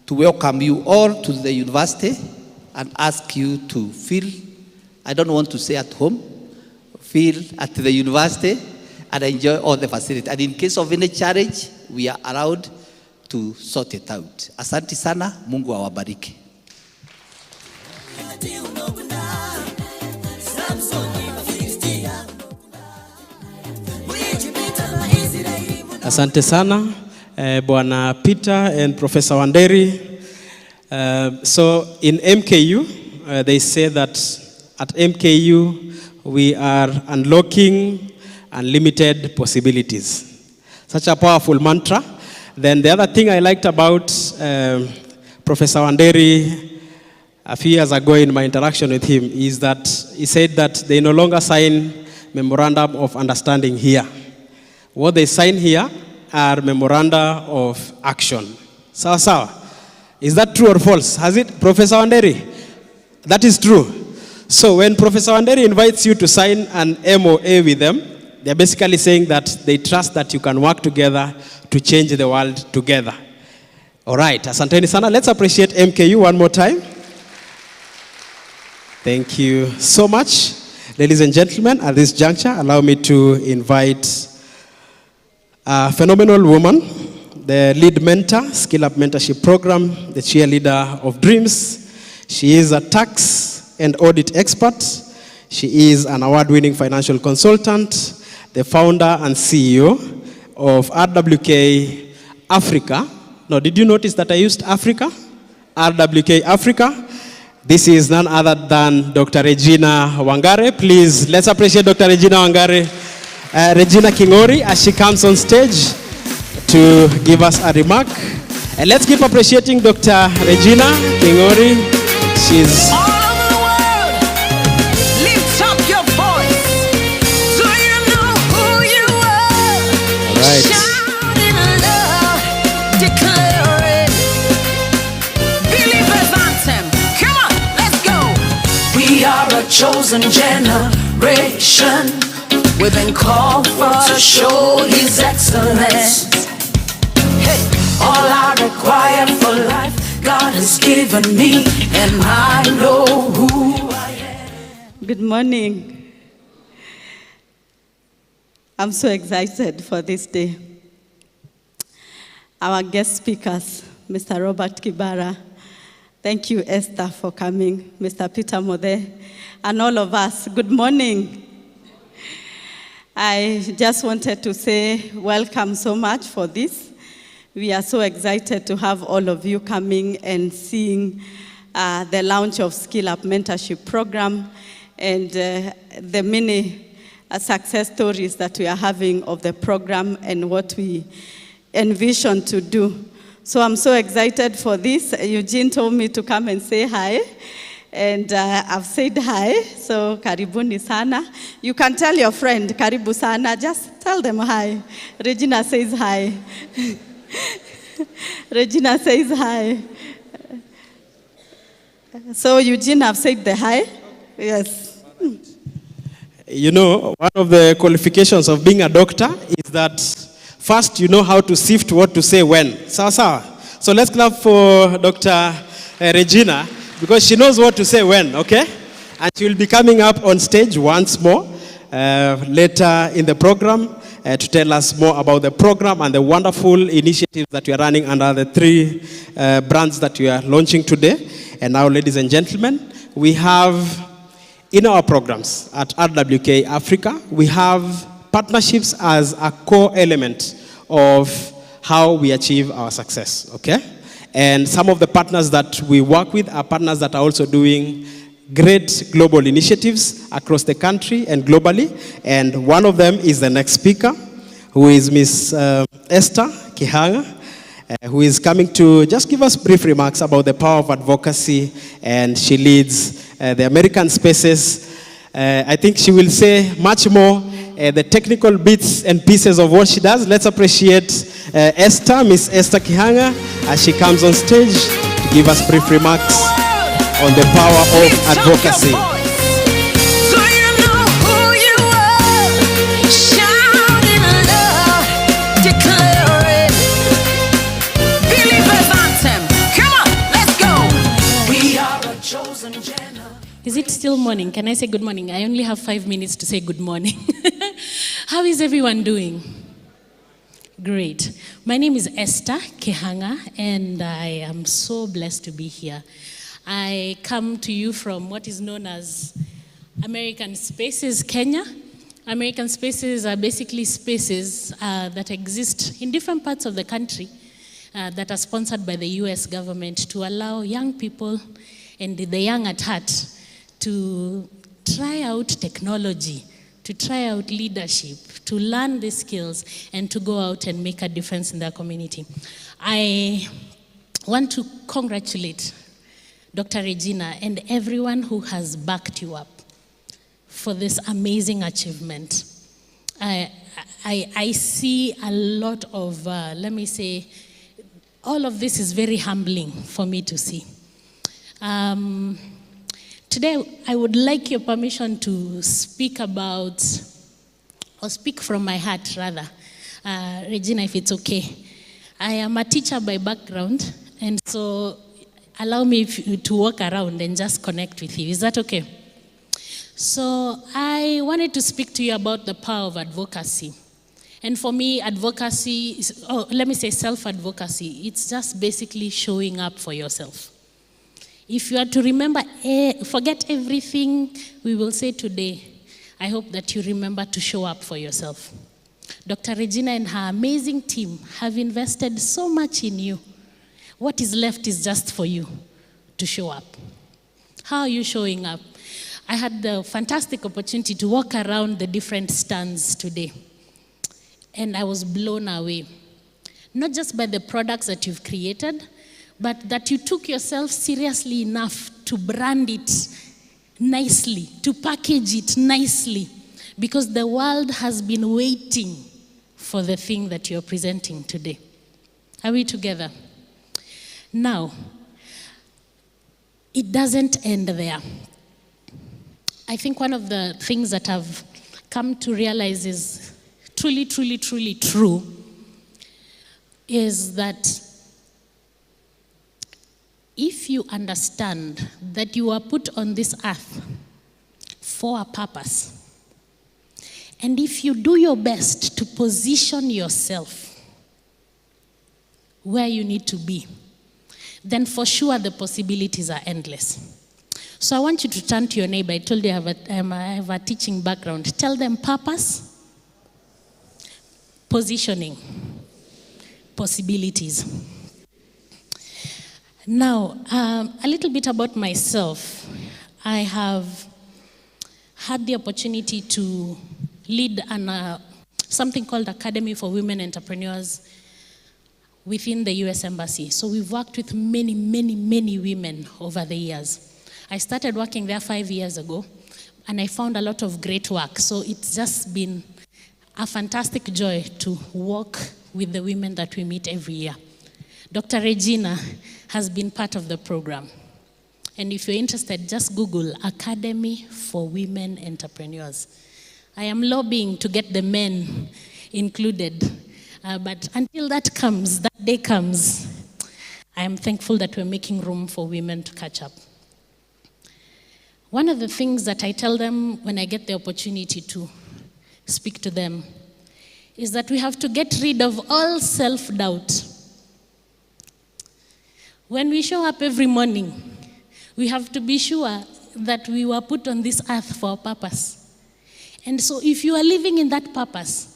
to welcome you all to the university and ask you to feel, I don't want to say at home, feel at the university and enjoy all the facilities. And in case of any challenge, we are allowed to sort it out. Asante sana, Mungu awabariki. Asante sana, Bwana Peter and Professor Wanderi. So in MKU, they say that at MKU, we are unlocking unlimited possibilities. Such a powerful mantra. Then the other thing I liked about Professor Wanderi a few years ago in my interaction with him is that he said that they no longer sign memorandum of understanding here. What they sign here are memoranda of action. Sawa sawa. Is that true or false? Has it, Professor Wanderi? That is true. So when Professor Wanderi invites you to sign an MOA with them, they're basically saying that they trust that you can work together to change the world together. All right, asanteni sana. Let's appreciate MKU one more time. Thank you so much. Ladies and gentlemen, at this juncture, allow me to invite a phenomenal woman, the lead mentor, Skillup Mentorship Program, the cheerleader of dreams. She is a tax and audit expert. She is an award-winning financial consultant, the founder and CEO of RWK Africa. Now, did you notice that I used Africa? RWK Africa. This is none other than Dr. Regina Wangare. Please, let's appreciate Dr. Regina Wangare. Regina Kingori, as she comes on stage to give us a remark. And let's keep appreciating Dr. Regina Kingori. She's... All over the world, lift up your voice. Do you know who you are? All right. Shout in love, declare it. Believers anthem. Come on, let's go. We are a chosen generation. We've been called for to show His excellence. Hey, all I require for life, God has given me, and I know who I am. Good morning. I'm so excited for this day. Our guest speakers, Mr. Robert Kibara. Thank you, Esther, for coming. Mr. Peter Mode, and all of us. Good morning. I just wanted to say welcome so much for this. We are so excited to have all of you coming and seeing the launch of Skillup Mentorship Program and the many success stories that we are having of the program and what we envision to do. So I'm so excited for this. Eugene told me to come and say hi. And I've said hi, so karibuni sana. You can tell your friend, karibu sana, just tell them hi. Regina says hi. Regina says hi. So Eugene, I've said the hi. Yes. You know, one of the qualifications of being a doctor is that first you know how to sift what to say when. Sawa sawa. So let's clap for Dr. Regina, because she knows what to say when, okay? And she will be coming up on stage once more later in the program to tell us more about the program and the wonderful initiatives that we are running under the 3 brands that we are launching today. And now, ladies and gentlemen, we have in our programs at RWK Africa, we have partnerships as a core element of how we achieve our success, okay? And some of the partners that we work with are partners that are also doing great global initiatives across the country and globally. And one of them is the next speaker, who is Miss Esther Kihanga, who is coming to just give us brief remarks about the power of advocacy. And she leads the American Spaces. I think she will say much more the technical bits and pieces of what she does. Let's appreciate Esther, Miss Esther Kihanga, as she comes on stage to give us brief remarks. on the power of advocacy. Do you know who you are? Shout in love, declare it. Believers anthem. Come on, let's go. We are a chosen generation. Is it still morning? Can I say good morning? I only have 5 minutes to say good morning. How is everyone doing? Great. My name is Esther Kehanga, and I am so blessed to be here. I come to you from what is known as American Spaces, Kenya. American Spaces are basically spaces that exist in different parts of the country that are sponsored by the US government to allow young people and the young at heart to try out technology, to try out leadership, to learn the skills, and to go out and make a difference in their community. I want to congratulate Dr. Regina and everyone who has backed you up for this amazing achievement. I see a lot of, let me say, all of this is very humbling for me to see. Today, I would like your permission to speak about, or speak from my heart rather. Regina, if it's okay. I am a teacher by background, and so allow me to walk around and just connect with you. Is that okay? So I wanted to speak to you about the power of advocacy. And for me, advocacy, let me say self-advocacy, it's just basically showing up for yourself. If you are to remember, forget everything we will say today, I hope that you remember to show up for yourself. Dr. Regina and her amazing team have invested so much in you. What is left is just for you to show up. How are you showing up? I had the fantastic opportunity to walk around the different stands today, and I was blown away. Not just by the products that you've created, but that you took yourself seriously enough to brand it nicely, to package it nicely, because the world has been waiting for the thing that you're presenting today. Are we together? Now, it doesn't end there. I think one of the things that I've come to realize is truly, truly, truly true is that if you understand that you are put on this earth for a purpose, and if you do your best to position yourself where you need to be, then for sure the possibilities are endless. So I want you to turn to your neighbor. I told you I have a teaching background. Tell them purpose, positioning, possibilities. Now, a little bit about myself. I have had the opportunity to lead something called Academy for Women Entrepreneurs within the US Embassy. So we've worked with many, many, many women over the years. I started working there 5 years ago, and I found a lot of great work. So it's just been a fantastic joy to work with the women that we meet every year. Dr. Regina has been part of the program. And if you're interested, just Google Academy for Women Entrepreneurs. I am lobbying to get the men included. But until that day comes, I am thankful that we're making room for women to catch up. One of the things that I tell them when I get the opportunity to speak to them is that we have to get rid of all self-doubt. When we show up every morning, we have to be sure that we were put on this earth for a purpose. And so if you are living in that purpose,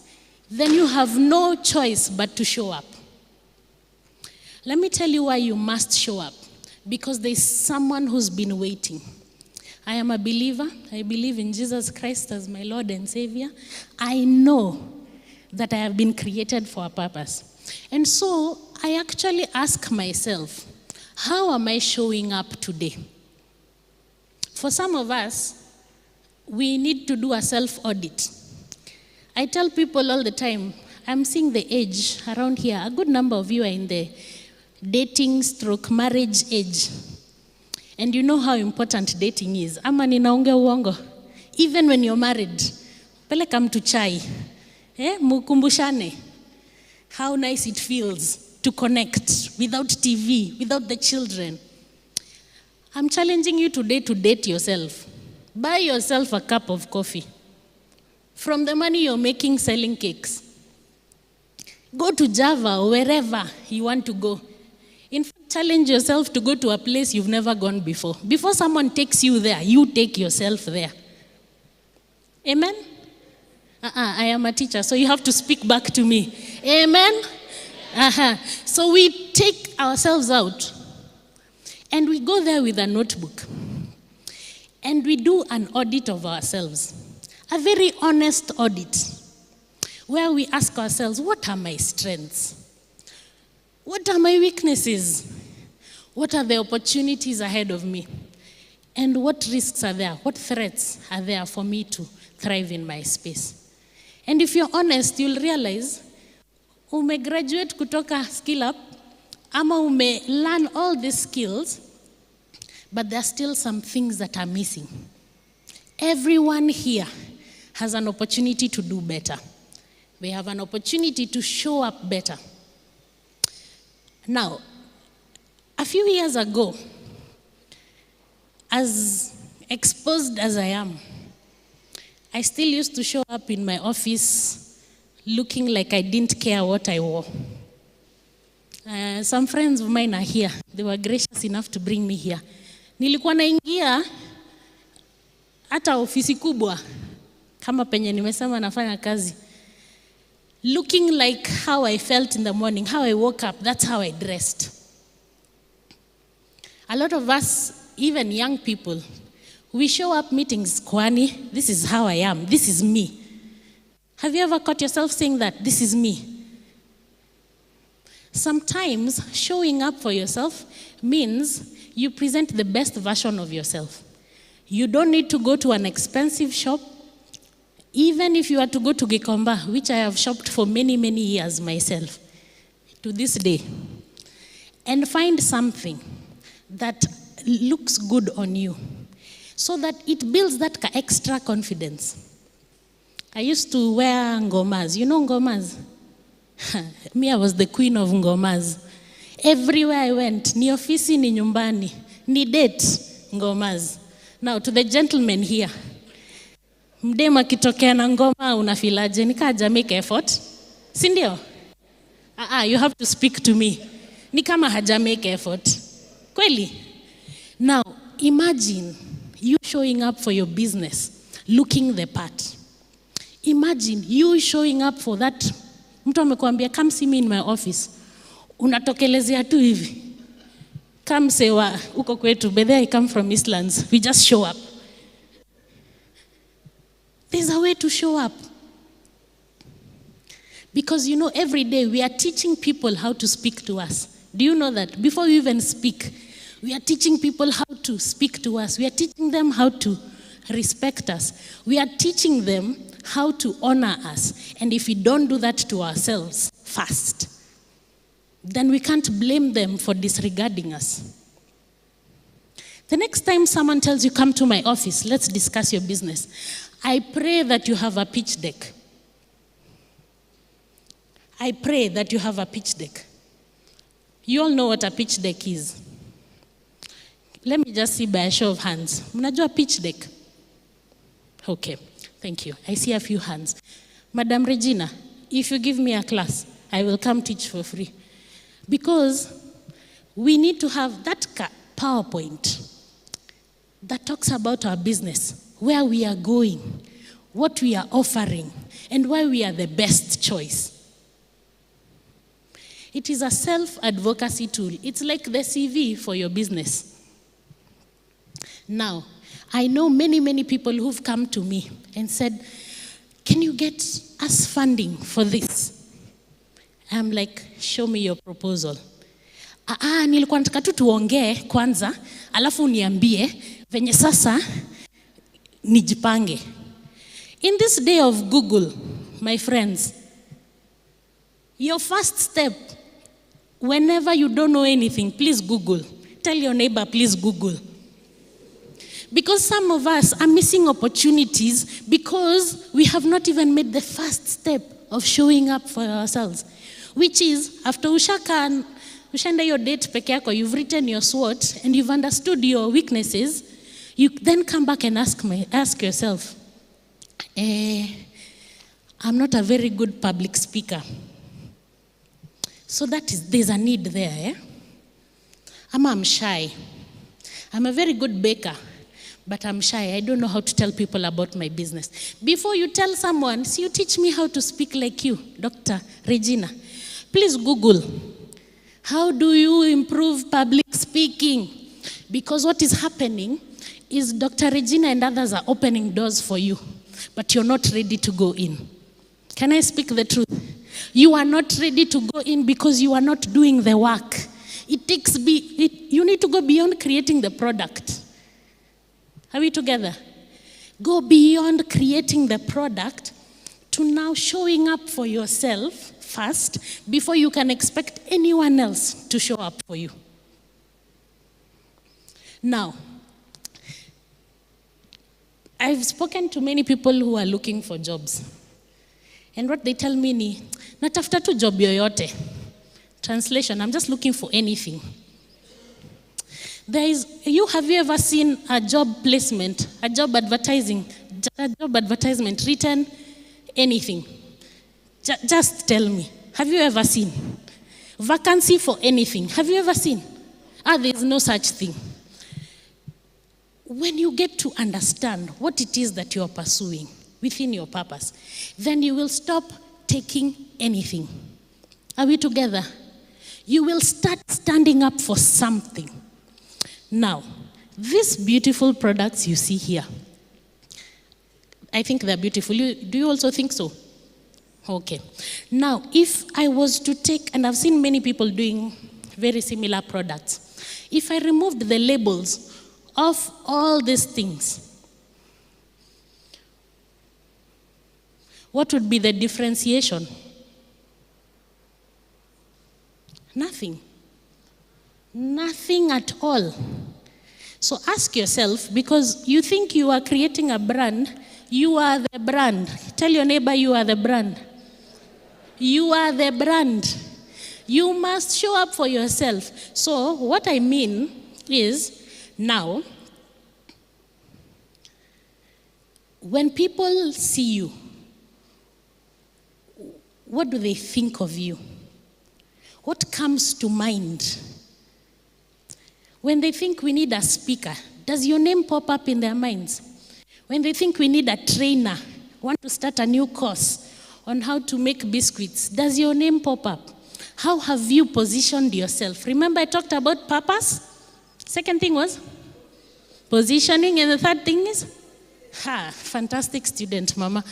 then you have no choice but to show up. Let me tell you why you must show up. Because there's someone who's been waiting. I am a believer. I believe in Jesus Christ as my Lord and Savior. I know that I have been created for a purpose. And so I actually ask myself, how am I showing up today? For some of us, we need to do a self-audit. I tell people all the time, I'm seeing the age around here. A good number of you are in the dating/marriage age. And you know how important dating is. Ama ninaongea uongo. Even when you're married, peleka mtu chai. Mukumbushane. How nice it feels to connect without TV, without the children. I'm challenging you today to date yourself. Buy yourself a cup of coffee. From the money you're making selling cakes. Go to Java or wherever you want to go. In fact, challenge yourself to go to a place you've never gone before. Before someone takes you there, you take yourself there. Amen? I am a teacher, so you have to speak back to me. Amen? So we take ourselves out and we go there with a notebook and we do an audit of ourselves. A very honest audit where we ask ourselves, what are my strengths? What are my weaknesses? What are the opportunities ahead of me? And what risks are there? What threats are there for me to thrive in my space? And if you're honest, you'll realize, ume graduate kutoka Skillup, ama ume learn all these skills, but there are still some things that are missing. Everyone here has an opportunity to do better. They have an opportunity to show up better. Now, a few years ago, as exposed as I am, I still used to show up in my office looking like I didn't care what I wore. Some friends of mine are here. They were gracious enough to bring me here. Nilikuwa naingia hata ofisi kubwa kama penye nimesema nafanya kazi. Looking like how I felt in the morning, how I woke up, that's how I dressed. A lot of us, even young people, we show up meetings, Kwani, this is how I am, this is me. Have you ever caught yourself saying that, this is me? Sometimes showing up for yourself means you present the best version of yourself. You don't need to go to an expensive shop. Even if you are to go to Gikomba, which I have shopped for many, many years myself, to this day, and find something that looks good on you, so that it builds that extra confidence. I used to wear ngomas. You know ngomas? Me, I was the queen of ngomas. Everywhere I went, ni ofisi, ni nyumbani, ni date, ngomas. Now, to the gentlemen here, mdema kitokea na ngoma unafilaje? Nikaja make effort. Sindio? You have to speak to me. Ni kama haja make effort. Kweli? Now, imagine you showing up for your business, looking the part. Imagine you showing up for that. Mtu amekuambia, come see me in my office. Unatokelezea tu hivi. Come say wa uko kwetu. By there I come from Eastlands. We just show up. There's a way to show up. Because you know, every day we are teaching people how to speak to us. Do you know that? Before we even speak, we are teaching people how to speak to us. We are teaching them how to respect us. We are teaching them how to honor us. And if we don't do that to ourselves first, then we can't blame them for disregarding us. The next time someone tells you, come to my office, let's discuss your business, I pray that you have a pitch deck. I pray that you have a pitch deck. You all know what a pitch deck is. Let me just see by a show of hands. Mnajua pitch deck? Okay, thank you. I see a few hands. Madam Regina, if you give me a class, I will come teach for free. Because we need to have that PowerPoint that talks about our business, where we are going, what we are offering, and why we are the best choice. It is a self-advocacy tool. It's like the CV for your business. Now, I know many, many people who've come to me and said, can you get us funding for this? I'm like, show me your proposal. Nilikuwa nataka tu tuongee kwanza, alafu niambie venye sasa nijipange. In this day of Google, my friends, your first step, whenever you don't know anything, please Google. Tell your neighbor, please Google. Because some of us are missing opportunities because we have not even made the first step of showing up for ourselves. Which is, after ushaenda your date peke yako, you've written your SWOT and you've understood your weaknesses, you then come back and ask yourself, I'm not a very good public speaker. So there's a need there, eh? I'm shy. I'm a very good baker, but I'm shy. I don't know how to tell people about my business. Before you tell someone, you teach me how to speak like you, Dr. Regina. Please Google, how do you improve public speaking? Because what is happening is Dr. Regina and others are opening doors for you, but you're not ready to go in. Can I speak the truth? You are not ready to go in because you are not doing the work. You need to go beyond creating the product. Are we together? Go beyond creating the product to now showing up for yourself first before you can expect anyone else to show up for you. Now, I've spoken to many people who are looking for jobs. And what they tell me ni, natafuta tu job yoyote. Translation, I'm just looking for anything. Have you ever seen a job placement, a job advertisement written anything? Just tell me. Have you ever seen? Vacancy for anything. Have you ever seen? There's no such thing. When you get to understand what it is that you are pursuing within your purpose, then you will stop taking anything. Are we together? You will start standing up for something. Now, these beautiful products you see here, I think they're beautiful. Do you also think so? Okay. Now, if I was to take, and I've seen many people doing very similar products, if I removed the labels of all these things, what would be the differentiation? Nothing. Nothing at all. So ask yourself, because you think you are creating a brand, you are the brand. Tell your neighbor you are the brand. You are the brand. You must show up for yourself. So what I mean is, now, when people see you, what do they think of you? What comes to mind? When they think we need a speaker, does your name pop up in their minds? When they think we need a trainer, want to start a new course on how to make biscuits, does your name pop up? How have you positioned yourself? Remember I talked about purpose? Second thing was positioning, and the third thing is, fantastic student, Mama.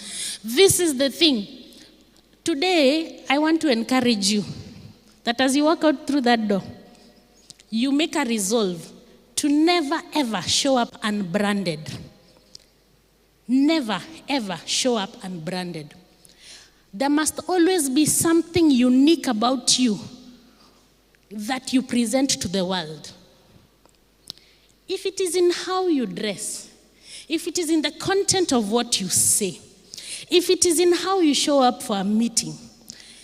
This is the thing. Today, I want to encourage you that as you walk out through that door, you make a resolve to never ever show up unbranded. Never ever show up unbranded. There must always be something unique about you that you present to the world. If it is in how you dress, if it is in the content of what you say, if it is in how you show up for a meeting,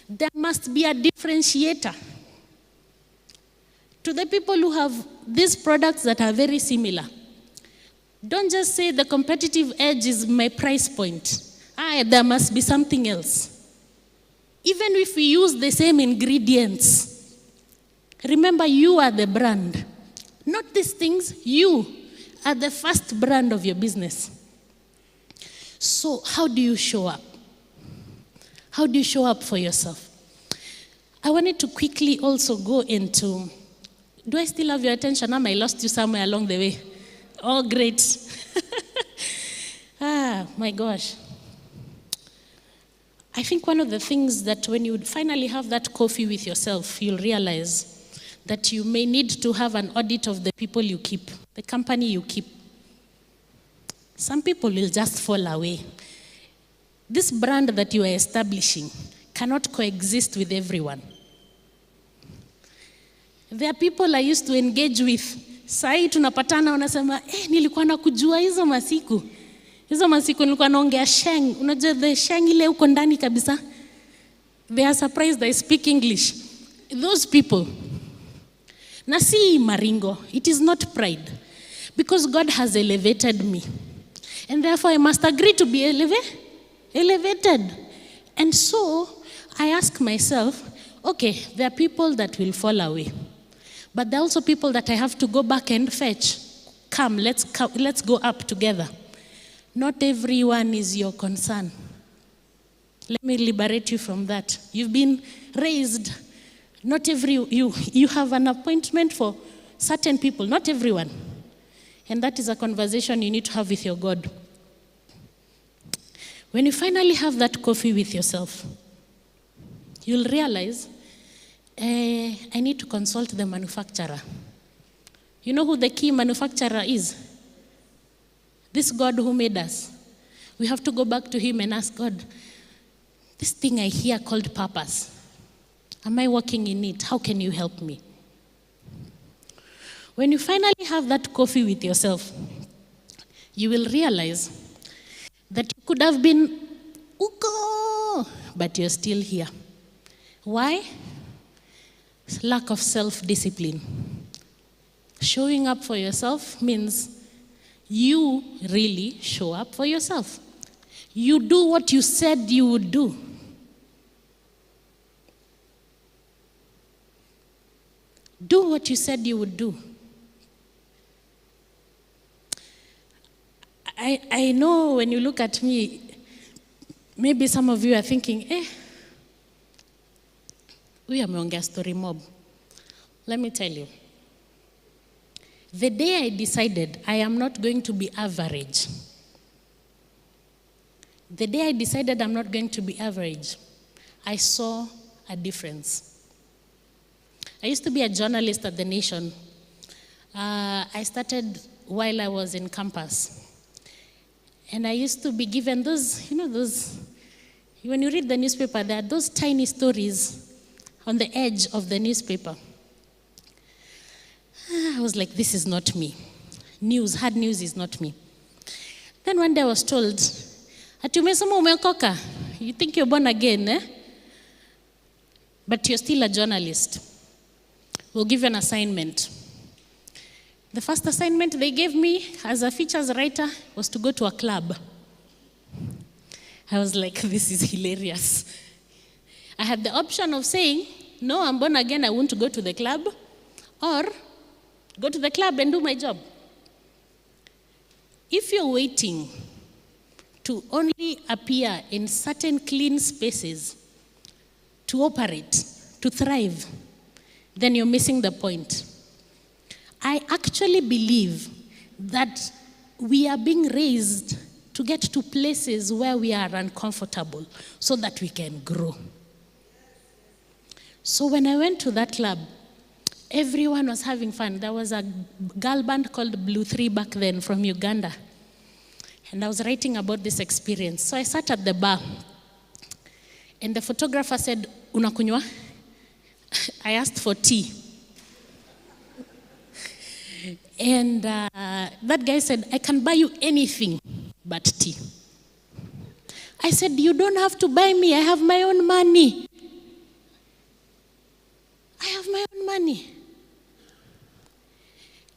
there must be a differentiator. To the people who have these products that are very similar, don't just say the competitive edge is my price point. There must be something else. Even if we use the same ingredients, remember you are the brand. Not these things, you are the first brand of your business. So how do you show up? How do you show up for yourself? I wanted to quickly also go into, do I still have your attention? I lost you somewhere along the way. Oh, great. My gosh. I think one of the things that when you finally have that coffee with yourself, you'll realize that you may need to have an audit of the people you keep, the company you keep. Some people will just fall away. This brand that you are establishing cannot coexist with everyone. There are people I used to engage with Sai tunapatana unasema, nilikuwa nakujua hizo masiku. Hizo masiku nilikuwa naongea sheng. Unajua the sheng ile uko ndani kabisa. They are surprised I speak English. Those people. Na si maringo. It is not pride. Because God has elevated me. And therefore I must agree to be elevated. And so I ask myself, okay, there are people that will fall away. But there are also people that I have to go back and fetch. Come, let's go up together. Not everyone is your concern. Let me liberate you from that. You've been raised. Not you have an appointment for certain people, not everyone. And that is a conversation you need to have with your God. When you finally have that coffee with yourself, you'll realize, I need to consult the manufacturer. You know who the key manufacturer is? This God who made us. We have to go back to him and ask God, this thing I hear called purpose, am I working in it? How can you help me? When you finally have that coffee with yourself, you will realize that you could have been uko, but you're still here. Why? Lack of self-discipline. Showing up for yourself means you really show up for yourself. You do what you said you would do. Do what you said you would do. I know when you look at me, maybe some of you are thinking, we are ameongea story mob. Let me tell you. The day I decided I am not going to be average, the day I decided I'm not going to be average, I saw a difference. I used to be a journalist at The Nation. I started while I was in campus. And I used to be given those, when you read the newspaper, there are those tiny stories on the edge of the newspaper. I was like, this is not me. Hard news is not me. Then one day I was told, ati umesoma umeokoka, you think you're born again, but you're still a journalist. We'll give you an assignment. The first assignment they gave me as a features writer was to go to a club. I was like, this is hilarious. I had the option of saying, no, I'm born again, I want to go to the club, or go to the club and do my job. If you're waiting to only appear in certain clean spaces to operate, to thrive, then you're missing the point. I actually believe that we are being raised to get to places where we are uncomfortable so that we can grow. So when I went to that club, everyone was having fun. There was a girl band called Blue 3 back then from Uganda. And I was writing about this experience. So I sat at the bar. And the photographer said, unakunywa? I asked for tea. And that guy said, I can buy you anything but tea. I said, you don't have to buy me. I have my own money. I have my own money.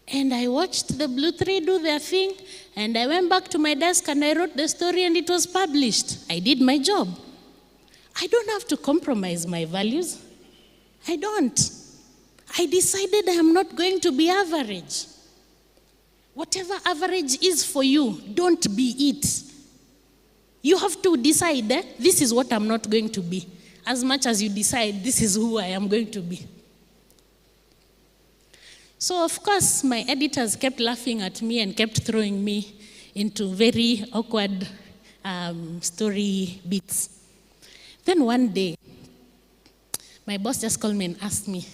And I watched the Blue 3 do their thing, and I went back to my desk and I wrote the story and it was published. I did my job. I don't have to compromise my values. I don't. I decided I am not going to be average. Whatever average is for you, don't be it. You have to decide, this is what I'm not going to be, as much as you decide this is who I am going to be. So, of course, my editors kept laughing at me and kept throwing me into very awkward story beats. Then one day, my boss just called me and asked me,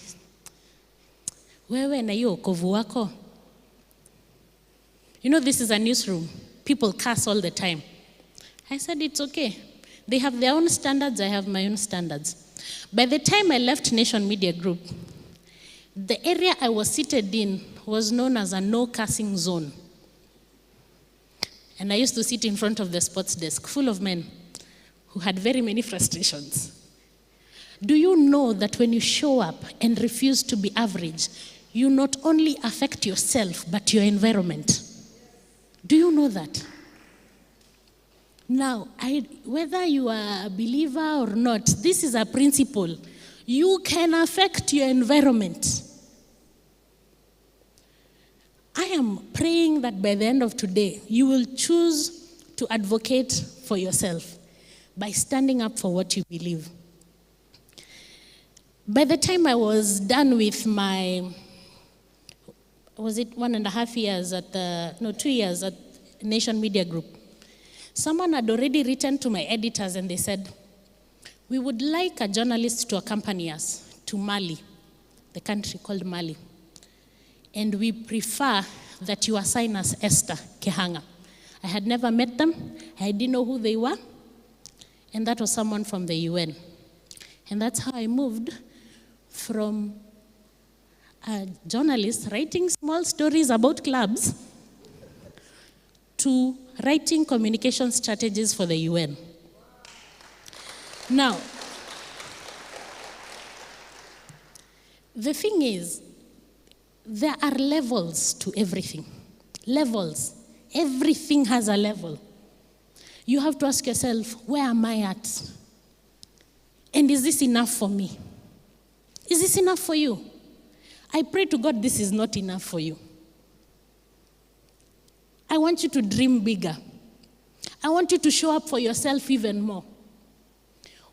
wewe na hiyo wokovu wako? You know, this is a newsroom. People curse all the time. I said, it's okay. They have their own standards, I have my own standards. By the time I left Nation Media Group, The area I was seated in was known as a no cursing zone. And I used to sit in front of the sports desk full of men who had very many frustrations. Do you know that when you show up and refuse to be average, you not only affect yourself, but your environment? Do you know that? Now, whether you are a believer or not, this is a principle. You can affect your environment. I am praying that by the end of today, you will choose to advocate for yourself by standing up for what you believe. By the time I was done with my, was it 1.5 years 2 years at Nation Media Group, someone had already written to my editors and they said, we would like a journalist to accompany us to Mali, the country called Mali. And we prefer that you assign us Esther Kehanga. I had never met them. I didn't know who they were. And that was someone from the UN. And that's how I moved from a journalist writing small stories about clubs to writing communication strategies for the UN. Now, the thing is, there are levels to everything. Levels. Everything has a level. You have to ask yourself, where am I at? And is this enough for me? Is this enough for you? I pray to God this is not enough for you. I want you to dream bigger. I want you to show up for yourself even more.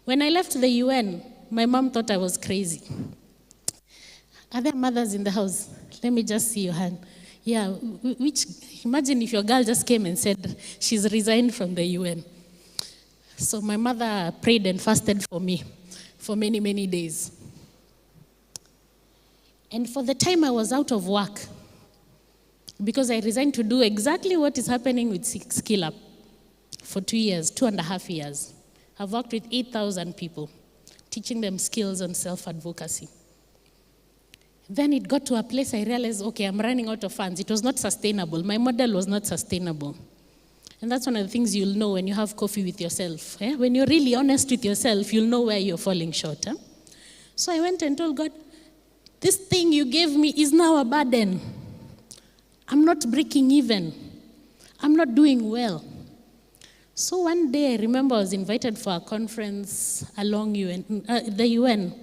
When I left the UN, my mom thought I was crazy. Are there mothers in the house? Let me just see your hand. Yeah, imagine if your girl just came and said she's resigned from the UN. So my mother prayed and fasted for me for many, many days. And for the time I was out of work, because I resigned to do exactly what is happening with Skillup for 2 years, 2.5 years. I've worked with 8,000 people, teaching them skills on self-advocacy. Then it got to a place I realized, okay, I'm running out of funds. It was not sustainable. My model was not sustainable. And that's one of the things you'll know when you have coffee with yourself. Eh? When you're really honest with yourself, you'll know where you're falling short. Eh? So I went and told God, this thing you gave me is now a burden. I'm not breaking even. I'm not doing well. So one day I remember I was invited for a conference along the UN.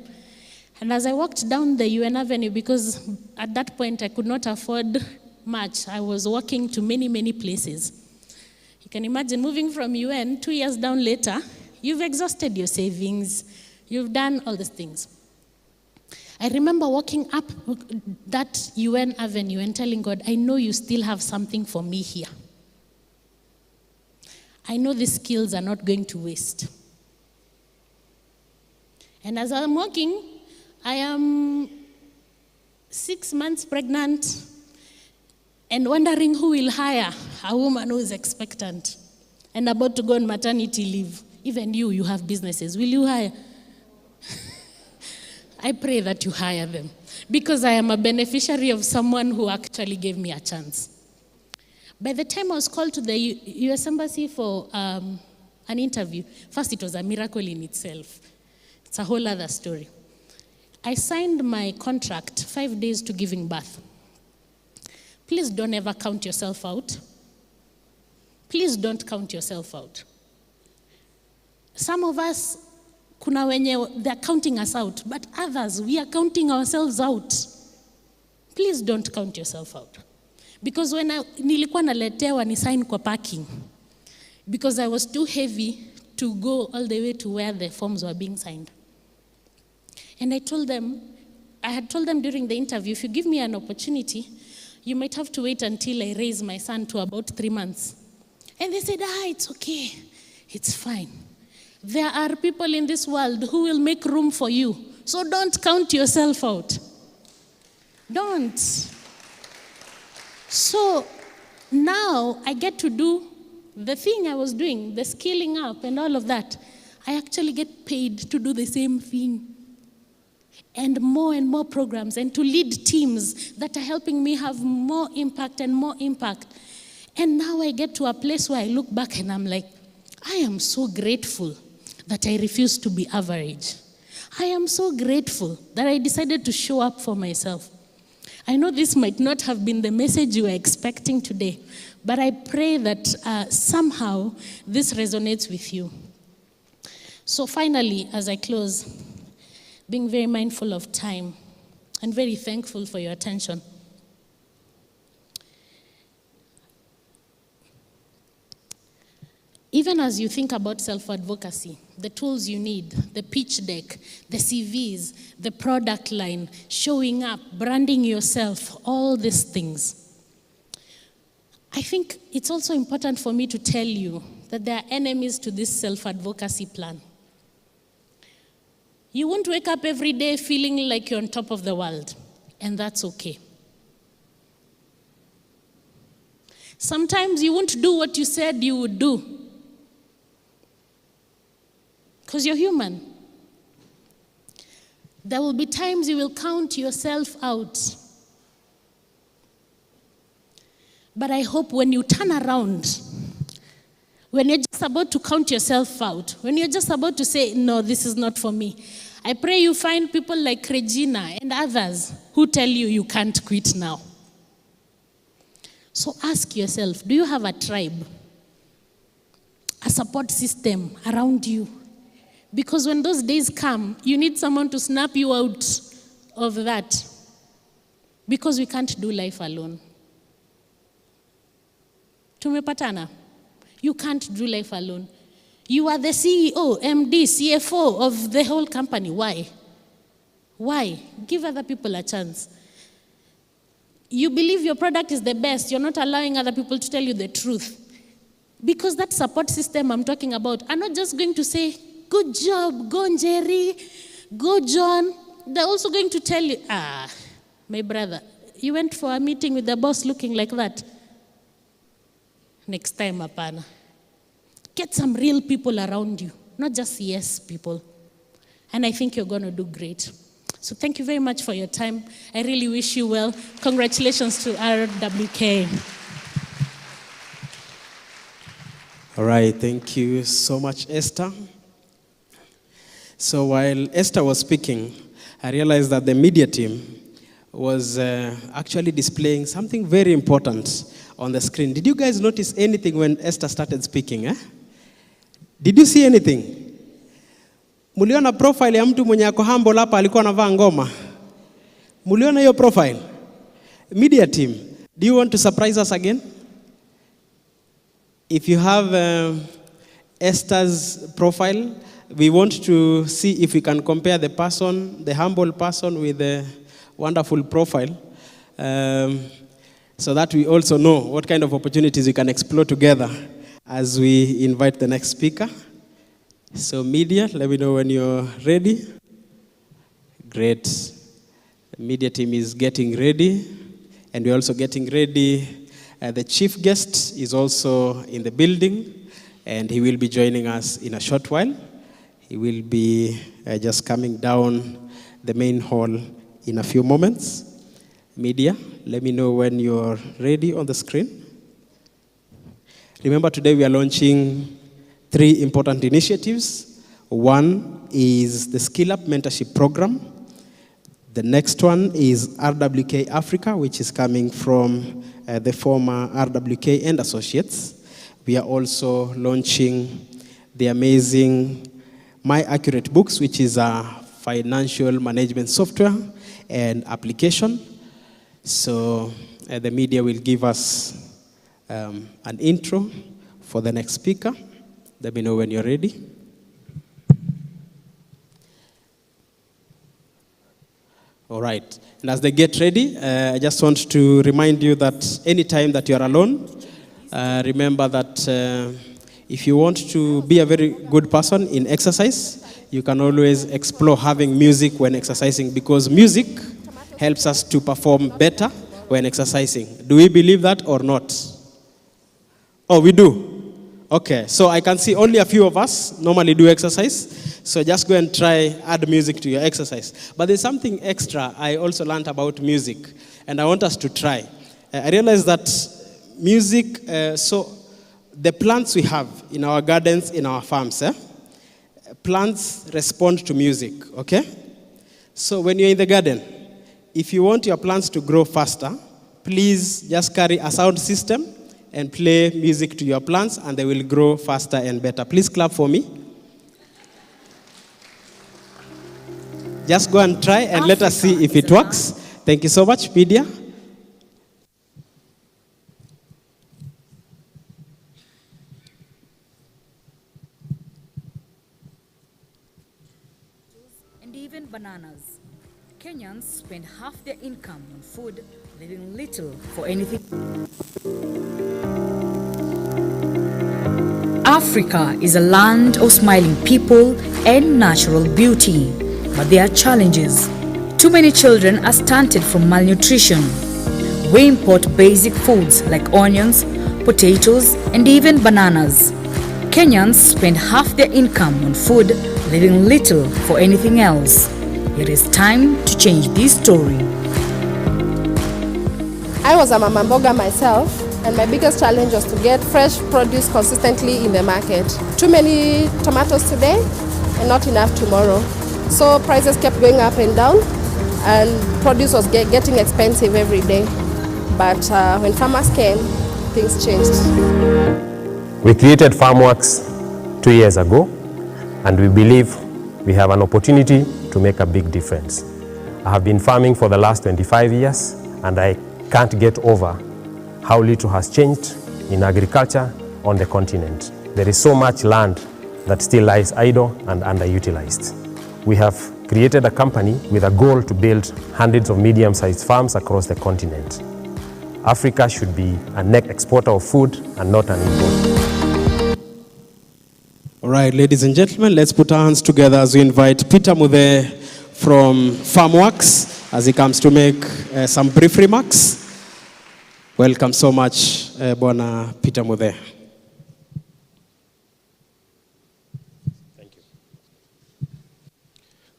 And as I walked down the UN Avenue, because at that point I could not afford much, I was walking to many, many places. You can imagine moving from UN 2 years down later, you've exhausted your savings, you've done all these things. I remember walking up that UN Avenue and telling God, I know you still have something for me here. I know these skills are not going to waste. And as I'm walking, I am 6 months pregnant and wondering who will hire a woman who is expectant and about to go on maternity leave. Even you have businesses. Will you hire? I pray that you hire them because I am a beneficiary of someone who actually gave me a chance. By the time I was called to the US Embassy for an interview, first it was a miracle in itself. It's a whole other story. I signed my contract 5 days to giving birth. Please don't ever count yourself out. Please don't count yourself out. Some of us, kuna wenye, they're counting us out, but others, we are counting ourselves out. Please don't count yourself out. Because when nilikuwa naletewa ni sign kwa parking, because I was too heavy to go all the way to where the forms were being signed. And I had told them during the interview, if you give me an opportunity, you might have to wait until I raise my son to about 3 months. And they said, it's okay, it's fine. There are people in this world who will make room for you. So don't count yourself out. Don't. So now I get to do the thing I was doing, the scaling up and all of that. I actually get paid to do the same thing. and more programs, and to lead teams that are helping me have more impact and more impact. And now I get to a place where I look back and I'm like, I am so grateful that I refused to be average. I am so grateful that I decided to show up for myself. I know this might not have been the message you were expecting today, but I pray that somehow this resonates with you. So finally, as I close, being very mindful of time and very thankful for your attention. Even as you think about self-advocacy, the tools you need, the pitch deck, the CVs, the product line, showing up, branding yourself, all these things, I think it's also important for me to tell you that there are enemies to this self-advocacy plan. You won't wake up every day feeling like you're on top of the world, and that's okay. Sometimes you won't do what you said you would do, because you're human. There will be times you will count yourself out. But I hope when you turn around, when you're just about to count yourself out, when you're just about to say, no, this is not for me, I pray you find people like Regina and others who tell you you can't quit now. So ask yourself, do you have a tribe, a support system around you? Because when those days come, you need someone to snap you out of that. Because we can't do life alone. Tumepatana? You can't do life alone. You are the CEO, MD, CFO of the whole company. Why? Why? Give other people a chance. You believe your product is the best. You're not allowing other people to tell you the truth. Because that support system I'm talking about are not just going to say, good job, go Jerry, go John. They're also going to tell you, my brother, you went for a meeting with the boss looking like that. Next time, apana. Get some real people around you, not just yes people. And I think you're going to do great. So thank you very much for your time. I really wish you well. Congratulations to RWK. All right, thank you so much, Esther. So while Esther was speaking, I realized that the media team was actually displaying something very important on the screen. Did you guys notice anything when Esther started speaking? Did you see anything? Muliona profile ya mtu mwenye ako humble hapa alikuwa anavaa ngoma? Muliona hiyo profile? Media team, do you want to surprise us again? If you have Esther's profile, we want to see if we can compare the person, the humble person with the wonderful profile, so that we also know what kind of opportunities we can explore together as we invite the next speaker. So media, let me know when you're ready. Great. The media team is getting ready, and we're also getting ready. The chief guest is also in the building, and he will be joining us in a short while. He will be just coming down the main hall in a few moments. Media, let me know when you're ready on the screen. Remember, today we are launching 3 important initiatives. One is the Skillup Mentorship Program. The next one is RWK Africa, which is coming from the former RWK and Associates. We are also launching the amazing My Accurate Books, which is a financial management software and application. So the media will give us an intro for the next speaker. Let me know when you're ready. All right. And as they get ready, I just want to remind you that anytime that you're alone, remember that if you want to be a very good person in exercise, you can always explore having music when exercising, because music helps us to perform better when exercising. Do we believe that or not? Oh, we do? Okay, so I can see only a few of us normally do exercise. So just go and try, add music to your exercise. But there's something extra I also learned about music, and I want us to try. I realized that music, so the plants we have in our gardens, in our farms, plants respond to music, okay? So when you're in the garden, if you want your plants to grow faster, please just carry a sound system and play music to your plants, and they will grow faster and better. Please clap for me. Just go and try, and let us see if it works. Thank you so much, Pedia. And even bananas. Kenyans spend half their income on food, leaving little for anything. Africa is a land of smiling people and natural beauty, but there are challenges. Too many children are stunted from malnutrition. We import basic foods like onions, potatoes, and even bananas. Kenyans spend half their income on food, leaving little for anything else. It is time to change this story. I was a mama mboga myself, and my biggest challenge was to get fresh produce consistently in the market. Too many tomatoes today and not enough tomorrow. So prices kept going up and down, and produce was getting expensive every day. But when farmers came, things changed. We created FarmWorks 2 years ago, and we believe we have an opportunity to make a big difference. I have been farming for the last 25 years, and I can't get over how little has changed in agriculture on the continent. There is so much land that still lies idle and underutilized. We have created a company with a goal to build hundreds of medium-sized farms across the continent. Africa should be a net exporter of food and not an import. All right, ladies and gentlemen, let's put our hands together as we invite Peter Muthe from FarmWorks as he comes to make some brief remarks. Welcome so much, Bwana Peter Muthe. Thank you.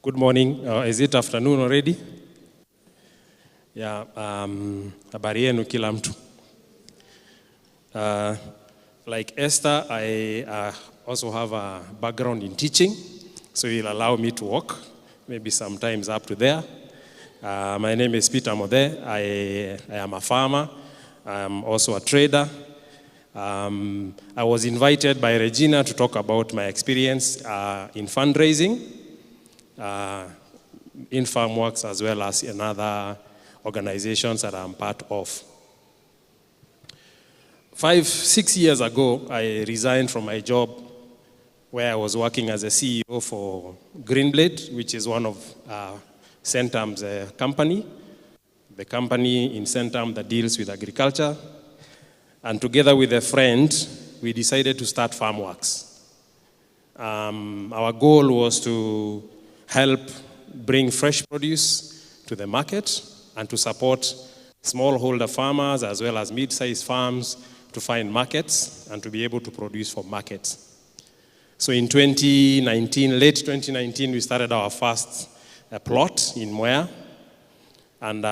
Good morning. Is it afternoon already? Yeah, habari yenu kila mtu. Like Esther, I also have a background in teaching, so you'll allow me to walk, maybe sometimes up to there. My name is Peter Muthe. I am a farmer. I'm also a trader. I was invited by Regina to talk about my experience in fundraising, in FarmWorks, as well as in other organizations that I'm part of. 5-6 years ago, I resigned from my job where I was working as a CEO for Greenblade, which is one of Centum's company, the company in Centum that deals with agriculture. And together with a friend, we decided to start FarmWorks. Our goal was to help bring fresh produce to the market and to support smallholder farmers as well as mid-sized farms to find markets and to be able to produce for markets. So in 2019, late 2019, we started our first plot in Mwea, and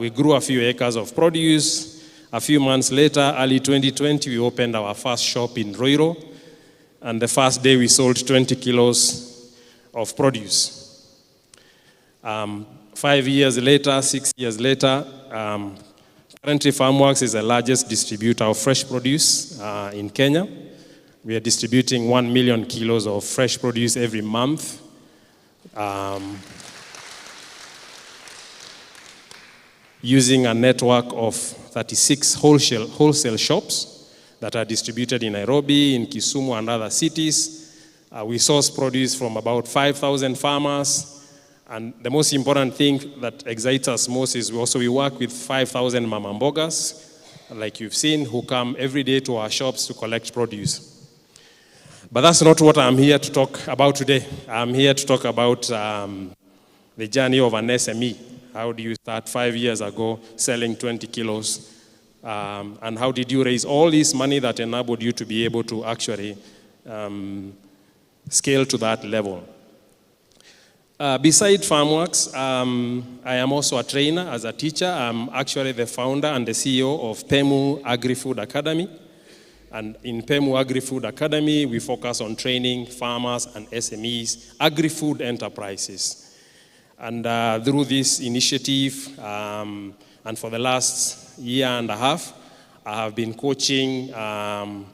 we grew a few acres of produce. A few months later, early 2020, we opened our first shop in Roiro, and the first day we sold 20 kilos of produce. 5 years later, 6 years later, currently FarmWorks is the largest distributor of fresh produce in Kenya. We are distributing 1 million kilos of fresh produce every month. Using a network of 36 wholesale shops that are distributed in Nairobi, in Kisumu, and other cities. We source produce from about 5,000 farmers. And the most important thing that excites us most is we work with 5,000 mama mbogas, like you've seen, who come every day to our shops to collect produce. But that's not what I'm here to talk about today. I'm here to talk about the journey of an SME. How do you start 5 years ago selling 20 kilos? And how did you raise all this money that enabled you to be able to actually scale to that level? Beside FarmWorks, I am also a trainer as a teacher. I'm actually the founder and the CEO of PEMU Agri-Food Academy. And in PEMU Agri-Food Academy, we focus on training farmers and SMEs, agri-food enterprises. And through this initiative, and for the last year and a half, I have been coaching over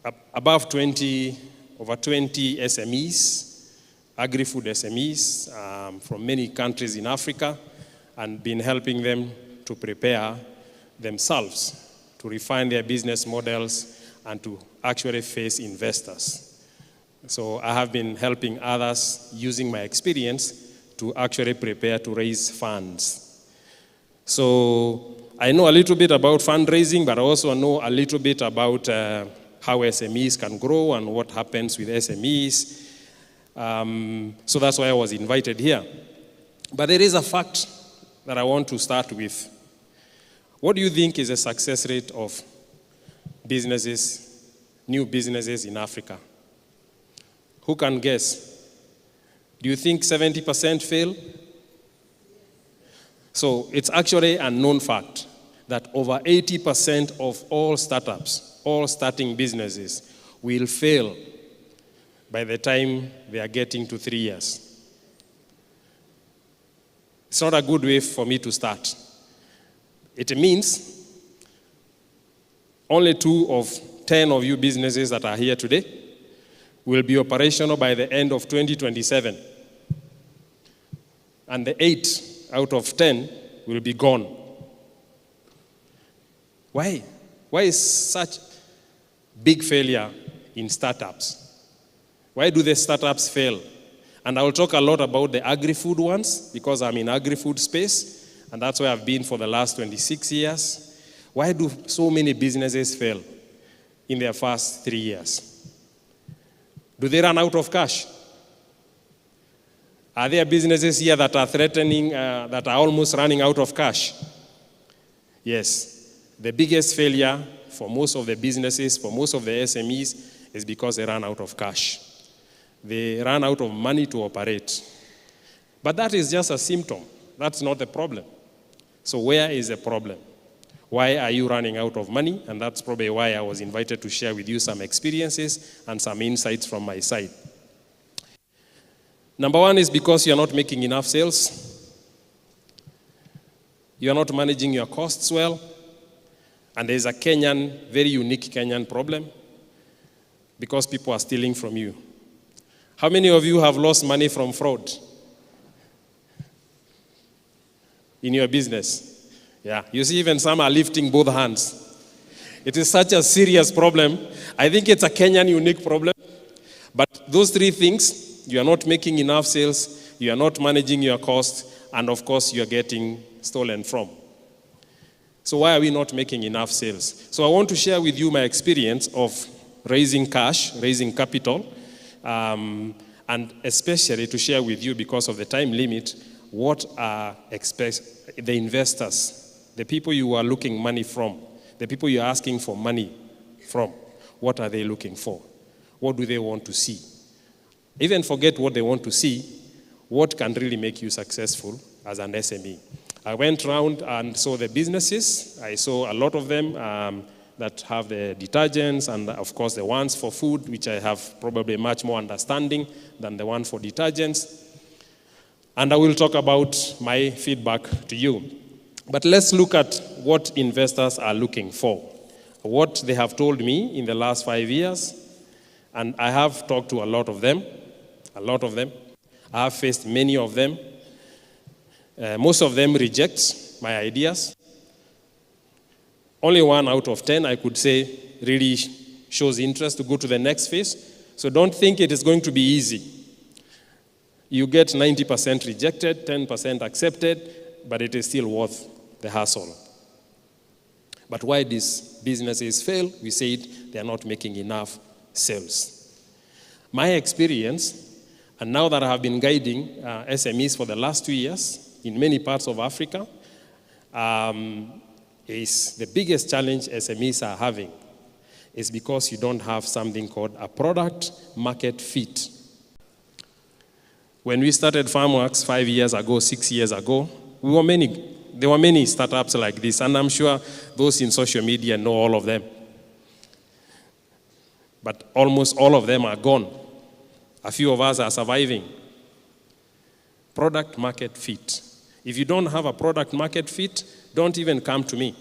20 SMEs, agri-food SMEs from many countries in Africa, and been helping them to prepare themselves, to refine their business models, and to actually face investors. So I have been helping others using my experience to actually prepare to raise funds. So I know a little bit about fundraising, but I also know a little bit about how SMEs can grow and what happens with SMEs. So that's why I was invited here. But there is a fact that I want to start with. What do you think is the success rate of businesses, new businesses in Africa? Who can guess? Do you think 70% fail? So it's actually a known fact that over 80% of all startups, all starting businesses, will fail by the time they are getting to 3 years. It's not a good way for me to start. It means only 2 of 10 of you businesses that are here today will be operational by the end of 2027. And the 8 out of 10 will be gone. Why? Why is such big failure in startups? Why do the startups fail? And I will talk a lot about the agri-food ones because I'm in agri-food space, and that's where I've been for the last 26 years. Why do so many businesses fail in their first 3 years? Do they run out of cash? Are there businesses here that are threatening, that are almost running out of cash? Yes. The biggest failure for most of the businesses, for most of the SMEs, is because they run out of cash. They run out of money to operate. But that is just a symptom. That's not the problem. So where is the problem? Why are you running out of money? And that's probably why I was invited to share with you some experiences and some insights from my side. Number one is because you're not making enough sales. You're not managing your costs well. And there's a very unique Kenyan problem because people are stealing from you. How many of you have lost money from fraud in your business? Yeah, you see even some are lifting both hands. It is such a serious problem. I think it's a Kenyan unique problem. But those 3 things, you are not making enough sales, you are not managing your costs, and of course you are getting stolen from. So why are we not making enough sales? So I want to share with you my experience of raising cash, raising capital, and especially to share with you, because of the time limit, what are the investors, the people you are looking money from, the people you are asking for money from, what are they looking for? What do they want to see? Even forget what they want to see, what can really make you successful as an SME? I went around and saw the businesses. I saw a lot of them that have the detergents and, of course, the ones for food, which I have probably much more understanding than the one for detergents. And I will talk about my feedback to you. But let's look at what investors are looking for, what they have told me in the last 5 years. And I have talked to a lot of them. I have faced many of them. Most of them reject my ideas. Only 1 out of 10, I could say, really shows interest to go to the next phase. So don't think it is going to be easy. You get 90% rejected, 10% accepted, but it is still worth the hassle. But why these businesses fail? We said they are not making enough sales. My experience, and now that I have been guiding SMEs for the last 2 years in many parts of Africa, is the biggest challenge SMEs are having is because you don't have something called a product market fit. When we started FarmWorks 5 years ago, 6 years ago, there were many startups like this, and I'm sure those in social media know all of them. But almost all of them are gone. A few of us are surviving. Product market fit. If you don't have a product market fit, don't even come to me.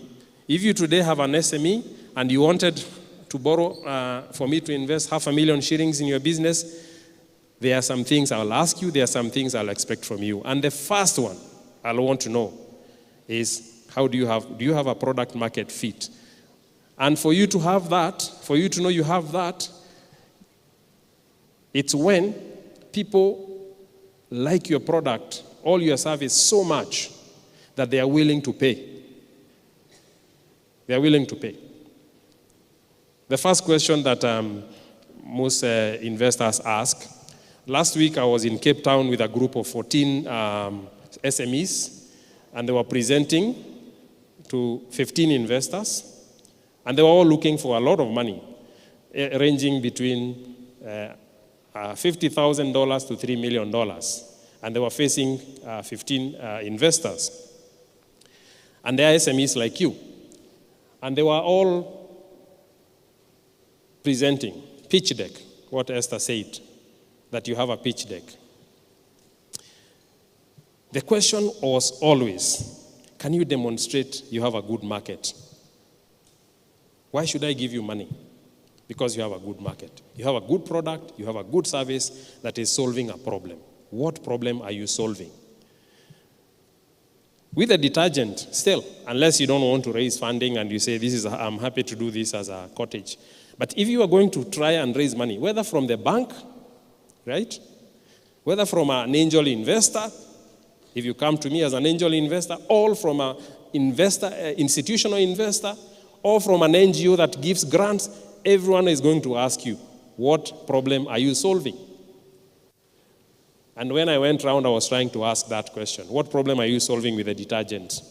If you today have an SME and you wanted to borrow for me to invest 500,000 shillings in your business, there are some things I'll ask you, there are some things I'll expect from you. And the first one I'll want to know is, do you have a product market fit? And for you to have that, for you to know you have that, it's when people like your product or your service so much that they are willing to pay. They are willing to pay. The first question that most investors ask, last week I was in Cape Town with a group of 14 SMEs, and they were presenting to 15 investors, and they were all looking for a lot of money, ranging between $50,000 to $3 million, and they were facing 15 investors. And they are SMEs like you. And they were all presenting pitch deck, what Esther said, that you have a pitch deck. The question was always, can you demonstrate you have a good market? Why should I give you money? Because you have a good market. You have a good product, you have a good service that is solving a problem. What problem are you solving? With a detergent, still, unless you don't want to raise funding and you say, I'm happy to do this as a cottage. But if you are going to try and raise money, whether from the bank, right? Whether from an angel investor, if you come to me as an angel investor, or from an institutional investor, or from an NGO that gives grants, everyone is going to ask you, what problem are you solving? And when I went around, I was trying to ask that question. What problem are you solving with a detergent?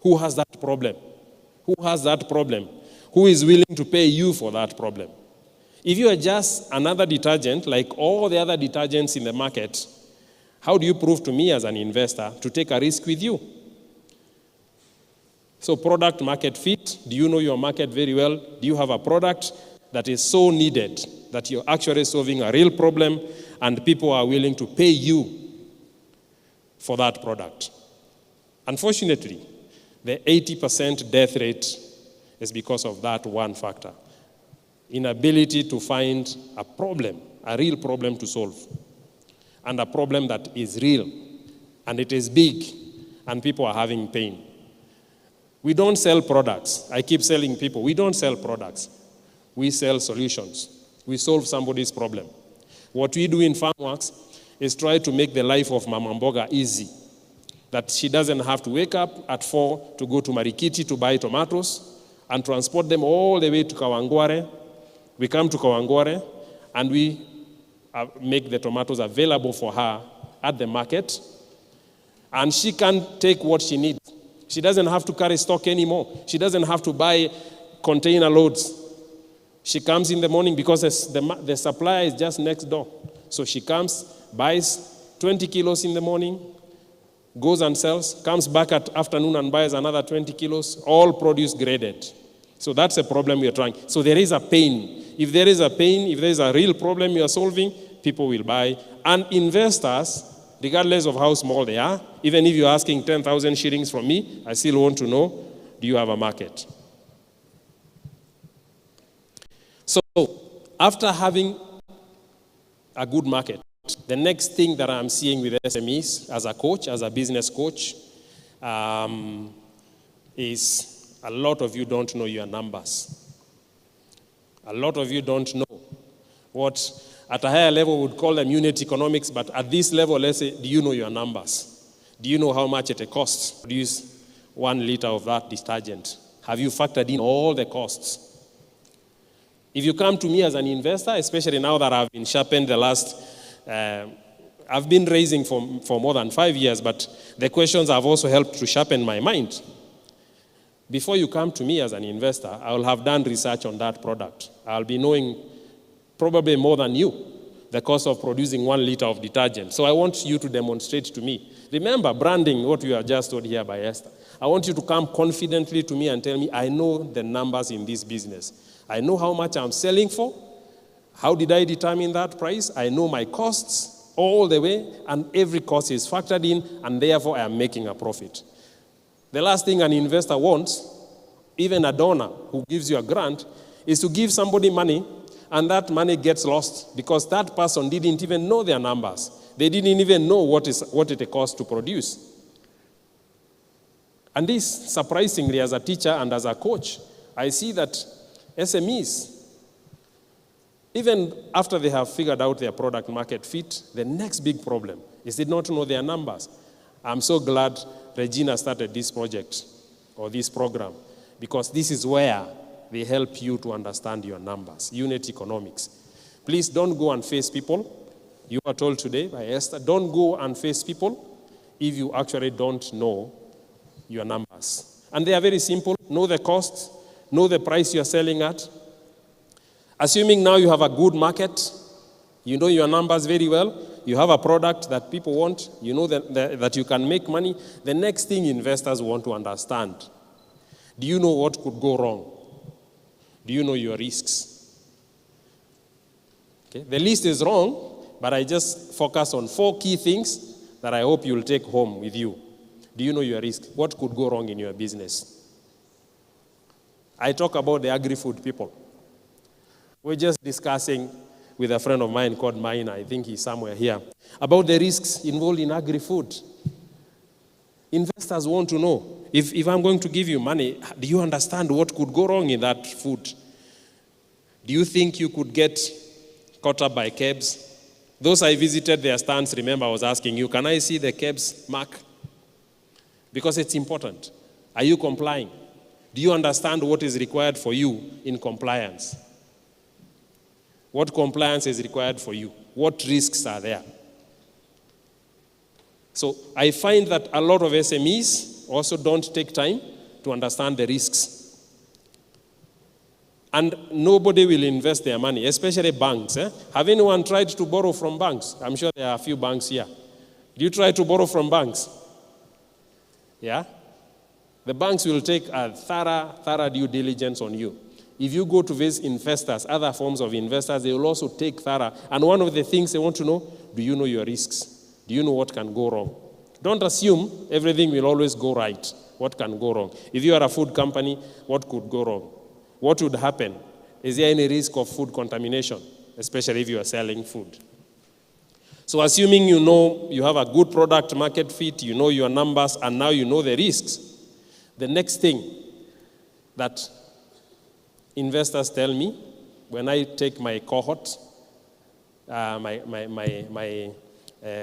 Who has that problem? Who has that problem? Who is willing to pay you for that problem? If you are just another detergent, like all the other detergents in the market, how do you prove to me as an investor to take a risk with you? So product market fit, do you know your market very well? Do you have a product that is so needed that you're actually solving a real problem and people are willing to pay you for that product? Unfortunately, the 80% death rate is because of that one factor. Inability to find a problem, a real problem to solve. And a problem that is real, and it is big, and people are having pain. We don't sell products. I keep telling people, we don't sell products. We sell solutions. We solve somebody's problem. What we do in FarmWorks is try to make the life of Mama Mboga easy. That she doesn't have to wake up at 4 to go to Marikiti to buy tomatoes and transport them all the way to Kawangware. We come to Kawangware and we make the tomatoes available for her at the market, and she can take what she needs. She doesn't have to carry stock anymore. She doesn't have to buy container loads. She comes in the morning because the supplier is just next door. So she comes, buys 20 kilos in the morning, goes and sells, comes back at afternoon and buys another 20 kilos, all produce graded. So that's a problem we are trying. So there is a pain. If there is a pain, if there is a real problem you are solving, people will buy. And investors, regardless of how small they are, even if you're asking 10,000 shillings from me, I still want to know, do you have a market? So after having a good market, the next thing that I'm seeing with SMEs as a coach, as a business coach, is a lot of you don't know your numbers. A lot of you don't know what at a higher level we would call them unit economics, but at this level, let's say, do you know your numbers? Do you know how much it costs to produce 1 liter of that detergent? Have you factored in all the costs? If you come to me as an investor, especially now that I've been sharpened the last, I've been raising for more than 5 years, but the questions have also helped to sharpen my mind. Before you come to me as an investor, I will have done research on that product. I'll be knowing probably more than you the cost of producing 1 liter of detergent. So I want you to demonstrate to me. Remember, branding, what we are just told here by Esther. I want you to come confidently to me and tell me, I know the numbers in this business. I know how much I'm selling for. How did I determine that price? I know my costs all the way, and every cost is factored in, and therefore I am making a profit. The last thing an investor wants, even a donor who gives you a grant, is to give somebody money, and that money gets lost because that person didn't even know their numbers. They didn't even know what it costs to produce. And this, surprisingly, as a teacher and as a coach, I see that SMEs, even after they have figured out their product market fit, the next big problem is they don't know their numbers. I'm so glad Regina started this project or this program, because this is where they help you to understand your numbers, unit economics. Please don't go and face people. You are told today by Esther, don't go and face people if you actually don't know your numbers. And they are very simple. Know the cost, know the price you are selling at. Assuming now you have a good market, you know your numbers very well, you have a product that people want, you know that you can make money. The next thing investors want to understand, do you know what could go wrong? Do you know your risks? Okay. The list is wrong, but I just focus on 4 key things that I hope you'll take home with you. Do you know your risk? What could go wrong in your business? I talk about the agri-food people. We're just discussing with a friend of mine called Maina, I think he's somewhere here, about the risks involved in agri-food. Investors want to know, if I'm going to give you money, do you understand what could go wrong in that food? Do you think you could get caught up by KEBS? Those I visited their stands, remember I was asking you, can I see the KEBS mark? Because it's important. Are you complying? Do you understand what is required for you in compliance? What compliance is required for you? What risks are there? So I find that a lot of SMEs also don't take time to understand the risks. And nobody will invest their money, especially banks. Have anyone tried to borrow from banks? I'm sure there are a few banks here. Do you try to borrow from banks? Yeah? The banks will take a thorough due diligence on you. If you go to these investors, other forms of investors, they will also take thorough. And one of the things they want to know, do you know your risks? Do you know what can go wrong? Don't assume everything will always go right. What can go wrong? If you are a food company, what could go wrong? What would happen? Is there any risk of food contamination, especially if you are selling food? So assuming you know you have a good product market fit, you know your numbers, and now you know the risks, the next thing that investors tell me when I take my cohort,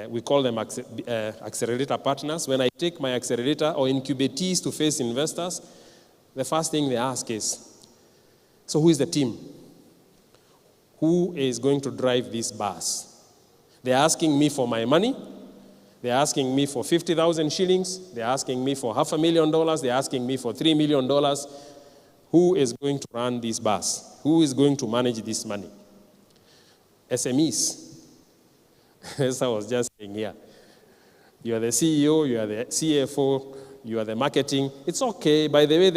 we call them accelerator partners. When I take my accelerator or incubatees to face investors, the first thing they ask is, so who is the team? Who is going to drive this bus? They're asking me for my money. They're asking me for 50,000 shillings. They're asking me for $500,000. They're asking me for $3 million. Who is going to run this bus? Who is going to manage this money? SMEs. As I was just saying here. You are the CEO, you are the CFO, you are the marketing. It's okay. By the way,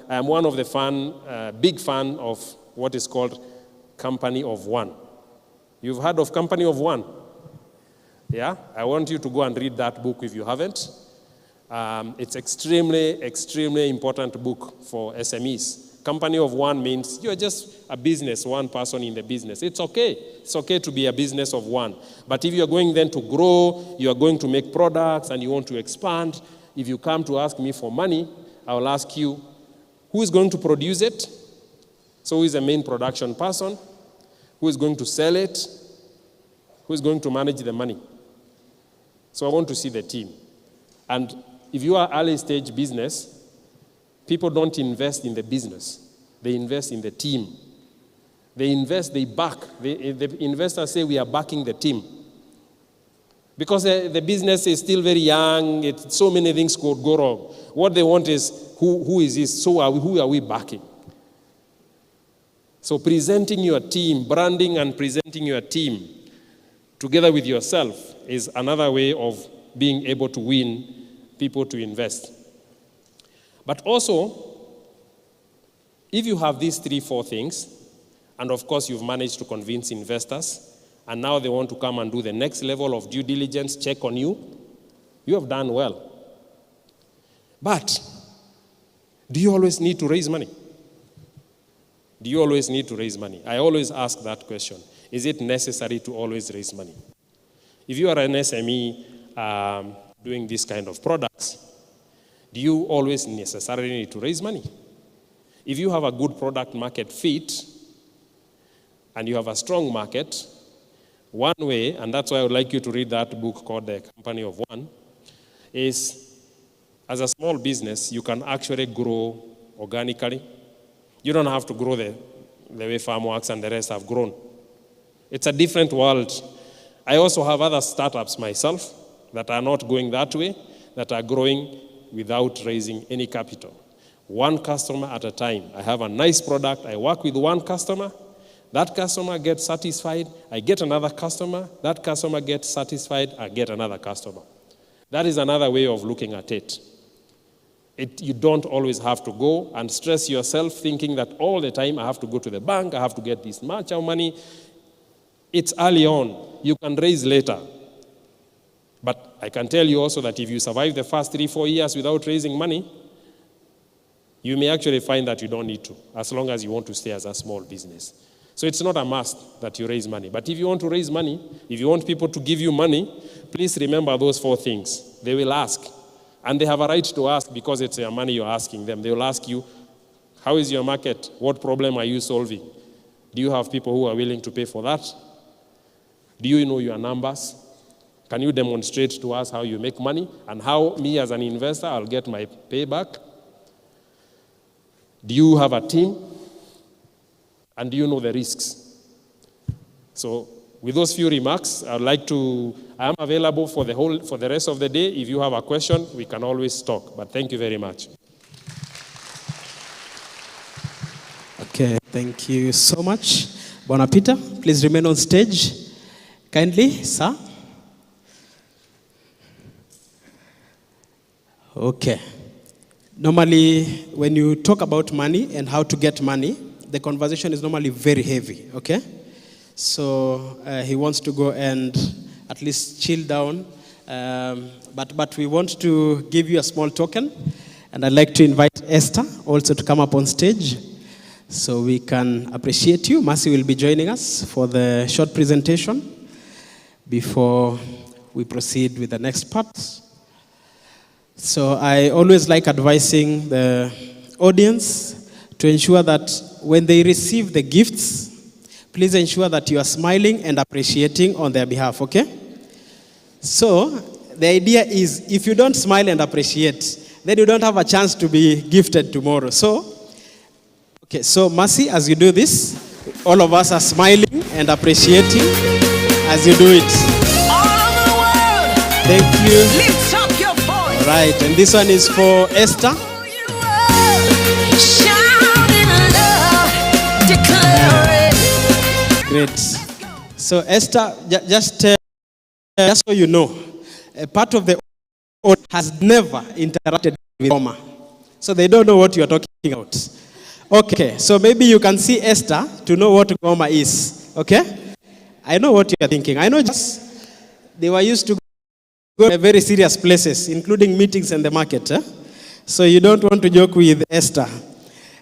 I am one of the big fan of what is called Company of One. You've heard of Company of One? Yeah? I want you to go and read that book if you haven't. It's extremely important book for SMEs. Company of One means you're just a business, one person in the business. It's okay. It's okay to be a business of one. But if you're going then to grow, you are going to make products and you want to expand, if you come to ask me for money, I will ask you, who is going to produce it? So who is the main production person? Who is going to sell it? Who is going to manage the money? So I want to see the team. And if you are early stage business, people don't invest in the business. They invest in the team. They back. The investors say we are backing the team. Because the business is still very young, so many things could go wrong. What they want is, who is this? So who are we backing? So presenting your team, branding and presenting your team together with yourself, is another way of being able to win people to invest. But also, if you have these 3-4 things, and of course you've managed to convince investors, and now they want to come and do the next level of due diligence check on you, you have done well. But do you always need to raise money? Do you always need to raise money? I always ask that question. Is it necessary to always raise money? If you are an SME doing this kind of products, do you always necessarily need to raise money? If you have a good product market fit and you have a strong market, one way, and that's why I would like you to read that book called The Company of One, is as a small business, you can actually grow organically. You don't have to grow the way FarmWorks and the rest have grown. It's a different world. I also have other startups myself that are not going that way, that are growing without raising any capital. One customer at a time. I have a nice product. I work with one customer. That customer gets satisfied. I get another customer. That customer gets satisfied. I get another customer. That is another way of looking at it. You don't always have to go and stress yourself thinking that all the time I have to go to the bank, I have to get this much of money. It's early on. You can raise later. But I can tell you also that if you survive the first 3-4 years without raising money, you may actually find that you don't need to, as long as you want to stay as a small business. So it's not a must that you raise money. But if you want to raise money, if you want people to give you money, please remember those 4 things. They will ask. And they have a right to ask because it's their money you're asking them. They will ask you, how is your market? What problem are you solving? Do you have people who are willing to pay for that? Do you know your numbers? Can you demonstrate to us how you make money and how me as an investor, I'll get my payback? Do you have a team? And do you know the risks? So with those few remarks, I am available for the rest of the day. If you have a question, we can always talk. But thank you very much. Okay, thank you so much. Bona Peter, please remain on stage. Kindly, sir. Okay. Normally, when you talk about money and how to get money, the conversation is normally very heavy, okay? So he wants to go and at least chill down. But we want to give you a small token. And I'd like to invite Esther also to come up on stage so we can appreciate you. Mercy will be joining us for the short presentation before we proceed with the next part. So I always like advising the audience to ensure that when they receive the gifts, please ensure that you are smiling and appreciating on their behalf, okay? So the idea is if you don't smile and appreciate, then you don't have a chance to be gifted tomorrow. So Mercy, as you do this, all of us are smiling and appreciating as you do it. All over the world. Thank you. Lift up your voice. All right, and this one is for Esther. Shout in love, declare it. Great. So Esther, just so you know, a part of the audience has never interacted with Goma. So they don't know what you're talking about. Okay, so maybe you can see Esther to know what Goma is. Okay? I know what you're thinking. I know just they were used to go to very serious places, including meetings in the market. So you don't want to joke with Esther.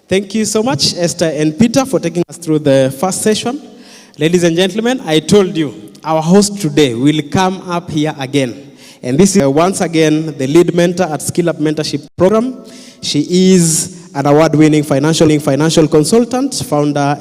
Thank you so much, Esther and Peter, for taking us through the first session. Ladies and gentlemen, I told you, our host today will come up here again. And this is once again the lead mentor at Skillup Mentorship Program. She is an award-winning financial consultant, founder